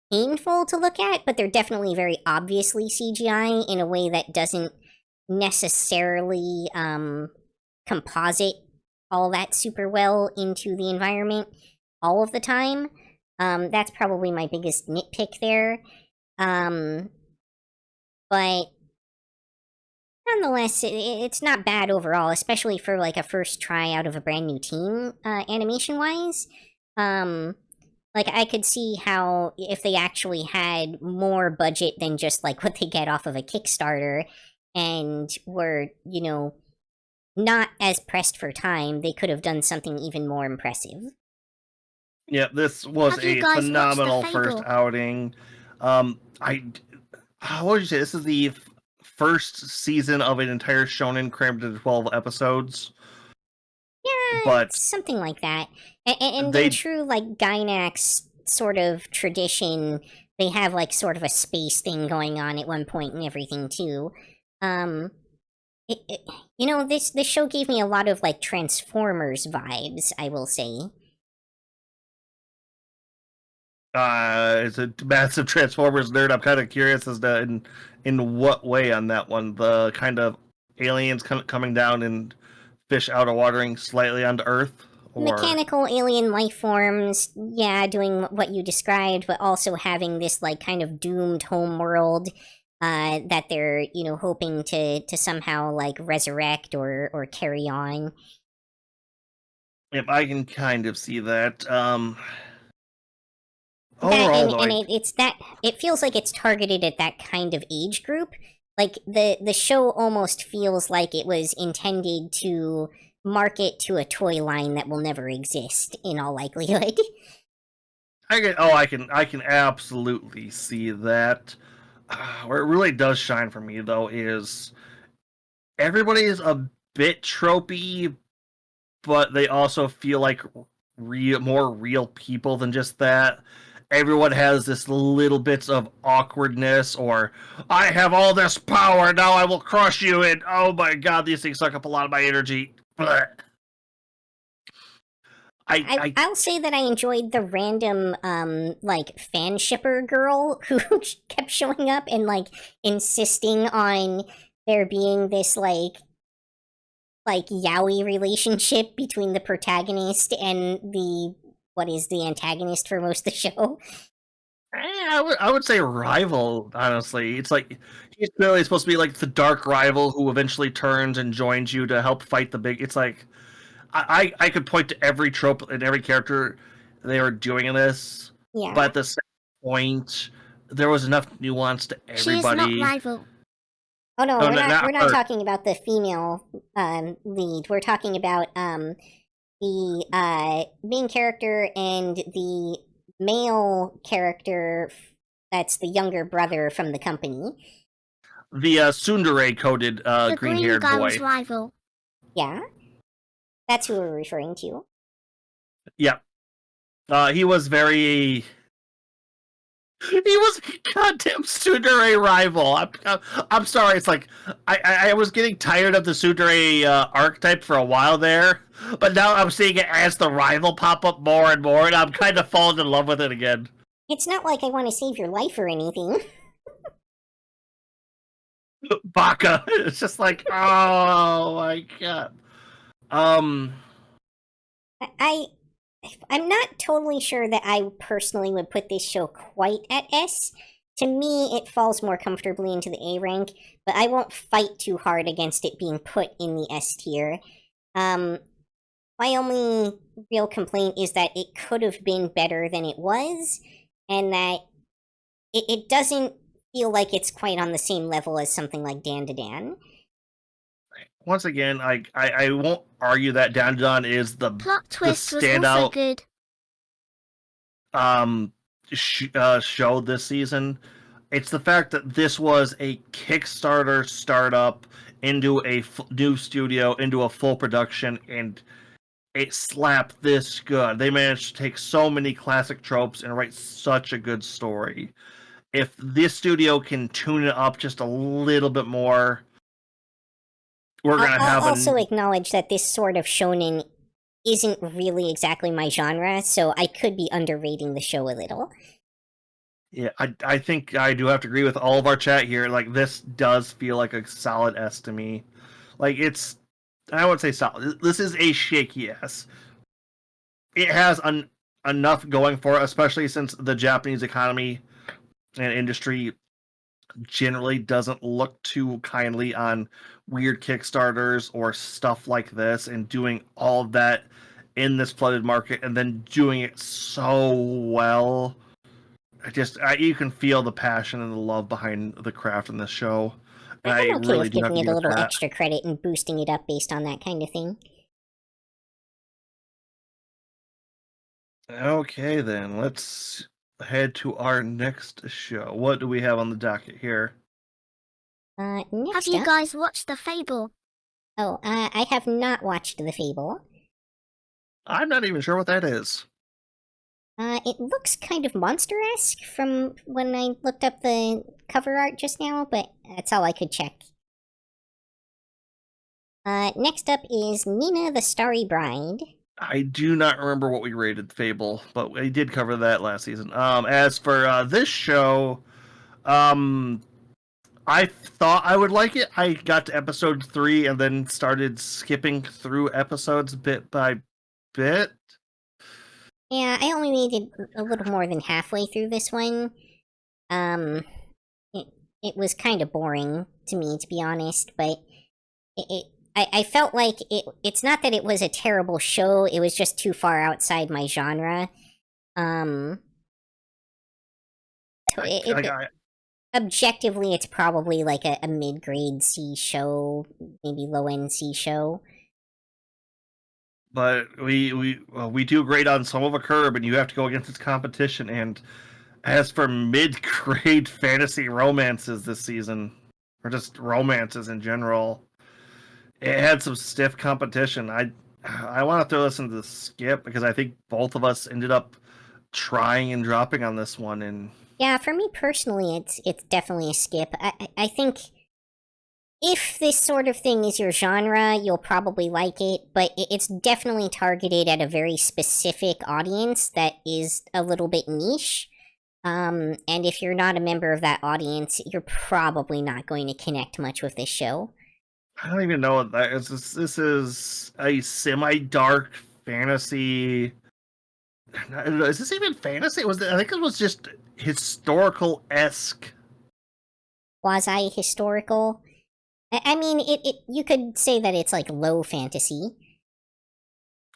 painful to look at, but they're definitely very obviously CGI in a way that doesn't necessarily composite all that super well into the environment all of the time. That's probably my biggest nitpick there. But nonetheless, it's not bad overall, especially for like a first try out of a brand new team, animation-wise. Like, I could see how if they actually had more budget than just like what they get off of a Kickstarter and were, not as pressed for time, they could have done something even more impressive. Yeah, this was Have you a guys watched phenomenal The first Fable? outing. What would you say? This is the first season of an entire shonen crammed into 12 episodes. Yeah, But something like that. And in they, true, like, Gainax sort of tradition, they have, like, sort of a space thing going on at one point and everything, too. You know, this show gave me a lot of, like, Transformers vibes, I will say. it's a massive Transformers nerd. I'm kind of curious as to in what way on that one. The kind of aliens coming down and fish out of watering slightly onto Earth, or Mechanical alien life forms, yeah, doing what you described, but also having this, like, kind of doomed homeworld that they're, you know, hoping to somehow, like, resurrect or carry on. if I can kind of see that. That, Overall, and, though, and it's that, it feels like it's targeted at that kind of age group. Like, the show almost feels like it was intended to market to a toy line that will never exist, in all likelihood. I can absolutely see that. Where it really does shine for me, though, is everybody is a bit tropey, but they also feel like more real people than just that. Everyone has this little bits of awkwardness, or I have all this power, now I will crush you, and oh my god, these things suck up a lot of my energy. But I'll say that I enjoyed the random, like, fan shipper girl who kept showing up and, like, insisting on there being this, like, yaoi relationship between the protagonist and what is the antagonist for most of the show. I would say rival, honestly. It's like he's clearly supposed to be like the dark rival who eventually turns and joins you to help fight the big. It's like I could point to every trope and every character they were doing in this, Yeah. but at the same point, there was enough nuance to She is not everybody. rival. Oh no, No, we're not her. talking about the female lead. We're talking about the main character and the male character that's the younger brother from the company. The tsundere coded The green green haired guy boy. was rival. Yeah. That's who we're referring to. Yeah. He was very. He was a goddamn tsundere rival. I'm sorry. It's like I was getting tired of the tsundere archetype for a while there, but now I'm seeing it as the rival pop up more and more, and I'm kind of falling in love with it again. It's not like I want to save your life or anything. Baka. It's just like, oh my god. I'm not totally sure that I personally would put this show quite at S. To me, it falls more comfortably into the A rank, but I won't fight too hard against it being put in the S tier. My only real complaint is that it could have been better than it was, and that it doesn't feel like it's quite on the same level as something like Dan to Dan. Once again, I won't argue that Dan Dan is the Plot twist was also standout good. show this season. It's the fact that this was a Kickstarter startup into a new studio, into a full production, and it slapped this good. They managed to take so many classic tropes and write such a good story. If this studio can tune it up just a little bit more, we're gonna have. I'll also acknowledge that this sort of shonen isn't really exactly my genre, so I could be underrating the show a little. Yeah, I think I do have to agree with all of our chat here. Like, this does feel like a solid S to me. Like, it's, I wouldn't say solid. This is a shaky S. It has enough going for it, especially since the Japanese economy and industry generally doesn't look too kindly on weird Kickstarters or stuff like this, and doing all of that in this flooded market and then doing it so well. You can feel the passion and the love behind the craft in this show. I'm okay really with do have giving to it a give little that. extra credit and boosting it up based on that kind of thing. Okay, then let's head to our next show. What do we have on the docket here? Have Next you up. guys watched The Fable? Oh, I have not watched The Fable. I'm not even sure what that is. It looks kind of monster-esque from when I looked up the cover art just now, but that's all I could check. Next up is Nina the Starry Bride. I do not remember what we rated Fable, but we did cover that last season. As for this show, I thought I would like it. I got to episode 3 and then started skipping through episodes bit by bit. Yeah, I only made it a little more than halfway through this one. It was kind of boring to me, to be honest, but I felt like it's not that it was a terrible show, it was just too far outside my genre. Objectively, it's probably like a mid-grade C show, maybe low-end C show. But we do great on some of a curb, and you have to go against its competition. And as for mid-grade fantasy romances this season, or just romances in general, it had some stiff competition. I want to throw this into the skip because I think both of us ended up trying and dropping on this one. And yeah, for me personally, it's definitely a skip. I think if this sort of thing is your genre, you'll probably like it, but it's definitely targeted at a very specific audience that is a little bit niche. And if you're not a member of that audience, you're probably not going to connect much with this show. I don't even know what that is. This is a semi-dark fantasy. Is this even fantasy? I think it was just historical-esque. Quasi-historical. I mean, you could say that it's like low fantasy.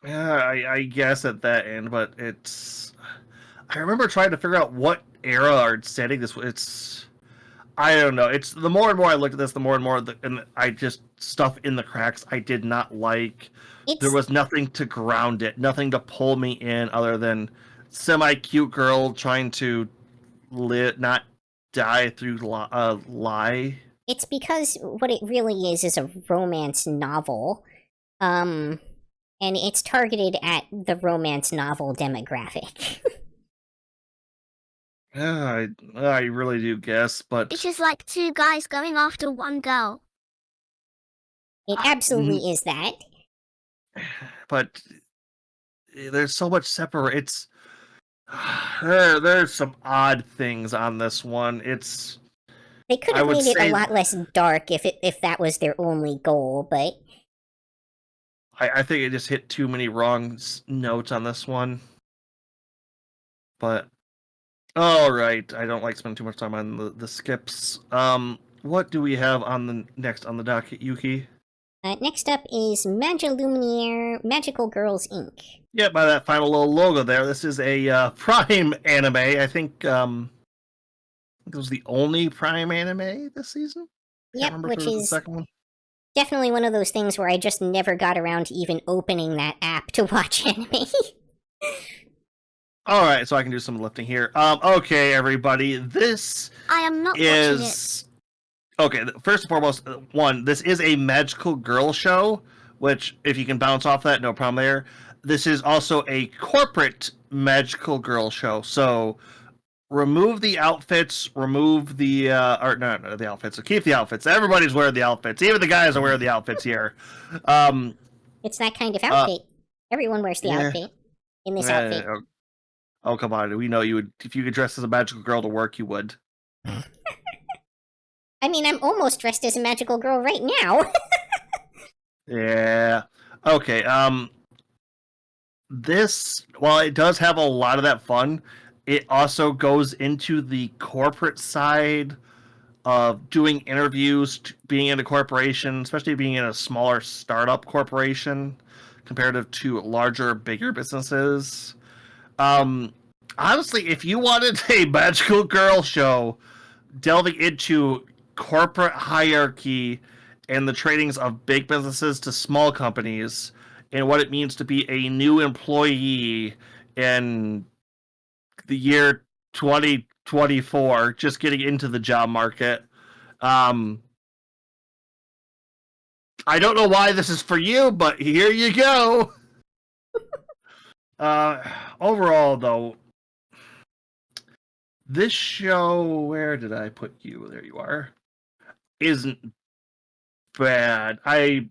Yeah, I guess at that end, but it's. I remember trying to figure out what era or setting this. It's. I don't know. It's the more and more I looked at this, the more and more, and I just stuff in the cracks I did not like. There was nothing to ground it, nothing to pull me in, other than semi-cute girl trying to not die through lie. It's because what it really is a romance novel, and it's targeted at the romance novel demographic. Yeah, I really do guess, but It's just like two guys going after one girl. It absolutely is that. But there's so much separate. It's there's some odd things on this one. They could have made it a lot less dark if that was their only goal, but I think it just hit too many wrong notes on this one. But all right, I don't like spending too much time on the skips. What do we have on the next on the docket, Yuki? Next up is Magiluminaire Magical Girls Inc. Yeah, by that final little logo there, this is a Prime anime. I think it was the only Prime anime this season. Yep, which is the second one. Definitely one of those things where I just never got around to even opening that app to watch anime. All right, so I can do some lifting here. Okay, everybody, this I am not watching it. Okay, first and foremost, this is a magical girl show, which, if you can bounce off that, no problem there. This is also a corporate magical girl show, so remove the outfits, remove the, no, the outfits, so keep the outfits. Everybody's wearing the outfits, even the guys are wearing the outfits here. It's that kind of outfit. Everyone wears the outfit in this outfit. Oh, come on, we know you would, if you could dress as a magical girl to work, you would. I mean, I'm almost dressed as a magical girl right now. Yeah. Okay, this, while it does have a lot of that fun, it also goes into the corporate side of doing interviews, being in a corporation, especially being in a smaller startup corporation, comparative to larger, bigger businesses. Honestly, if you wanted a magical girl show delving into corporate hierarchy and the tradings of big businesses to small companies and what it means to be a new employee in the year 2024, just getting into the job market. I don't know why this is for you, but here you go. Overall, though, this show, where did I put you? There you are. Isn't bad. It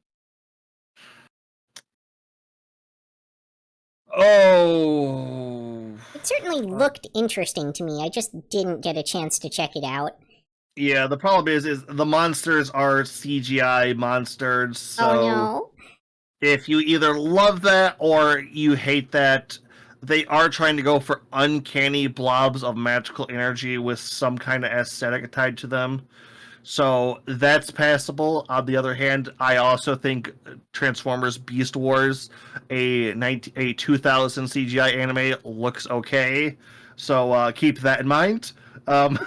certainly looked interesting to me. I just didn't get a chance to check it out. Yeah, the problem is the monsters are CGI monsters, so Oh no. if you either love that or you hate that, they are trying to go for uncanny blobs of magical energy with some kind of aesthetic tied to them. So that's passable. On the other hand, I also think Transformers Beast Wars, a 2000 CGI anime, looks okay. So keep that in mind. Among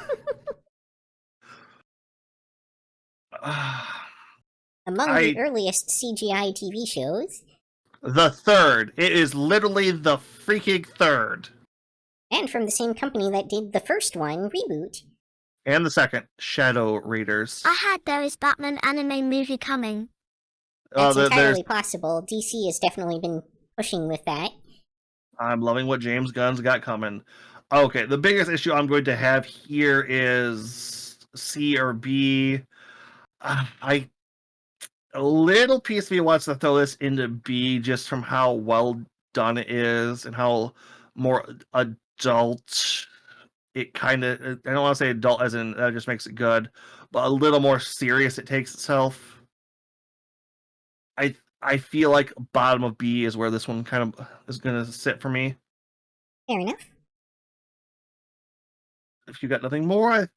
the earliest CGI TV shows. The third. It is literally the freaking third. And from the same company that did the first one, Reboot. And the second, Shadow Raiders. I heard there is Batman anime movie coming. That's entirely possible. DC has definitely been pushing with that. I'm loving what James Gunn's got coming. Okay, the biggest issue I'm going to have here is C or B. A little piece of me wants to throw this into B just from how well done it is and how more adult it kind of, I don't want to say adult as in that just makes it good, but a little more serious it takes itself. I feel like bottom of B is where this one kind of is going to sit for me. Fair enough. If you got nothing more, I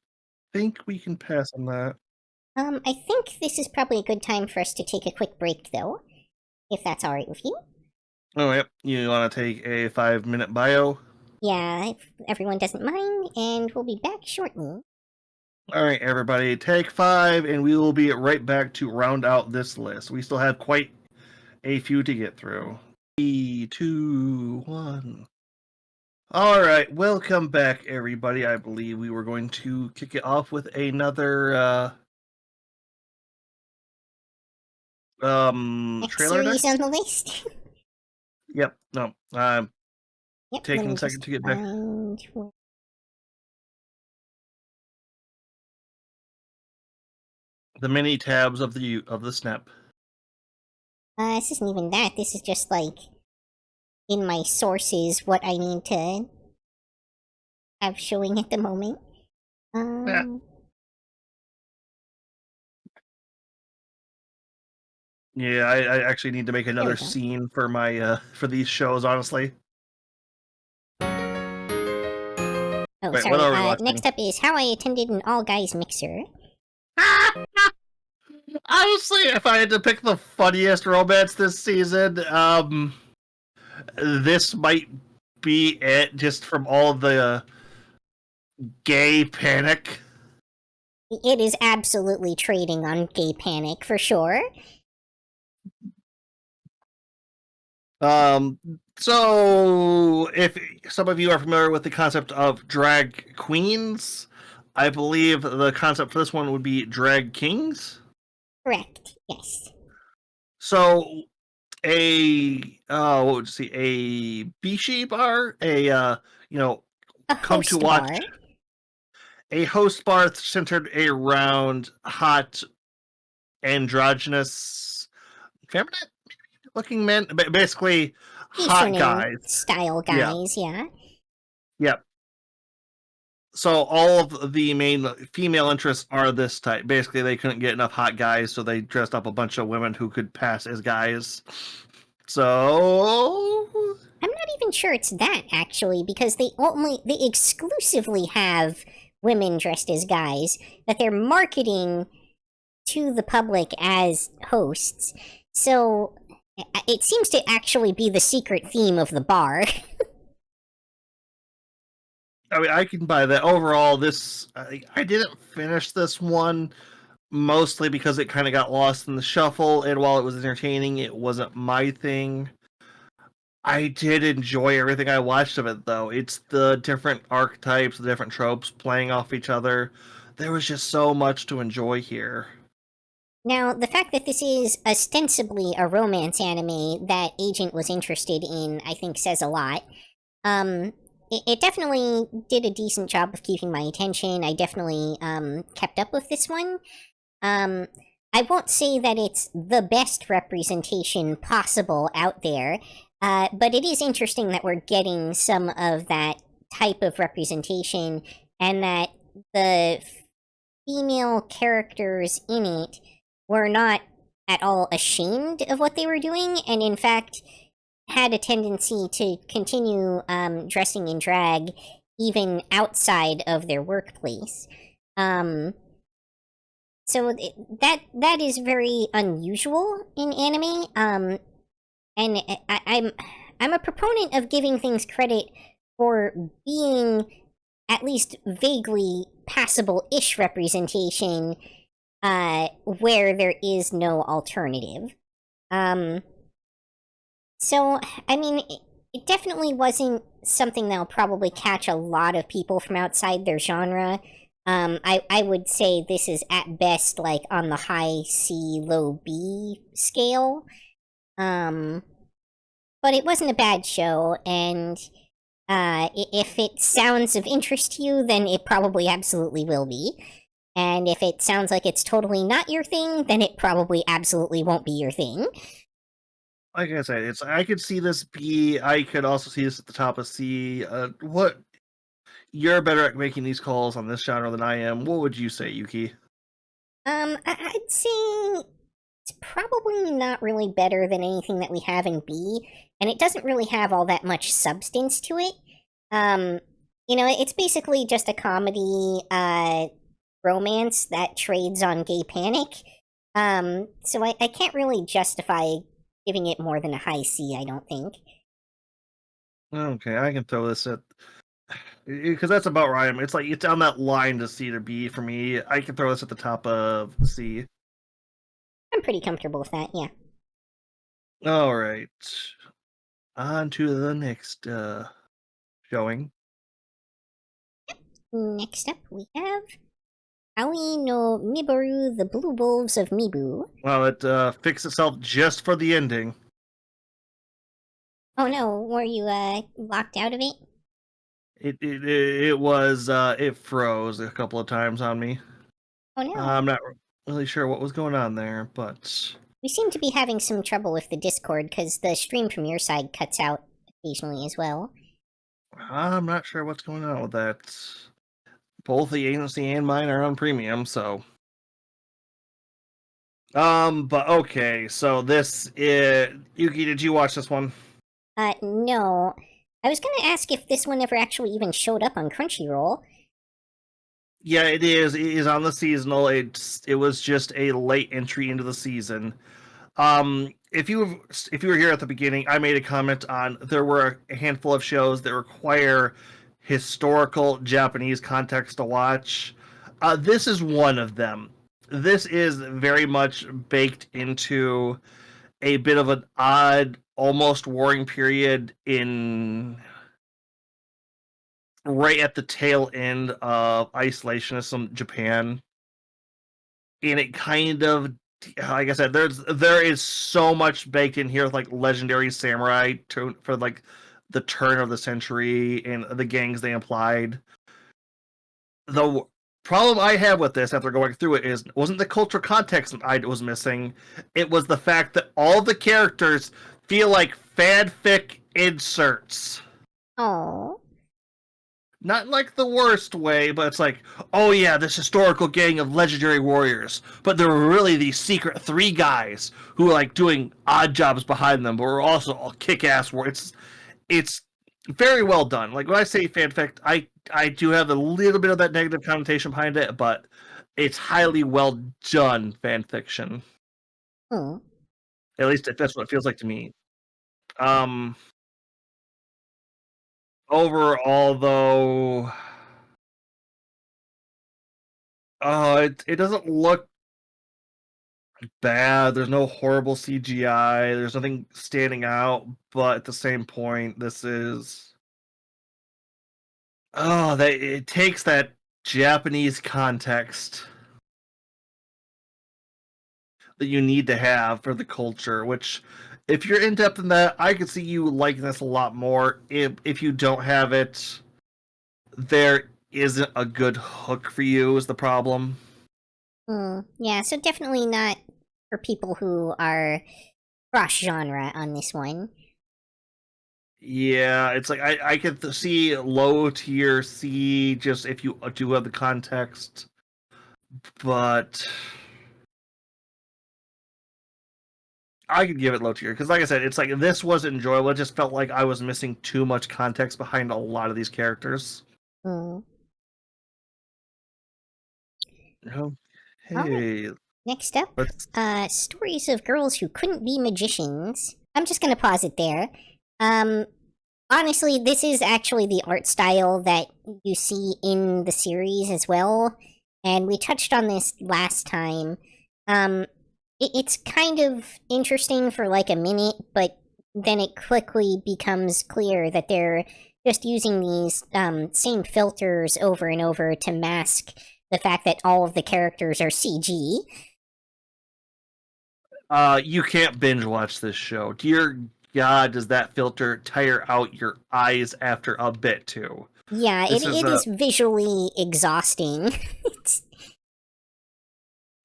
think we can pass on that. I think this is probably a good time for us to take a quick break, though, if that's all right with you. Oh, yep. You want to take a 5-minute bio? Yeah, if everyone doesn't mind, and we'll be back shortly. All right, everybody, take 5, and we will be right back to round out this list. We still have quite a few to get through. 3, 2, 1. All right, welcome back, everybody. I believe we were going to kick it off with another Next trailer series next? on the list. Yep. No. Yep, Taking a second to get back. The mini tabs of the snap. This isn't even that. This is just like in my sources what I need to have showing at the moment. Yeah, I actually need to make another scene for my for these shows, honestly. Oh, Wait, sorry. Next up is How I Attended an All-Guys Mixer. Honestly, if I had to pick the funniest romance this season, this might be it, just from all the gay panic. It is absolutely trading on gay panic, for sure. So if some of you are familiar with the concept of drag queens, I believe the concept for this one would be drag kings. Correct, yes. So a bishi bar, come to watch bar. A host bar centered around hot, androgynous, feminine looking men, basically hot guys, style guys, yeah. Yep. So all of the main female interests are this type. Basically, they couldn't get enough hot guys, so they dressed up a bunch of women who could pass as guys. So I'm not even sure it's that, actually, because they exclusively have women dressed as guys that they're marketing to the public as hosts. So it seems to actually be the secret theme of the bar. I mean, I can buy that. Overall, this I didn't finish this one, mostly because it kind of got lost in the shuffle, and while it was entertaining, it wasn't my thing. I did enjoy everything I watched of it, though. It's the different archetypes, the different tropes playing off each other. There was just so much to enjoy here. Now, the fact that this is ostensibly a romance anime that Agent was interested in, I think, says a lot. It definitely did a decent job of keeping my attention. I definitely kept up with this one. I won't say that it's the best representation possible out there, but it is interesting that we're getting some of that type of representation, and that the female characters in it were not at all ashamed of what they were doing, and in fact had a tendency to continue dressing in drag even outside of their workplace. So that is very unusual in anime. And I'm a proponent of giving things credit for being at least vaguely passable-ish representation where there is no alternative. So, I mean, it definitely wasn't something that'll probably catch a lot of people from outside their genre. I would say this is at best like on the high C, low B scale. But it wasn't a bad show, and if it sounds of interest to you, then it probably absolutely will be. And if it sounds like it's totally not your thing, then it probably absolutely won't be your thing. Like I said, I could see this B. I could also see this at the top of C. What You're better at making these calls on this genre than I am. What would you say, Yuki? I'd say it's probably not really better than anything that we have in B, and it doesn't really have all that much substance to it. It's basically just a comedy, romance that trades on gay panic. So I can't really justify giving it more than a high C, I don't think. Okay, I can throw this at, because that's about where I am. It's like it's on that line to C to B for me. I can throw this at the top of C. I'm pretty comfortable with that, yeah. All right, on to the next showing. Next up, we have Aoi no Miboru, the Blue Wolves of Mibu. Well, it fixed itself just for the ending. Oh no, were you locked out of it? It froze a couple of times on me. Oh no. I'm not really sure what was going on there, but We seem to be having some trouble with the Discord because the stream from your side cuts out occasionally as well. I'm not sure what's going on with that. Both the agency and mine are on premium, so. But okay, so this is Yuki. Did you watch this one? No. I was gonna ask if this one ever actually even showed up on Crunchyroll. Yeah, it is. It is on the seasonal. It was just a late entry into the season. If you were here at the beginning, I made a comment on there were a handful of shows that require historical Japanese context to watch. This is one of them. This is very much baked into a bit of an odd, almost warring period in right at the tail end of isolationism Japan. And it kind of, like I said, there is so much baked in here with like legendary samurai for like the turn of the century and the gangs they implied. The problem I have with this after going through it wasn't the cultural context that I was missing. It was the fact that all the characters feel like fanfic inserts. Oh. Not like the worst way, but it's like, oh yeah, this historical gang of legendary warriors, but there were really these secret three guys who were like doing odd jobs behind them, but were also all kick-ass warriors. It's very well done. Like when I say fanfic, I do have a little bit of that negative connotation behind it, but it's highly well done fan fiction. Hmm. At least that's what it feels like to me. Overall, though, it doesn't look bad. There's no horrible CGI. There's nothing standing out. But at the same point, this is it takes that Japanese context that you need to have for the culture. Which, if you're in depth in that, I could see you liking this a lot more. If you don't have it, there isn't a good hook for you. Is the problem? Yeah, so definitely not for people who are cross-genre on this one. Yeah, it's like I could see low tier C just if you do have the context, but I could give it low tier because, like I said, it's like this was enjoyable. It just felt like I was missing too much context behind a lot of these characters. Mm. Oh, All right. hey, Next up, let's. stories of girls who couldn't be magicians. I'm just gonna pause it there. Honestly, this is actually the art style that you see in the series as well, and we touched on this last time. It's kind of interesting for like a minute, but then it quickly becomes clear that they're just using these same filters over and over to mask the fact that all of the characters are CG. You can't binge watch this show. Dear God, does that filter tire out your eyes after a bit too? Yeah, This it is visually exhausting.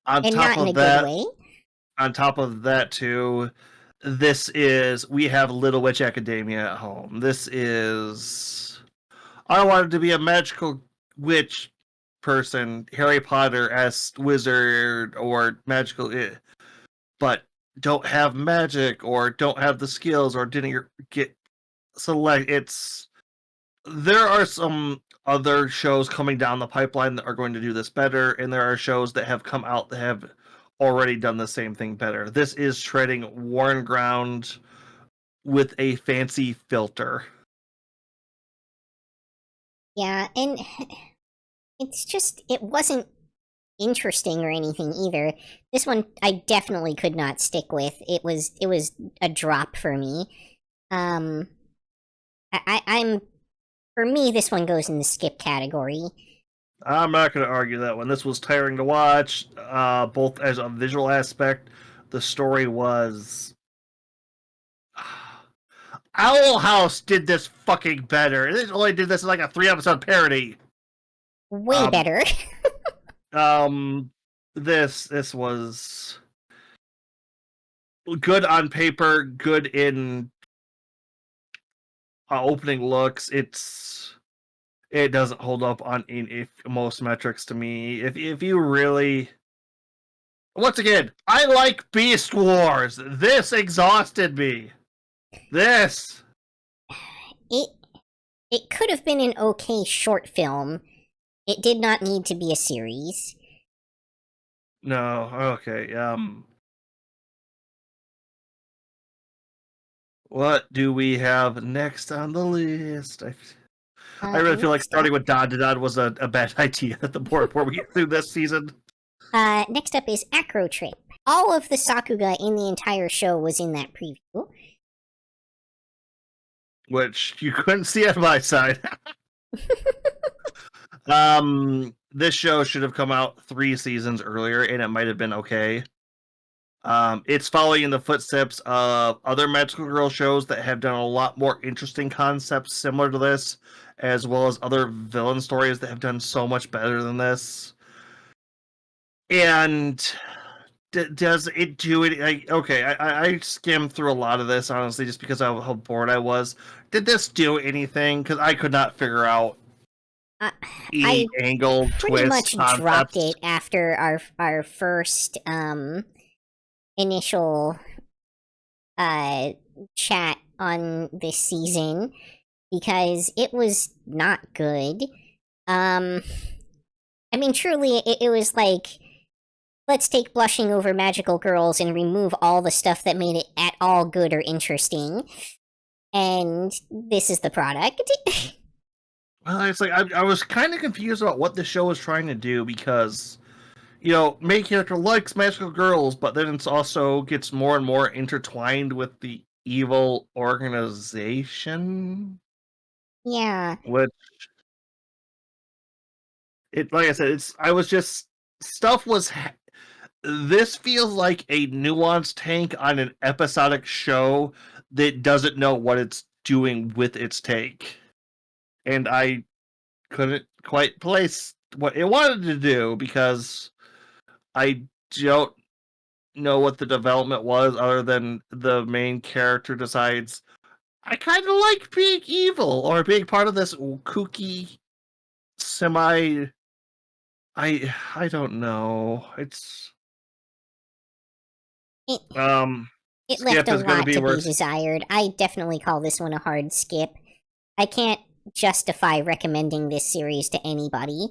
On And top not in a of that, good way. on top of that too, we have Little Witch Academia at home. This is I wanted to be a magical witch person, Harry Potter as wizard or magical, but don't have magic or don't have the skills or didn't get select. There are some other shows coming down the pipeline that are going to do this better, and there are shows that have come out that have already done the same thing better. This is treading worn ground with a fancy filter. Yeah, and it wasn't interesting or anything either. This one I definitely could not stick with. It was a drop for me. I'm for me this one goes in the skip category. I'm not going to argue that one. This was tiring to watch, both as a visual aspect. The story was. Owl House did this fucking better. It only did this in like a 3-episode parody. Way better. This was good on paper, good in opening looks. It doesn't hold up on in most metrics to me. If you really, once again, I like Beast Wars. This exhausted me. This It could have been an okay short film. It did not need to be a series. no okay. What do we have next on the list? I really feel like starting with Dod to Dod was a bad idea at the board before we get through this season. Next up is Acro Trip. All of the Sakuga in the entire show was in that preview. Which you couldn't see on my side. This show should have come out 3 seasons earlier, and it might have been okay. It's following in the footsteps of other magical girl shows that have done a lot more interesting concepts similar to this, as well as other villain stories that have done so much better than this. And does it do it? Okay, I skimmed through a lot of this, honestly, just because of how bored I was. Did this do anything? Because I could not figure out any angle, pretty twist, much concept. dropped it after our first initial chat on this season, because it was not good. I mean, truly, it was like, let's take blushing over magical girls and remove all the stuff that made it at all good or interesting. And this is the product. Well, it's like I was kind of confused about what the show was trying to do, because main character likes magical girls, but then it's also gets more and more intertwined with the evil organization. Yeah. Which like I said, stuff was. This feels like a nuanced take on an episodic show that doesn't know what it's doing with its take, and I couldn't quite place what it wanted to do because I don't know what the development was other than the main character decides I kind of like being evil or being part of this kooky semi. I don't know. It's It, it left Skip a is going to lot be to be worse. desired. I definitely call this one a hard skip. I can't justify recommending this series to anybody.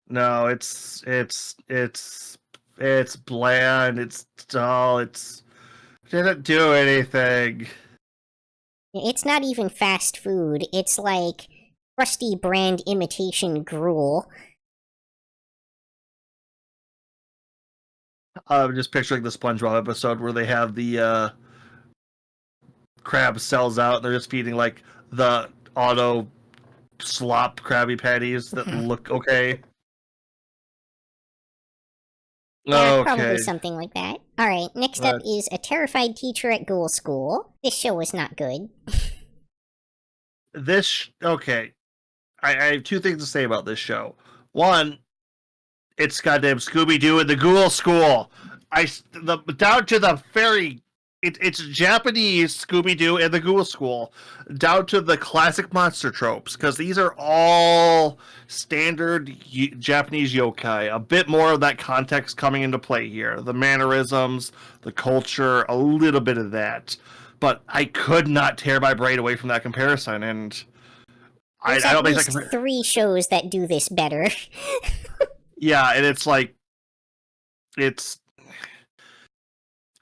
No, it's bland. It's dull. It didn't do anything. It's not even fast food. It's like crusty brand imitation gruel. I'm just picturing the SpongeBob episode where they have the crab cells out. And they're just feeding like the auto slop Krabby Patties that look okay. Yeah, probably Okay. something like that. Alright, next up is A Terrified Teacher at Ghoul School. This show was not good. Okay. I have two things to say about this show. One, it's goddamn Scooby-Doo in the Ghoul School. Down to the very... It's Japanese Scooby-Doo and the Ghoul School, down to the classic monster tropes, because these are all standard Japanese yokai. A bit more of that context coming into play here. The mannerisms, the culture, a little bit of that. But I could not tear my brain away from that comparison, and I don't make that comparison. 3 shows that do this better. Yeah, and it's like...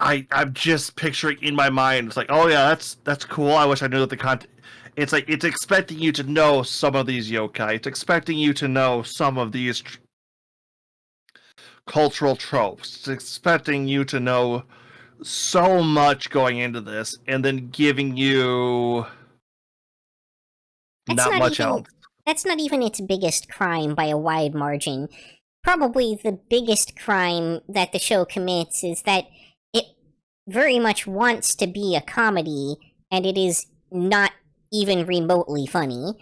I'm just picturing in my mind. It's like, oh yeah, that's cool. I wish I knew that the content. It's like it's expecting you to know some of these yokai. It's expecting you to know some of these cultural tropes. It's expecting you to know so much going into this, and then giving you not much else. That's not even its biggest crime by a wide margin. Probably the biggest crime that the show commits is that it very much wants to be a comedy, and it is not even remotely funny.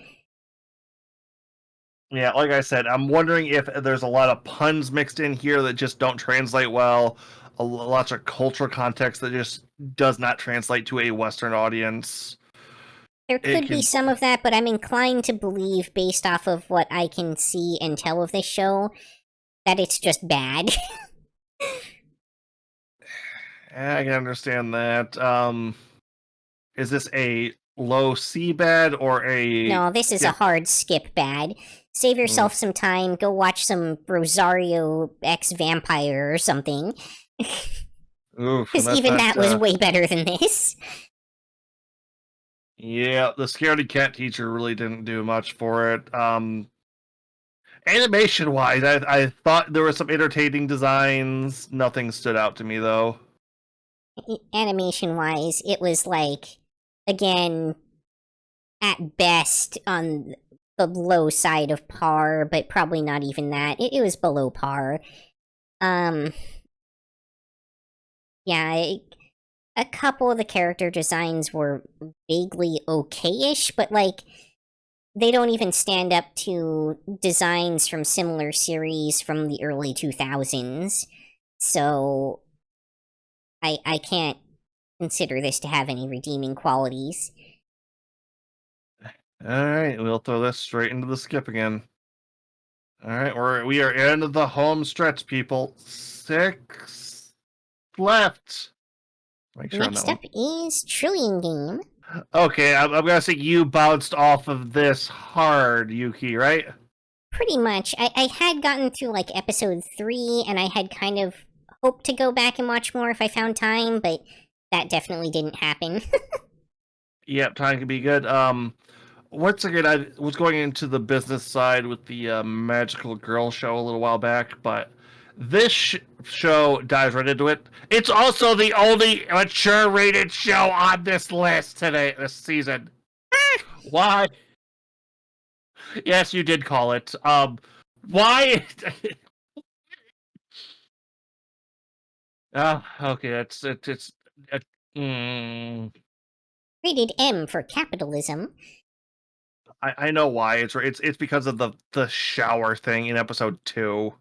Yeah, like I said, I'm wondering if there's a lot of puns mixed in here that just don't translate well, lots of cultural context that just does not translate to a Western audience. There could be some of that, but I'm inclined to believe, based off of what I can see and tell of this show, that it's just bad. I can understand that. Is this a low C bad or a... No, this is a hard skip bad. Save yourself some time, go watch some Rosario X Vampire or something. Because even that was way better than this. Yeah, the Scaredy Cat teacher really didn't do much for it. Animation-wise, I thought there were some entertaining designs. Nothing stood out to me, though. Animation-wise, it was like, again, at best on the low side of par, but probably not even that. It was below par. Yeah, a couple of the character designs were vaguely okay-ish, but, like, they don't even stand up to designs from similar series from the early 2000s. So I can't consider this to have any redeeming qualities. Alright, we'll throw this straight into the skip again. Alright, we are in the home stretch, people. 6 left. Make sure Next up is Trillion Game. Okay, I'm gonna say you bounced off of this hard, Yuki, right? Pretty much. I had gotten through, like, episode 3, and I had kind of hoped to go back and watch more if I found time, but that definitely didn't happen. Yep, time can be good. once again, I was going into the business side with the Magical Girl show a little while back, but this show dives right into it. It's also the only mature rated show on this list today, this season. Why? Yes, you did call it. Why? Okay, it's uh, mm, Rated M for capitalism. I know why. It's because of the shower thing in episode 2.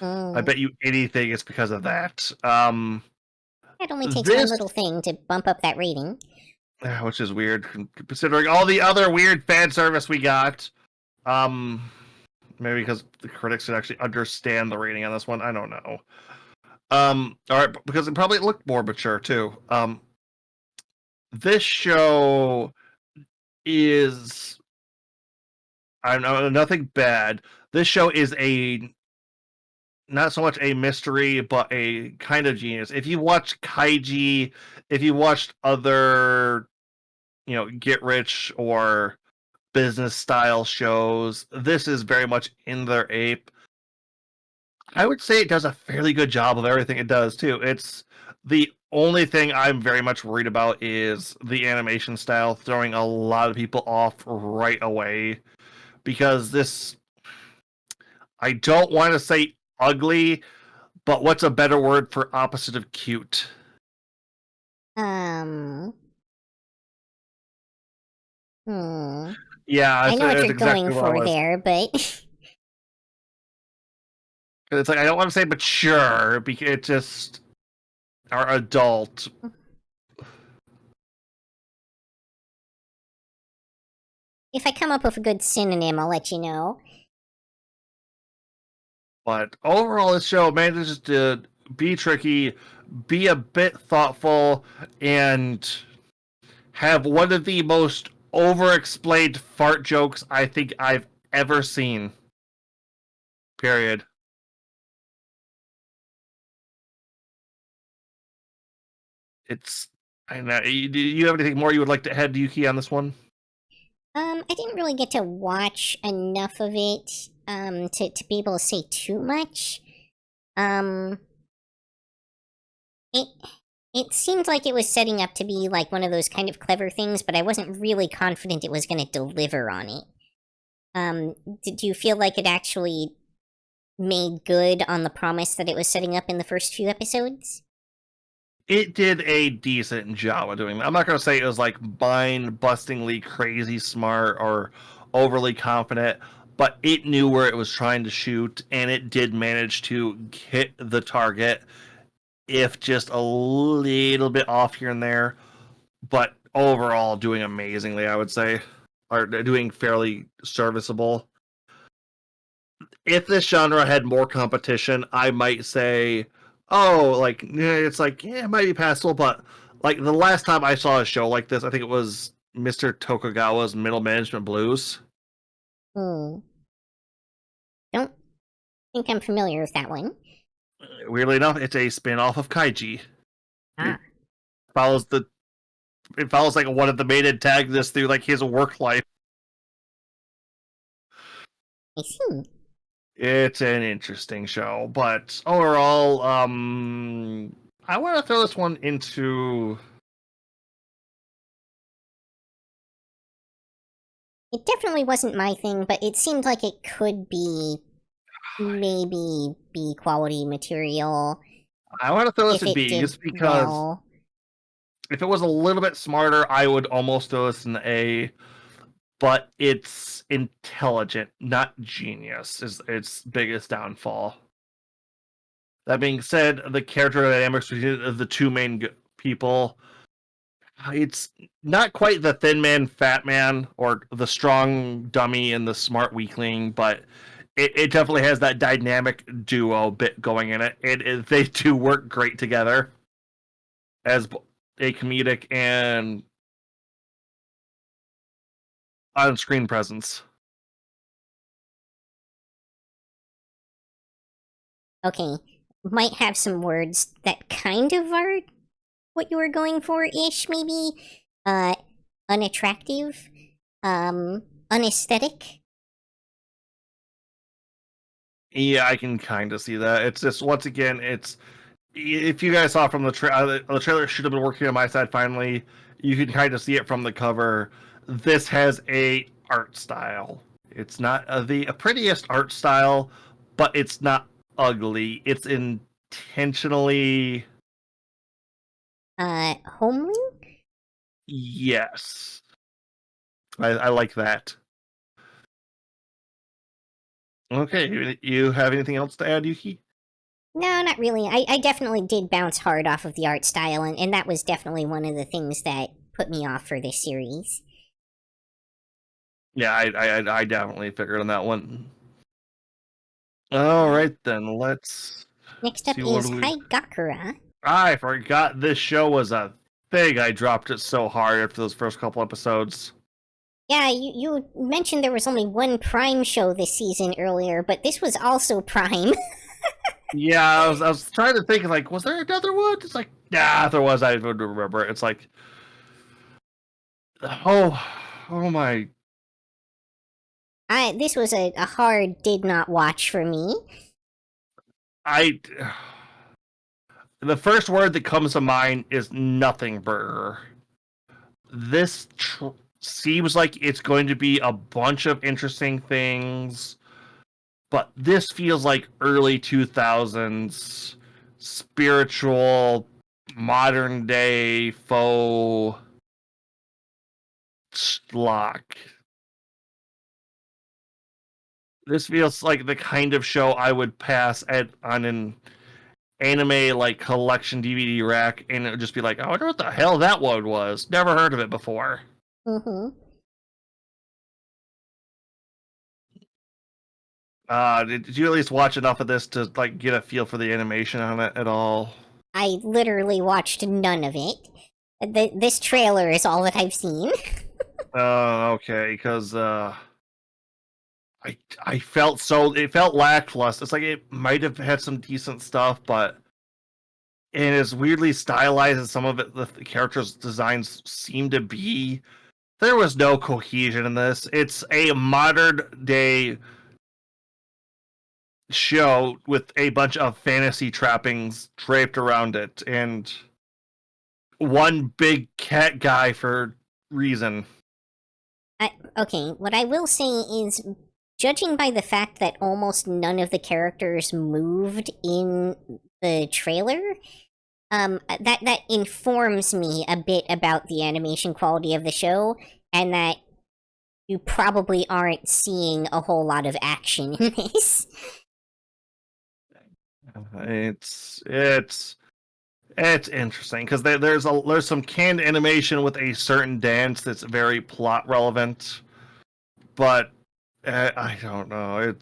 I bet you anything it's because of that. It only takes one This, little thing to bump up that rating. which is weird considering all the other weird fan service we got. Maybe because the critics should actually understand the rating on this one. I don't know. All right, because it probably looked more mature too. This show is, I know nothing bad. This show is a not so much a mystery, but a kind of genius. If you watch Kaiji, if you watched other, get rich or business style shows, this is very much in their ape. I would say it does a fairly good job of everything it does too. It's the only thing I'm very much worried about is the animation style throwing a lot of people off right away because this, I don't want to say ugly, but what's a better word for opposite of cute? Hmm. Yeah, I know what that's you're exactly going what I for was. there, but It's like I don't want to say mature because it just are adult. if I come up with a good synonym, I'll let you know. But overall, this show manages to be tricky, be a bit thoughtful, and have one of the most over-explained fart jokes I think I've ever seen. Period. It's. I know. Do you have anything more you would like to add, Yuki, on this one? I didn't really get to watch enough of it, to be able to say too much. Um, it, it seemed like it was setting up to be like one of those kind of clever things, but I wasn't really confident it was going to deliver on it. Did you feel like it actually made good on the promise that it was setting up in the first few episodes? It did a decent job of doing that. I'm not going to say it was like mind-bustingly crazy smart or overly confident, but it knew where it was trying to shoot, and it did manage to hit the target, if just a little bit off here and there. But overall, doing amazingly, I would say, or doing fairly serviceable. If this genre had more competition, I might say, oh, like it's like it might be passable, but like the last time I saw a show like this, I think it was Mr. Tokugawa's Middle Management Blues. Hmm. Don't think I'm familiar with that one. Weirdly enough, it's a spin-off of Kaiji. Ah, Follows the it follows like one of the main antagonists through like his work life. I see. It's an interesting show, but overall, I want to throw this one into. It definitely wasn't my thing, but it seemed like it could be maybe B quality material I want to throw this if in it B did just because well. if it was a little bit smarter, I would almost throw this in A. But it's intelligent, not genius, is its biggest downfall. That being said, the character dynamics between the two main people, it's not quite the thin man, fat man, or the strong dummy and the smart weakling, but it definitely has that dynamic duo bit going in it. They do work great together as a comedic and on-screen presence. Okay, might have some words that kind of are what you were going for ish, maybe. Unattractive. unaesthetic. Yeah, I can kind of see that. It's just, once again, it's, if you guys saw from the trailer should have been working on my side finally. You can kind of see it from the cover. This has a art style. It's not the prettiest art style, but it's not ugly. It's intentionally, Homely? yes. I like that. Okay, you have anything else to add, Yuki? No, not really. I definitely did bounce hard off of the art style, and that was definitely one of the things that put me off for this series. Yeah, I definitely figured on that one. All right, then let's Next up see what is we. Haigakura. I forgot this show was a thing. I dropped it so hard after those first couple episodes. Yeah, you mentioned there was only one Prime show this season earlier, but this was also Prime. Yeah, I was trying to think, like, was there another one? It's like, nah, if there was, I would remember. It's like, oh, oh my. This was a hard did not watch for me. I. The first word that comes to mind is nothing burger. This seems like it's going to be a bunch of interesting things, but this feels like early 2000s spiritual modern day faux schlock. This feels like the kind of show I would pass on an anime like collection DVD rack, and it would just be like, I wonder what the hell that one was. Never heard of it before. Mm-hmm. Did you at least watch enough of this to like get a feel for the animation on it at all? I literally watched none of it. This trailer is all that I've seen. Okay, because I felt so it felt lackluster. It's like it might have had some decent stuff, but and as weirdly stylized as some of it, the characters' designs seem to be, there was no cohesion in this. It's a modern day show with a bunch of fantasy trappings draped around it, and one big cat guy for reason. Okay, what I will say is, judging by the fact that almost none of the characters moved in the trailer, that informs me a bit about the animation quality of the show, and that you probably aren't seeing a whole lot of action in this. It's interesting because there's some canned animation with a certain dance that's very plot relevant, but I don't know.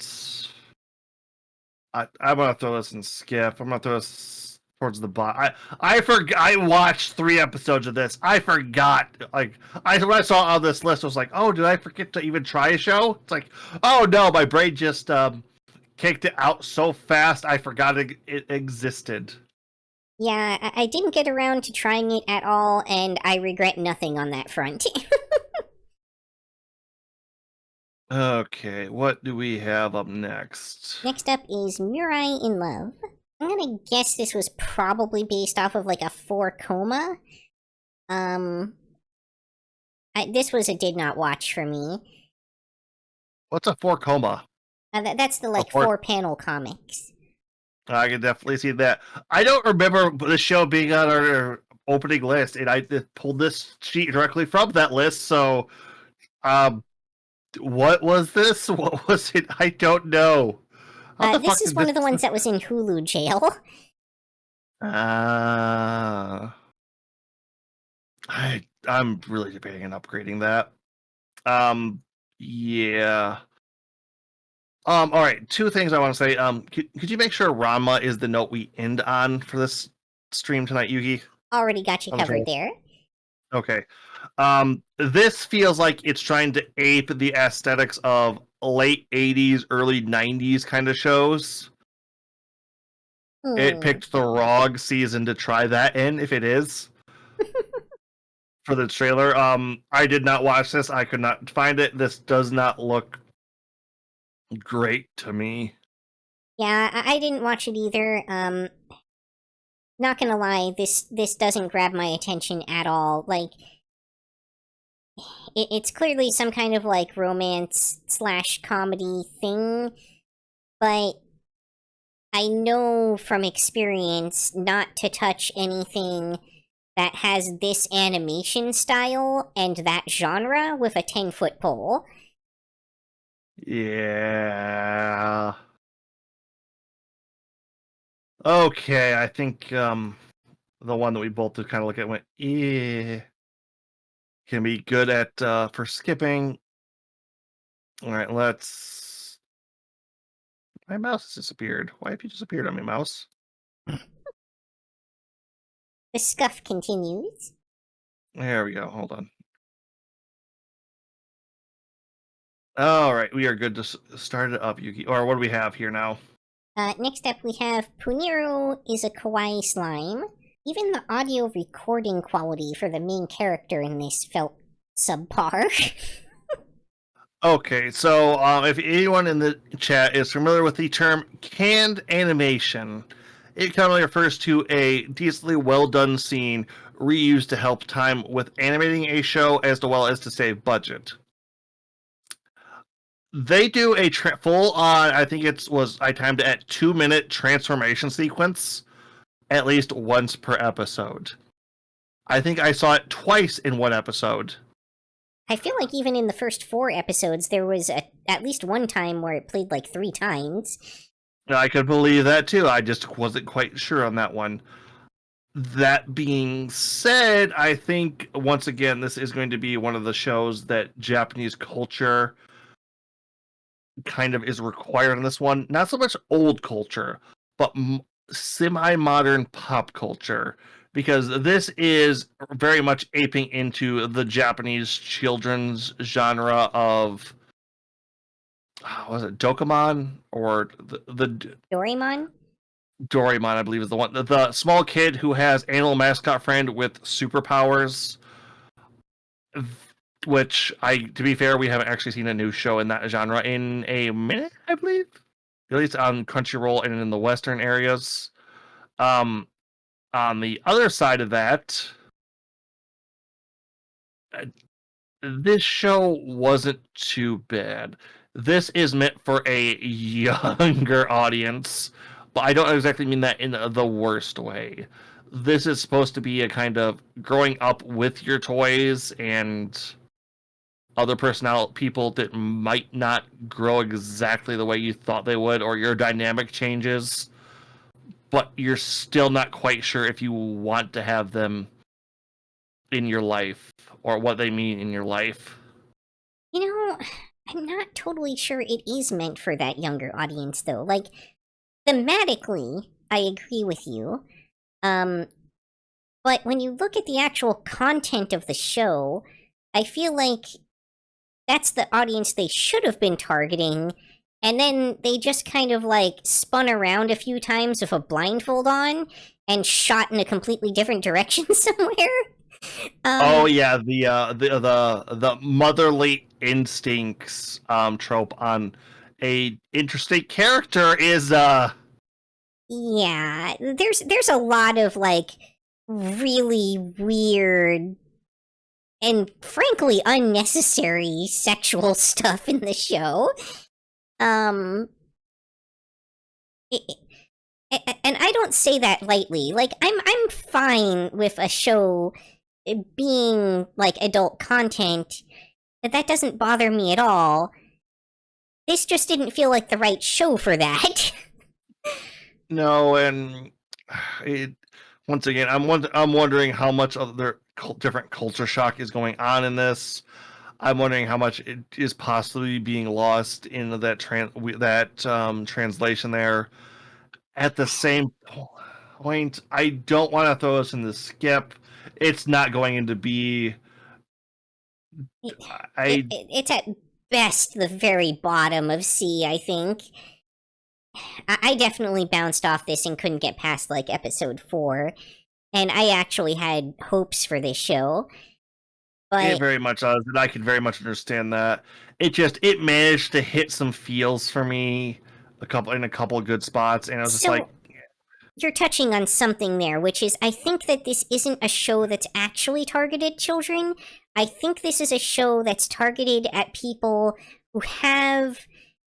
I'm gonna throw this in skip. I'm gonna throw this towards the bottom. I forgot. I watched 3 episodes of this. I forgot. Like when I saw on this list, I was like, oh, did I forget to even try a show? It's like, oh no, my brain just kicked it out so fast. I forgot it existed. Yeah, I didn't get around to trying it at all, and I regret nothing on that front. Okay, what do we have up next? Next up is Murai in Love. I'm gonna guess this was probably based off of like a 4-coma. This was a did not watch for me. What's a 4-coma? That's the like 4-panel comics. I can definitely see that. I don't remember the show being on our opening list, and I pulled this sheet directly from that list. So, what was this? What was it? I don't know. This is one of the ones that was in Hulu jail. I'm really debating on upgrading that. Yeah. All right. 2 things I want to say. Could you make sure Ranma is the note we end on for this stream tonight, Yuki? Already got you covered there. Okay. This feels like it's trying to ape the aesthetics of late 80s, early 90s kind of shows. It picked the wrong season to try that in, if it is. for the trailer. I did not watch this. I could not find it. This does not look great to me. Yeah, I didn't watch it either. Not gonna lie, this doesn't grab my attention at all. Like, it's clearly some kind of like romance / comedy thing, but I know from experience not to touch anything that has this animation style and that genre with a 10-foot pole. Yeah. Okay, I think the one that we both did kind of look at went, yeah, can be good at for skipping. All right, let's. My mouse has disappeared. Why have you disappeared on my mouse? The scuff continues. There we go. Hold on. All right, we are good to start it up, Yuki. Or what do we have here now? Next up we have Puniro is a kawaii slime. Even the audio recording quality for the main character in this felt subpar. Okay, so if anyone in the chat is familiar with the term canned animation, it commonly refers to a decently well done scene reused to help time with animating a show as well as to save budget. They do a full on, I think I timed it at 2-minute transformation sequence at least once per episode. I think I saw it twice in one episode. I feel like even in the first 4 episodes, there was at least one time where it played like 3 times. I could believe that too. I just wasn't quite sure on that one. That being said, I think once again this is going to be one of the shows that Japanese culture kind of is required in this one. Not so much old culture, but semi-modern pop culture. Because this is very much aping into the Japanese children's genre of, was it Dokomon or the Doraemon? Doraemon, I believe, is the one. The small kid who has animal mascot friend with superpowers. Which, to be fair, we haven't actually seen a new show in that genre in a minute, I believe. At least on Crunchyroll and in the Western areas. On the other side of that, this show wasn't too bad. This is meant for a younger audience, but I don't exactly mean that in the worst way. This is supposed to be a kind of growing up with your toys and other people that might not grow exactly the way you thought they would, or your dynamic changes, but you're still not quite sure if you want to have them in your life or what they mean in your life. You know, I'm not totally sure it is meant for that younger audience, though. Like, thematically, I agree with you. But when you look at the actual content of the show, I feel like that's the audience they should have been targeting, and then they just kind of like spun around a few times with a blindfold on and shot in a completely different direction somewhere. Oh yeah, the motherly instincts trope on a interstate character is Yeah, there's a lot of like really weird and frankly unnecessary sexual stuff in the show. And I don't say that lightly. Like, I'm fine with a show being like adult content. That doesn't bother me at all. This just didn't feel like the right show for that. no, and once again, I'm wondering how much of their different culture shock is going on in this. I'm wondering how much it is possibly being lost in that translation there. At the same point, I don't want to throw us in the skip. It's not going to be. It's at best the very bottom of C, I think. I definitely bounced off this and couldn't get past like episode 4. And I actually had hopes for this show. But It very much does, and I can very much understand that. It managed to hit some feels for me in a couple of good spots, and I was just so like, you're touching on something there, which is I think that this isn't a show that's actually targeted at children. I think this is a show that's targeted at people who have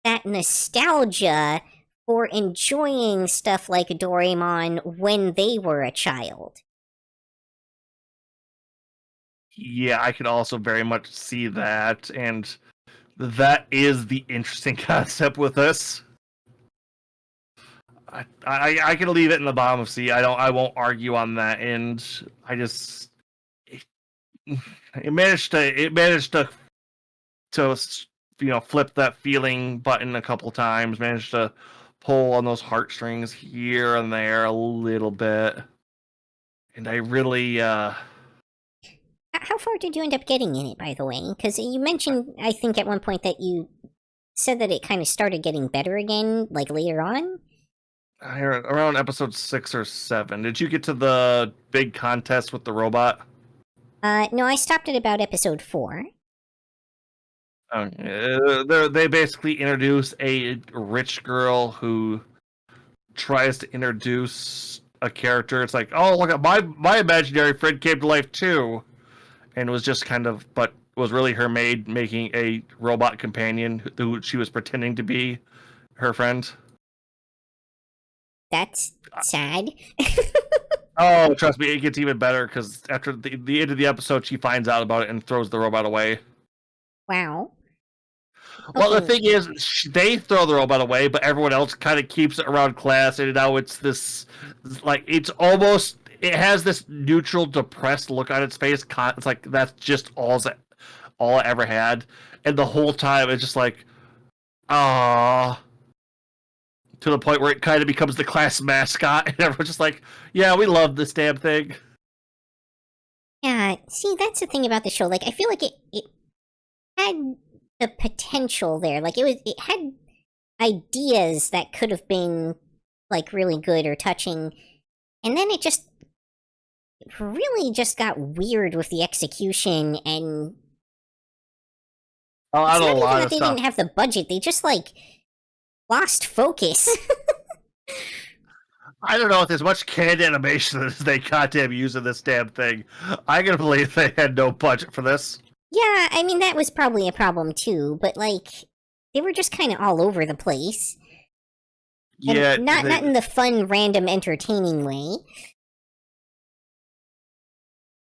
that nostalgia for enjoying stuff like Doraemon when they were a child. yeah, I could also very much see that, and that is the interesting concept with this. I can leave it in the bottom of C. I won't argue on that end. I just it managed to flip that feeling button a couple times. Managed to pull on those heartstrings here and there a little bit, and I really How far did you end up getting in it, by the way? Because you mentioned, I think, at one point that you said that it kind of started getting better again, like later on. Around episode 6 or 7. Did you get to the big contest with the robot? No, I stopped at about episode 4. They basically introduce a rich girl who tries to introduce a character. It's like, oh, look at my imaginary friend came to life too, and it was just but was really her maid making a robot companion who she was pretending to be her friend. That's sad. Oh, trust me, it gets even better because after the end of the episode, she finds out about it and throws the robot away. Wow. Well, the Okay. thing is, they throw the robot away, but everyone else kind of keeps it around class, and now it's this, like, it has this neutral, depressed look on its face. It's like that's just all it ever had, and the whole time it's just like, ah, to the point where it kind of becomes the class mascot, and everyone's just like, yeah, we love this damn thing. Yeah, see, that's the thing about the show. Like, I feel like it had the potential there. Like, it had ideas that could have been, like, really good or touching. And then it really just got weird with the execution, and I it's know not a even lot that of they stuff. didn't have the budget. They just, like, lost focus. I don't know if there's much canned animation as they goddamn using this damn thing. I can believe they had no budget for this. Yeah, I mean, that was probably a problem too, but, like, they were just kind of all over the place. And Yeah, not in the fun, random, entertaining way.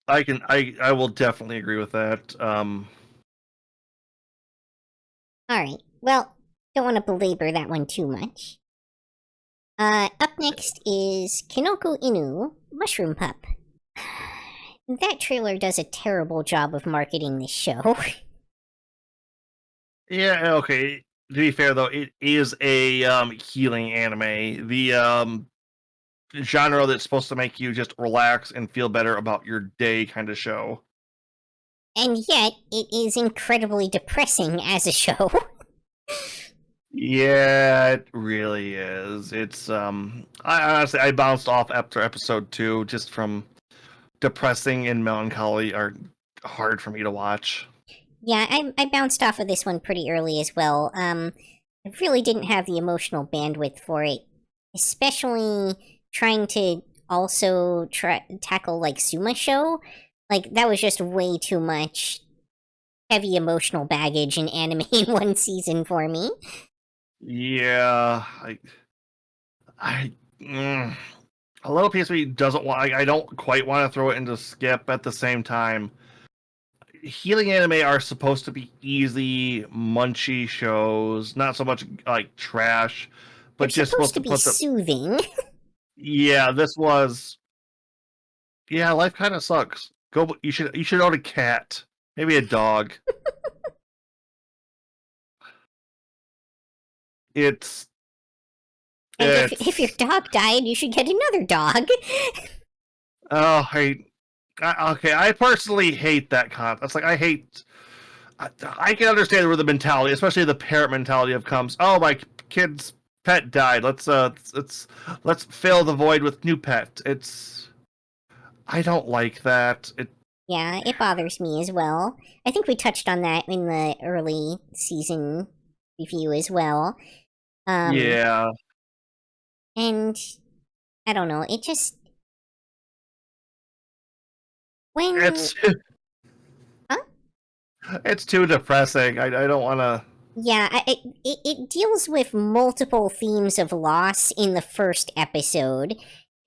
I will definitely agree with that. Alright, well, don't want to belabor that one too much. Up next is Kinoko Inu, Mushroom Pup. That trailer does a terrible job of marketing this show. Yeah, okay. To be fair though, it is a healing anime. The genre that's supposed to make you just relax and feel better about your day kind of show. And yet, it is incredibly depressing as a show. Yeah, it really is. It's I bounced off after episode 2 just from depressing and melancholy are hard for me to watch. Yeah, I bounced off of this one pretty early as well. I really didn't have the emotional bandwidth for it, especially trying to also tackle like Suma Show. Like, that was just way too much heavy emotional baggage in anime in one season for me. Yeah, a little piece of me doesn't want. I don't quite want to throw it into skip at the same time. Healing anime are supposed to be easy, munchy shows, not so much like trash, but They're just supposed supposed to to be put the. soothing. Yeah, this was. Yeah, life kind of sucks. You should own a cat, maybe a dog. It's. And if your dog died, you should get another dog. Oh, okay. I personally hate that concept. It's like I hate. I can understand where the mentality, especially the parent mentality of comes. Oh, my kid's pet died. Let's fill the void with new pet. I don't like that. Yeah, it bothers me as well. I think we touched on that in the early season review as well. Yeah, And I don't know, it just when it's huh? it's too depressing. I don't want to. Yeah, it deals with multiple themes of loss in the first episode,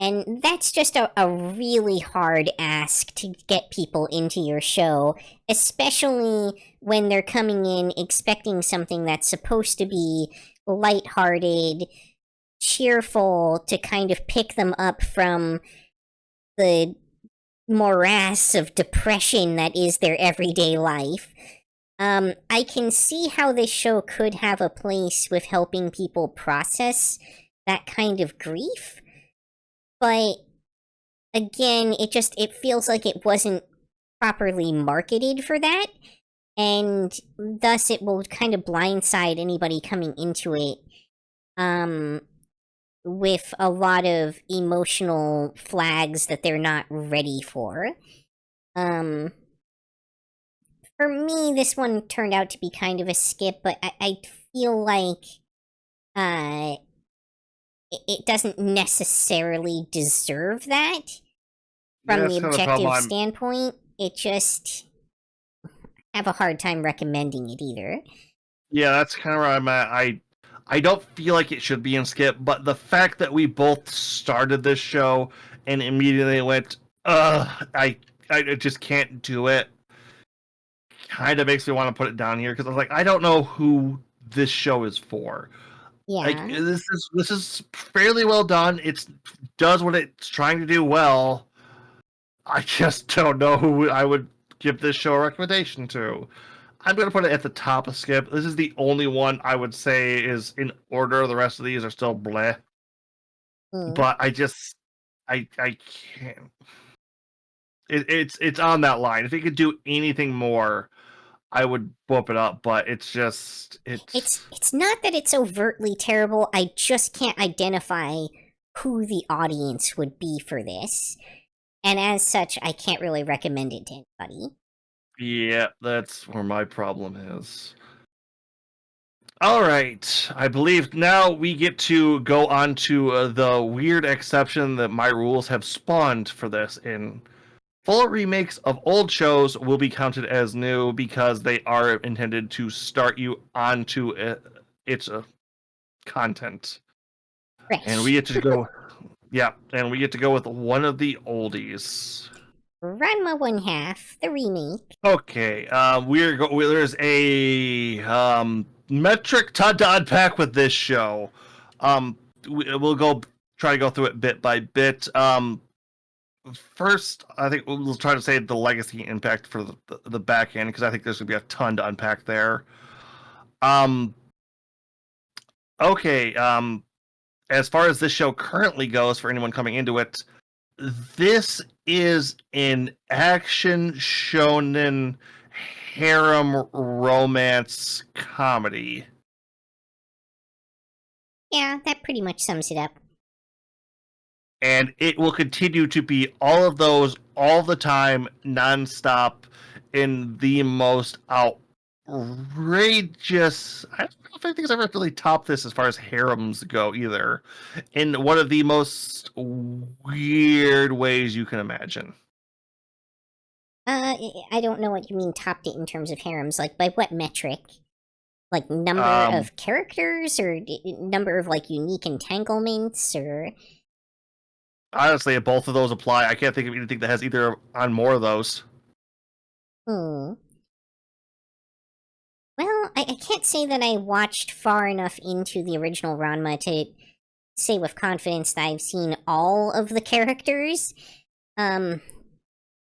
and that's just a really hard ask to get people into your show, especially when they're coming in expecting something that's supposed to be lighthearted, cheerful, to kind of pick them up from the morass of depression that is their everyday life. I can see how this show could have a place with helping people process that kind of grief, but again, it feels like it wasn't properly marketed for that, and thus it will kind of blindside anybody coming into it, with a lot of emotional flags that they're not ready for. For me, this one turned out to be kind of a skip, but I feel like it doesn't necessarily deserve that Yeah, from that's the kind of the objective problem. standpoint. It just have a hard time recommending it either. Yeah, that's kind of where I'm at. I don't feel like it should be in skip, but the fact that we both started this show and immediately went, I just can't do it, kind of makes me want to put it down here because I was like, I don't know who this show is for. Like Yeah. this is fairly well done. It does what it's trying to do well. I just don't know who I would give this show a recommendation to. I'm going to put it at the top of skip. This is the only one I would say is in order. The rest of these are still bleh. Mm. But I can't. It's on that line. If it could do anything more, I would bump it up. But it's just It's not that it's overtly terrible. I just can't identify who the audience would be for this, and as such, I can't really recommend it to anybody. Yeah, that's where my problem is. All right, I believe now we get to go on to the weird exception that my rules have spawned for this. In full remakes of old shows will be counted as new because they are intended to start you onto its content. And we Fresh. get to go, yeah, and we get to go with one of the oldies. Ranma 1/2, the remake. Okay, there's a metric ton to unpack with this show. We'll try to go through it bit by bit. First, I think we'll try to say the legacy impact for the back end because I think there's gonna be a ton to unpack there. Okay. As far as this show currently goes, for anyone coming into it, this is an action shonen harem romance comedy. Yeah, that pretty much sums it up. And it will continue to be all of those all the time, nonstop, in the most outrageous. I don't know if anything's ever really topped this as far as harems go either. In one of the most weird ways you can imagine. I don't know what you mean topped it in terms of harems. Like, by what metric? Like, number Um, of characters, or number of, like, unique entanglements, or... Honestly, if both of those apply, I can't think of anything that has either on more of those. Hmm. Well, I can't say that I watched far enough into the original Ranma to say with confidence that I've seen all of the characters. I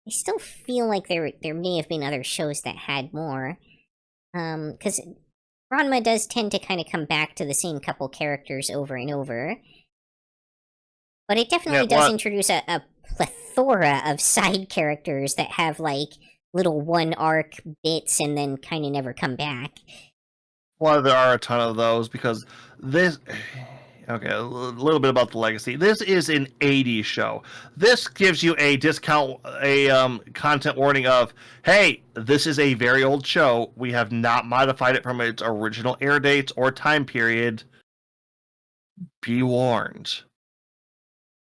still feel like there may have been other shows that had more. Because Ranma does tend to kind of come back to the same couple characters over and over. But it definitely does introduce a plethora of side characters that have, like, little one-arc bits and then kind of never come back. Well, there are a ton of those because this. Okay, a little bit about the legacy. This is an 80s show. This gives you a content warning of, hey, this is a very old show. We have not modified it from its original air dates or time period. Be warned.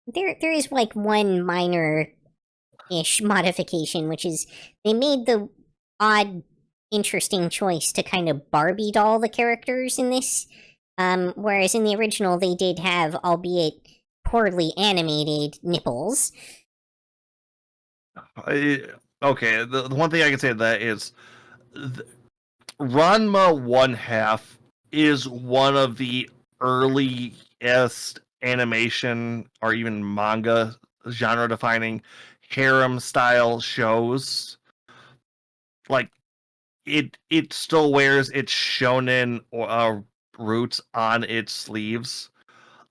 There is like one minor-ish modification, which is they made the odd, interesting choice to kind of Barbie doll the characters in this. Whereas in the original, they did have, albeit poorly animated, nipples. Okay, the one thing I can say to that is Ranma 1/2 is one of the earliest animation or even manga genre defining harem style shows. Like it still wears its shonen roots on its sleeves.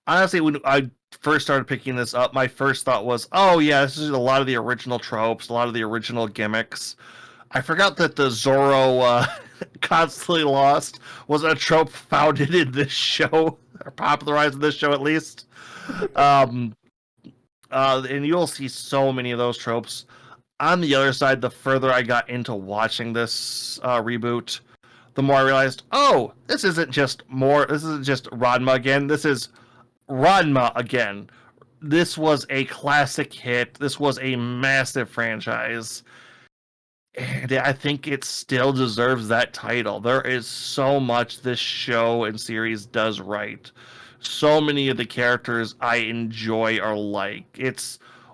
Honestly, when I first started picking this up, my first thought was, oh yeah, this is a lot of the original tropes, a lot of the original gimmicks. I forgot that the Zoro constantly lost was a trope founded in this show, or popularized in this show at least. And you'll see so many of those tropes. On the other side, the further I got into watching this reboot, the more I realized, oh, this isn't just Ranma again. This is Ranma again. This was a classic hit. This was a massive franchise. And I think it still deserves that title. There is so much this show and series does right. So many of the characters I enjoy are like.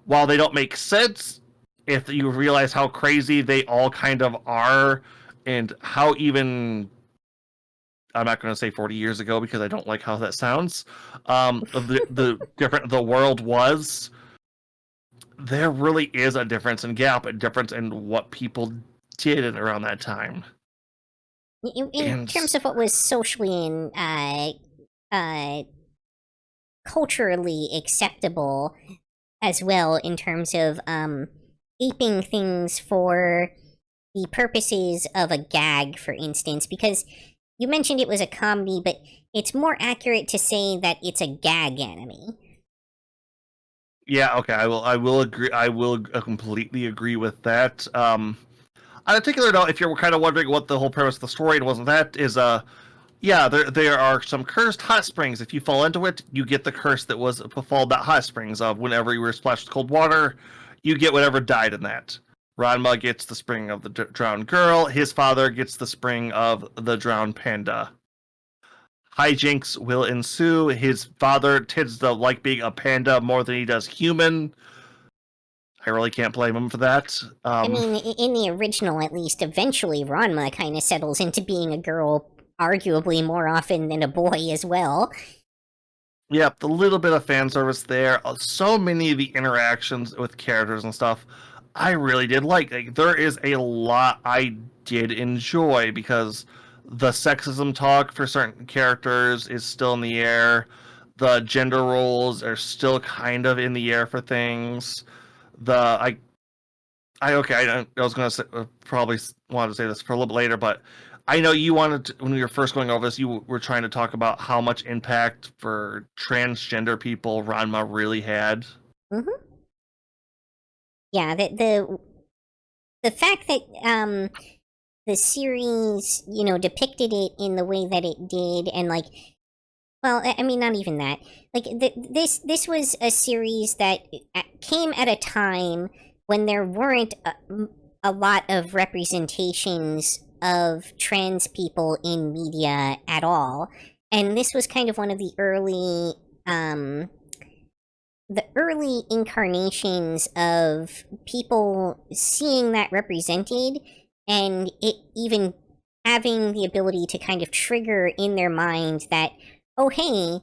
While they don't make sense, if you realize how crazy they all kind of are, and how even I'm not going to say 40 years ago because I don't like how that sounds. The different the world was. There really is a difference in a difference in what people did around that time. In terms of what was socially and culturally acceptable as well, in terms of aping things for the purposes of a gag, for instance, because you mentioned it was a comedy, but it's more accurate to say that it's a gag anime. Yeah, okay, I will agree. I will completely agree with that. On a particular note, if you're kind of wondering what the whole premise of the story wasn't, that is yeah, there are some cursed hot springs. If you fall into it, you get the curse that was befall that hot springs of whenever you were splashed with cold water, you get whatever died in that. Ranma gets the spring of the drowned girl. His father gets the spring of the drowned panda. Hijinks will ensue. His father tends to like being a panda more than he does human. I really can't blame him for that. I mean, in the original, at least, eventually Ranma kind of settles into being a girl, arguably more often than a boy as well. Yep, the little bit of fan service there. So many of the interactions with characters and stuff, I really did like. There is a lot I did enjoy because the sexism talk for certain characters is still in the air. The gender roles are still kind of in the air for things. I was gonna say, probably wanted to say this for a little bit later, but I know you wanted to, when we were first going over this, you were trying to talk about how much impact for transgender people Ranma really had. Mm-hmm. Yeah, the fact that the series, depicted it in the way that it did, and like, well, I mean, not even that. Like, this was a series that came at a time when there weren't a lot of representations of trans people in media at all, and this was kind of one of the early incarnations of people seeing that represented, and it even having the ability to kind of trigger in their mind that, oh hey,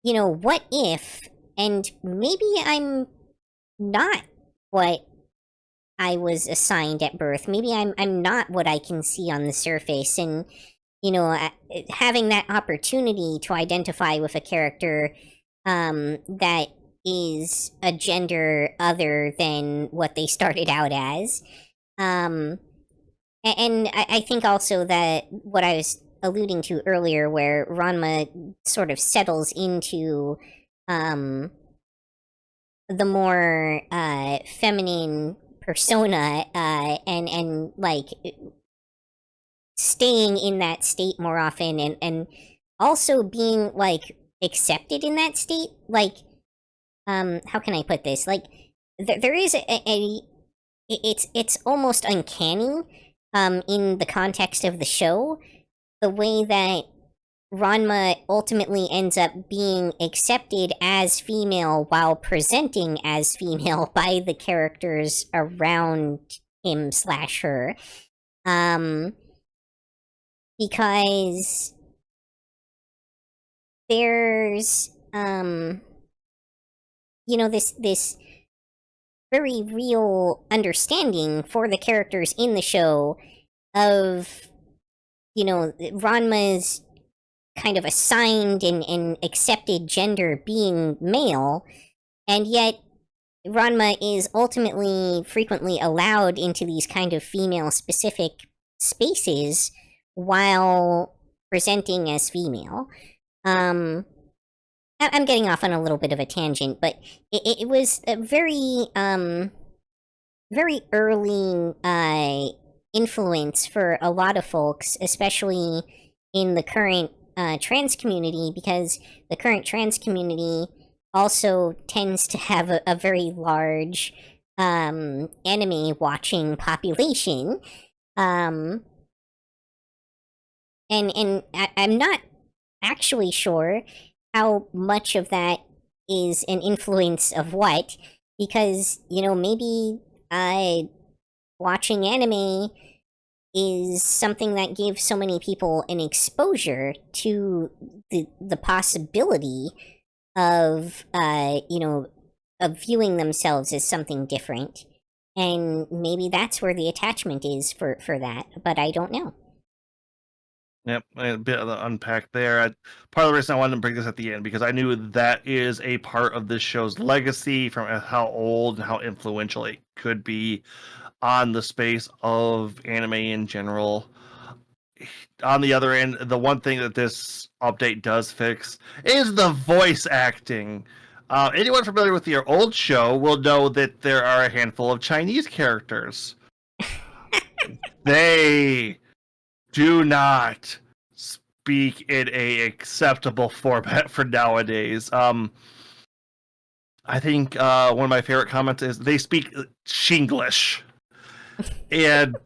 what if, and maybe I'm not what I was assigned at birth. Maybe I'm not what I can see on the surface, and having that opportunity to identify with a character that is a gender other than what they started out as. And I think also that what I was alluding to earlier, where Ranma sort of settles into the more feminine persona, and like staying in that state more often, and also being like accepted in that state. Like, how can I put this? Like, there is it's almost uncanny, in the context of the show, the way that Ranma ultimately ends up being accepted as female while presenting as female by the characters around him / her. Because there's this very real understanding for the characters in the show of, Ranma's kind of assigned and accepted gender being male, and yet Ranma is ultimately frequently allowed into these kind of female-specific spaces while presenting as female. I'm getting off on a little bit of a tangent, but it was a very, very early influence for a lot of folks, especially in the current trans community, because the current trans community also tends to have a very large anime watching population. And I'm not actually sure how much of that is an influence of what, because, maybe watching anime is something that gives so many people an exposure to the possibility of, of viewing themselves as something different. And maybe that's where the attachment is for that, but I don't know. Yep, a bit of the unpack there. Part of the reason I wanted to bring this at the end, because I knew that is a part of this show's legacy, from how old and how influential it could be on the space of anime in general. On the other end, the one thing that this update does fix is the voice acting. Anyone familiar with your old show will know that there are a handful of Chinese characters. They do not speak in a acceptable format for nowadays. I think one of my favorite comments is they speak Shinglish. And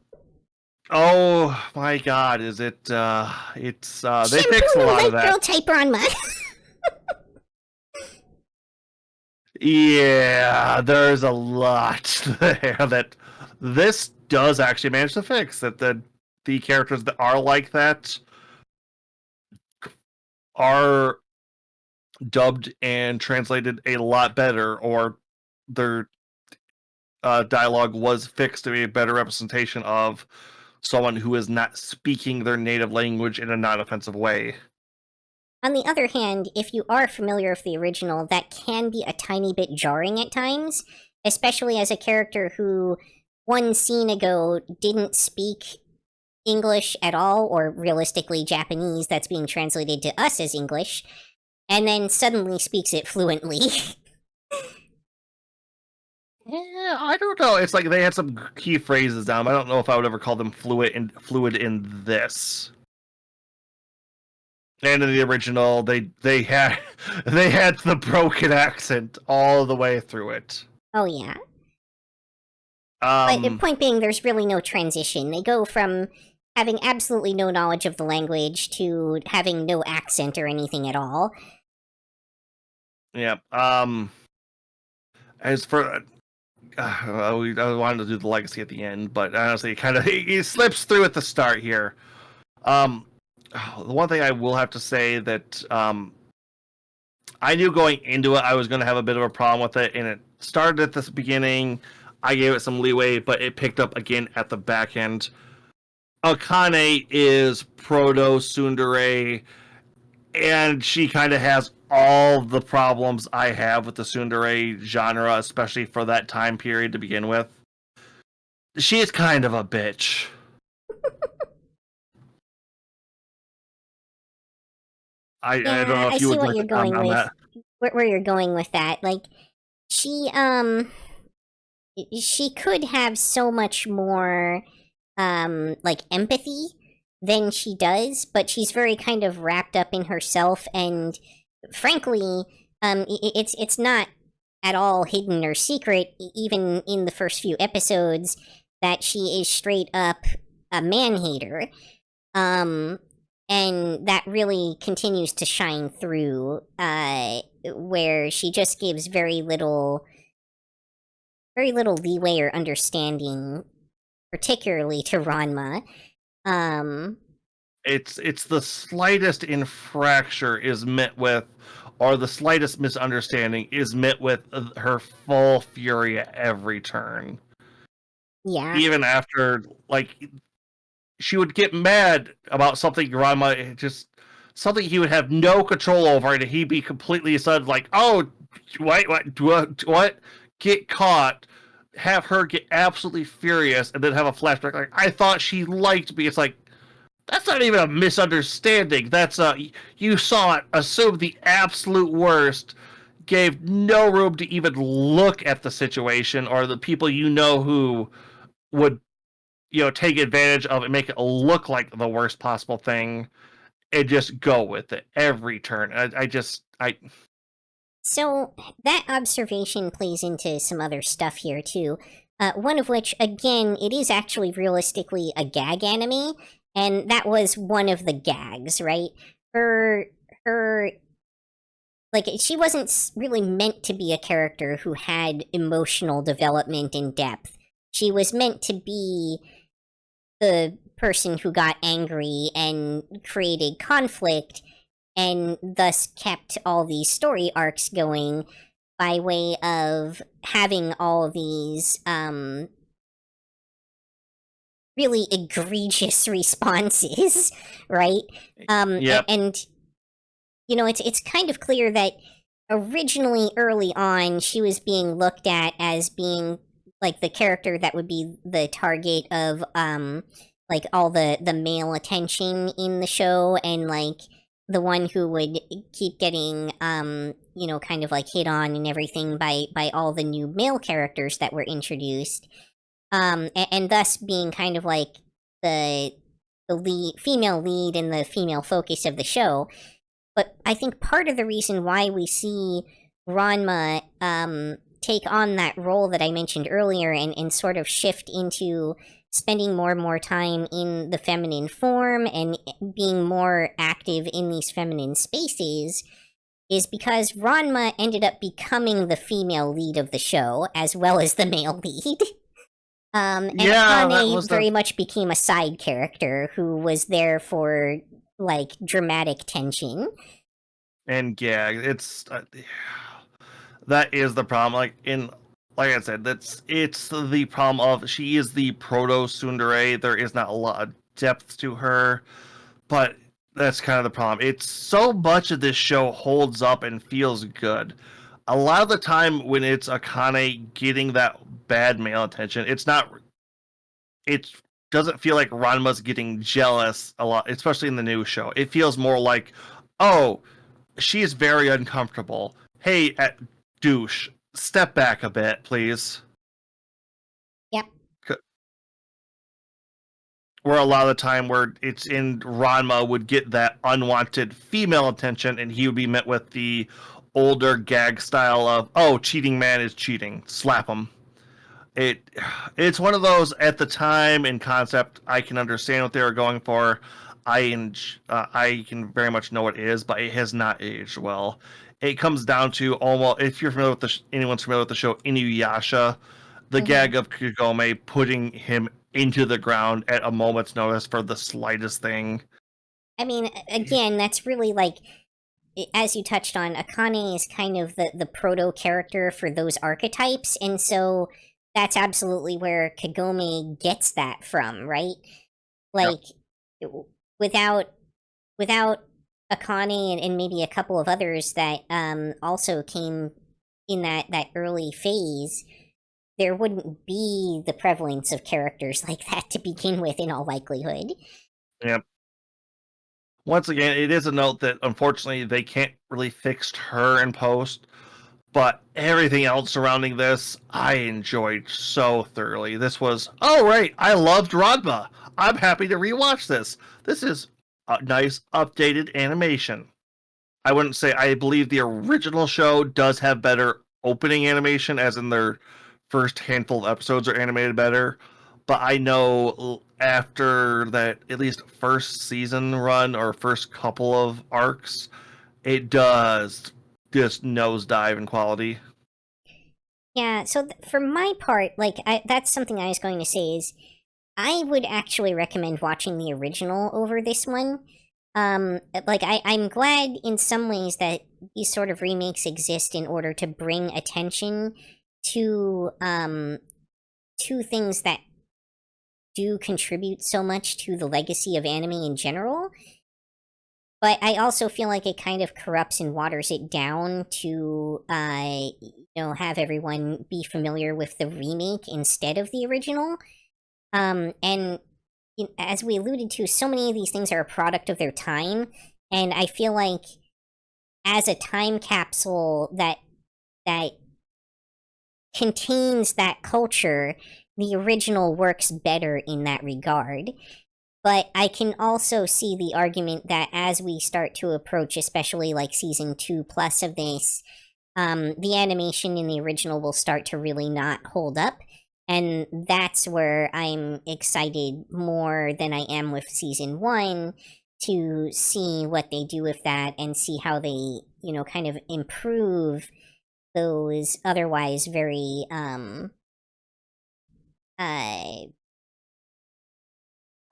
oh my god, is it it's they fixed a lot of that. Girl type Ranma. Yeah, there's a lot there that this does actually manage to fix. That the characters that are like that are dubbed and translated a lot better, or their dialogue was fixed to be a better representation of someone who is not speaking their native language in a non-offensive way. On the other hand, if you are familiar with the original, that can be a tiny bit jarring at times, especially as a character who one scene ago didn't speak English at all, or realistically Japanese that's being translated to us as English, and then suddenly speaks it fluently. Yeah, I don't know. It's like they had some key phrases down. I don't know if I would ever call them fluid in this. And in the original, they had the broken accent all the way through it. Oh yeah. But the point being, there's really no transition. They go from having absolutely no knowledge of the language to having no accent or anything at all. Yeah. As for I wanted to do the legacy at the end, but honestly, it slips through at the start here. The one thing I will have to say that I knew going into it I was going to have a bit of a problem with it, and it started at the beginning. I gave it some leeway, but it picked up again at the back end. Akane is proto tsundere, and she kind of has all the problems I have with the tsundere genre, especially for that time period to begin with. She is kind of a bitch. I Yeah, don't know I if you see would what like you're to comment going on with. that. Where you're going with that. Like, she she could have so much more like empathy than she does, but she's very kind of wrapped up in herself, and frankly, it's not at all hidden or secret, even in the first few episodes, that she is straight up a man-hater. And that really continues to shine through, where she just gives very little leeway or understanding, particularly to Ranma. It's the slightest infraction is met with, or the slightest misunderstanding is met with her full fury at every turn. Yeah. Even after, like, she would get mad about something Ranma just something he would have no control over, and he'd be completely sudden like, "Oh, what? Get caught." Have her get absolutely furious, and then have a flashback like, "I thought she liked me." It's like, that's not even a misunderstanding. That's you saw it, assumed the absolute worst, gave no room to even look at the situation or the people you know who would take advantage of it, make it look like the worst possible thing, and just go with it every turn. I So that observation plays into some other stuff here too. One of which, again, it is actually realistically a gag anime, and that was one of the gags, right? Her like, she wasn't really meant to be a character who had emotional development and depth. She was meant to be the person who got angry and created conflict, and thus kept all these story arcs going by way of having all these really egregious responses, right? Yep. And it's kind of clear that originally, early on, she was being looked at as being like the character that would be the target of like all the male attention in the show, and like the one who would keep getting kind of like hit on and everything by all the new male characters that were introduced, and thus being kind of like the female lead and the female focus of the show. But I think part of the reason why we see Ranma take on that role that I mentioned earlier, and sort of shift into spending more and more time in the feminine form and being more active in these feminine spaces, is because Ranma ended up becoming the female lead of the show as well as the male lead. And Yeah, that Akane was very much became a side character who was there for like dramatic tension. and gag. It's that is the problem. Like I said, it's the problem of she is the proto tsundere. There is not a lot of depth to her, but that's kind of the problem. It's so much of this show holds up and feels good. A lot of the time when it's Akane getting that bad male attention, it's not. It doesn't feel like Ranma's getting jealous a lot, especially in the new show. It feels more like, oh, she is very uncomfortable. Hey, douche, step back a bit, please. Yep. Where a lot of the time where it's in Ranma would get that unwanted female attention, and he would be met with the older gag style of, oh, cheating man is cheating, slap him. It's one of those at the time in concept. I can understand what they were going for. I can very much know what it is, but it has not aged well. It comes down to almost, if you're familiar with anyone's familiar with the show Inuyasha, the gag of Kagome putting him into the ground at a moment's notice for the slightest thing. I mean, again, that's really like, as you touched on, Akane is kind of the proto character for those archetypes, and so that's absolutely where Kagome gets that from, right? Like, without Akane and maybe a couple of others that also came in that early phase, there wouldn't be the prevalence of characters like that to begin with, in all likelihood. Yep. once again, it is a note that unfortunately they can't really fix her in post, but everything else surrounding this, I enjoyed so thoroughly. This was, oh right, I loved Ranma. I'm happy to rewatch this. This is a nice updated animation. I wouldn't say I believe the original show does have better opening animation, as in their first handful of episodes are animated better. But I know after that, at least first season run or first couple of arcs, it does just nosedive in quality. Yeah, so for my part, like, that's something I was going to say is I would actually recommend watching the original over this one. Like, I'm glad in some ways that these sort of remakes exist in order to bring attention to things that do contribute so much to the legacy of anime in general. But I also feel like it kind of corrupts and waters it down to, have everyone be familiar with the remake instead of the original. And as we alluded to, so many of these things are a product of their time, and I feel like as a time capsule that contains that culture, the original works better in that regard. But I can also see the argument that as we start to approach, especially like season 2+ of this, the animation in the original will start to really not hold up. And that's where I'm excited more than I am with season 1 to see what they do with that and see how they, kind of improve those otherwise very,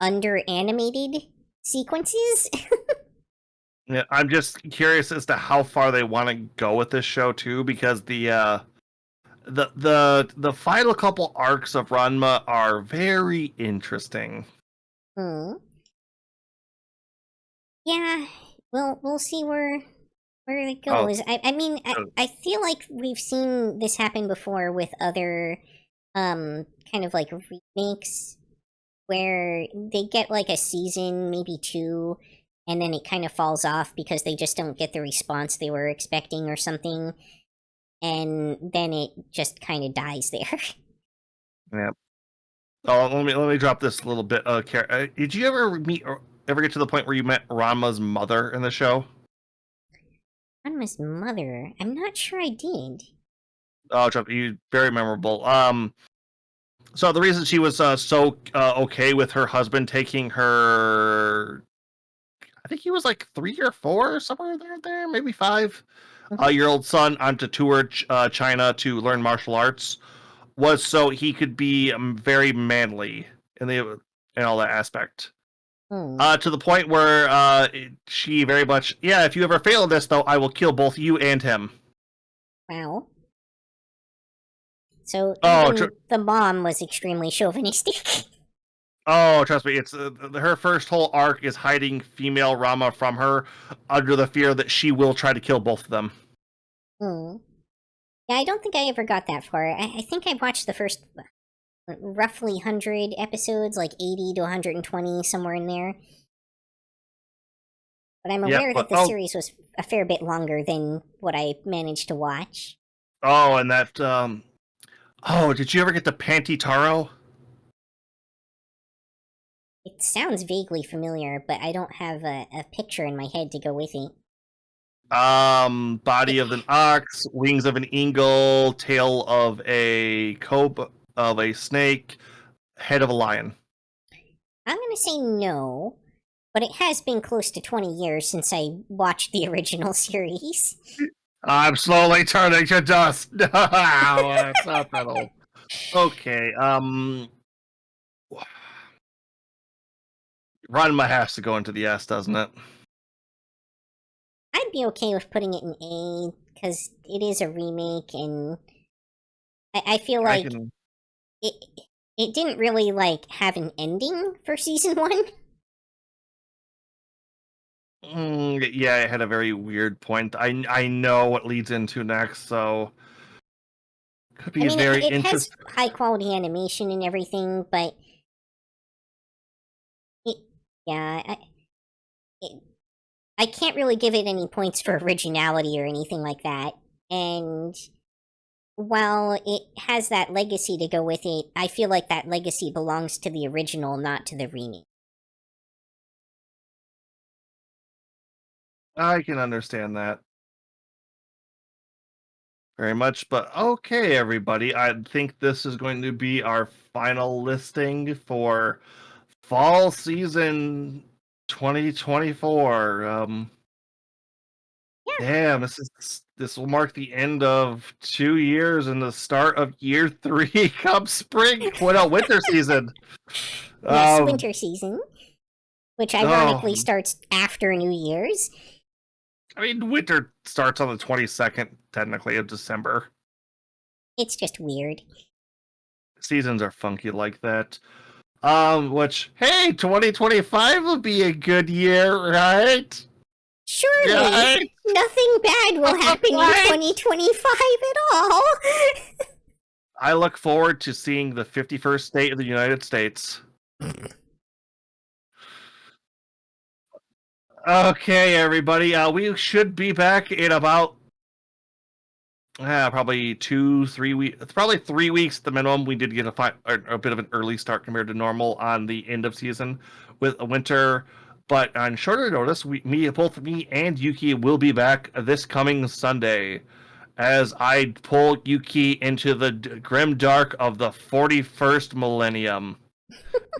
under-animated sequences. Yeah, I'm just curious as to how far they want to go with this show too, because the final couple arcs of Ranma are very interesting. Yeah, well, we'll see where it goes. I mean, I feel like we've seen this happen before with other kind of like remakes where they get like a season, maybe 2, and then it kind of falls off because they just don't get the response they were expecting or something, and then it just kind of dies there. Yeah. Oh, let me drop this a little bit. Did you ever meet or ever get to the point where you met Ranma's mother in the show? Ranma's mother? I'm not sure I did. Oh, you very memorable. So the reason she was so okay with her husband taking her, I think he was like 3 or 4, somewhere there, maybe 5, year old son onto tour China to learn martial arts, was so he could be very manly in all that aspect. To the point where she very much, yeah, if you ever fail this, though, I will kill both you and him. Wow. So even the mom was extremely chauvinistic. Oh, trust me, it's her first whole arc is hiding female Rama from her under the fear that she will try to kill both of them. Yeah, I don't think I ever got that far. I think I watched the first roughly 100 episodes, like 80 to 120, somewhere in there. But I'm aware that the series was a fair bit longer than what I managed to watch. Oh, and that, did you ever get to Panty Taro? It sounds vaguely familiar, but I don't have a picture in my head to go with it. Body of an ox, wings of an eagle, tail of a cobra, of a snake, head of a lion. I'm gonna say no, but it has been close to 20 years since I watched the original series. I'm slowly turning to dust. No, it's not that old. Okay, Ranma has to go into the S, doesn't it? I'd be okay with putting it in A, because it is a remake, and I feel like it didn't really, like, have an ending for season 1. Yeah, it had a very weird point. I know what leads into next, so could be very it interesting. has high-quality animation and everything, but I can't really give it any points for originality or anything like that. And while it has that legacy to go with it, I feel like that legacy belongs to the original, not to the remake. I can understand that very much, but okay, everybody. I think this is going to be our final listing for fall season 2024. Damn, this will mark the end of 2 years and the start of year 3 come spring. Well, no, winter season. Yes, winter season, which ironically Oh. starts after New Year's. I mean, winter starts on the 22nd, technically, of December. It's just weird. Seasons are funky like that. Which, hey, 2025 will be a good year, right? Surely, Right? nothing bad will happen Right. in 2025 at all. I look forward to seeing the 51st state of the United States. Okay, everybody. We should be back in about probably 2-3 weeks. It's probably 3 weeks at the minimum. We did get a bit of an early start compared to normal on the end of season with a winter, but on shorter notice, both me and Yuki will be back this coming Sunday as I pull Yuki into the grim dark of the 41st millennium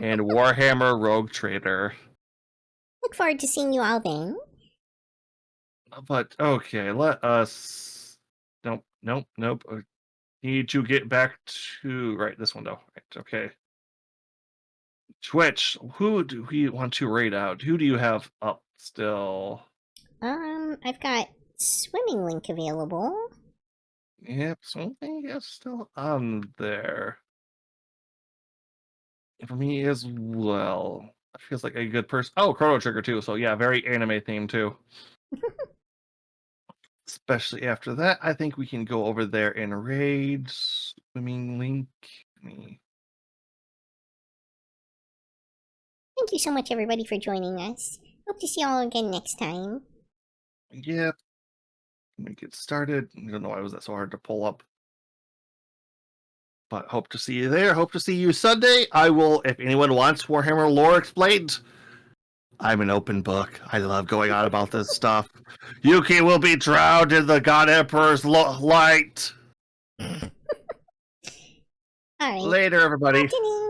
and Warhammer Rogue Trader. Look forward to seeing you all then. But okay, let us. Nope. Need to get back to this window. Right, okay. Twitch. Who do we want to raid out? Who do you have up still? I've got swimming link available. Yep, something is still on there. For me as well. That feels like a good person. Oh, Chrono Trigger too. So yeah, very anime themed too. Especially after that, I think we can go over there and raid swimming link. Thank you so much, everybody, for joining us. Hope to see you all again next time. Yep. Let me get started. I don't know why was that so hard to pull up. But hope to see you there. Hope to see you Sunday. I will, if anyone wants Warhammer lore explained, I'm an open book. I love going on about this stuff. Yuki will be drowned in the God Emperor's light. All right. Later, everybody. Afternoon.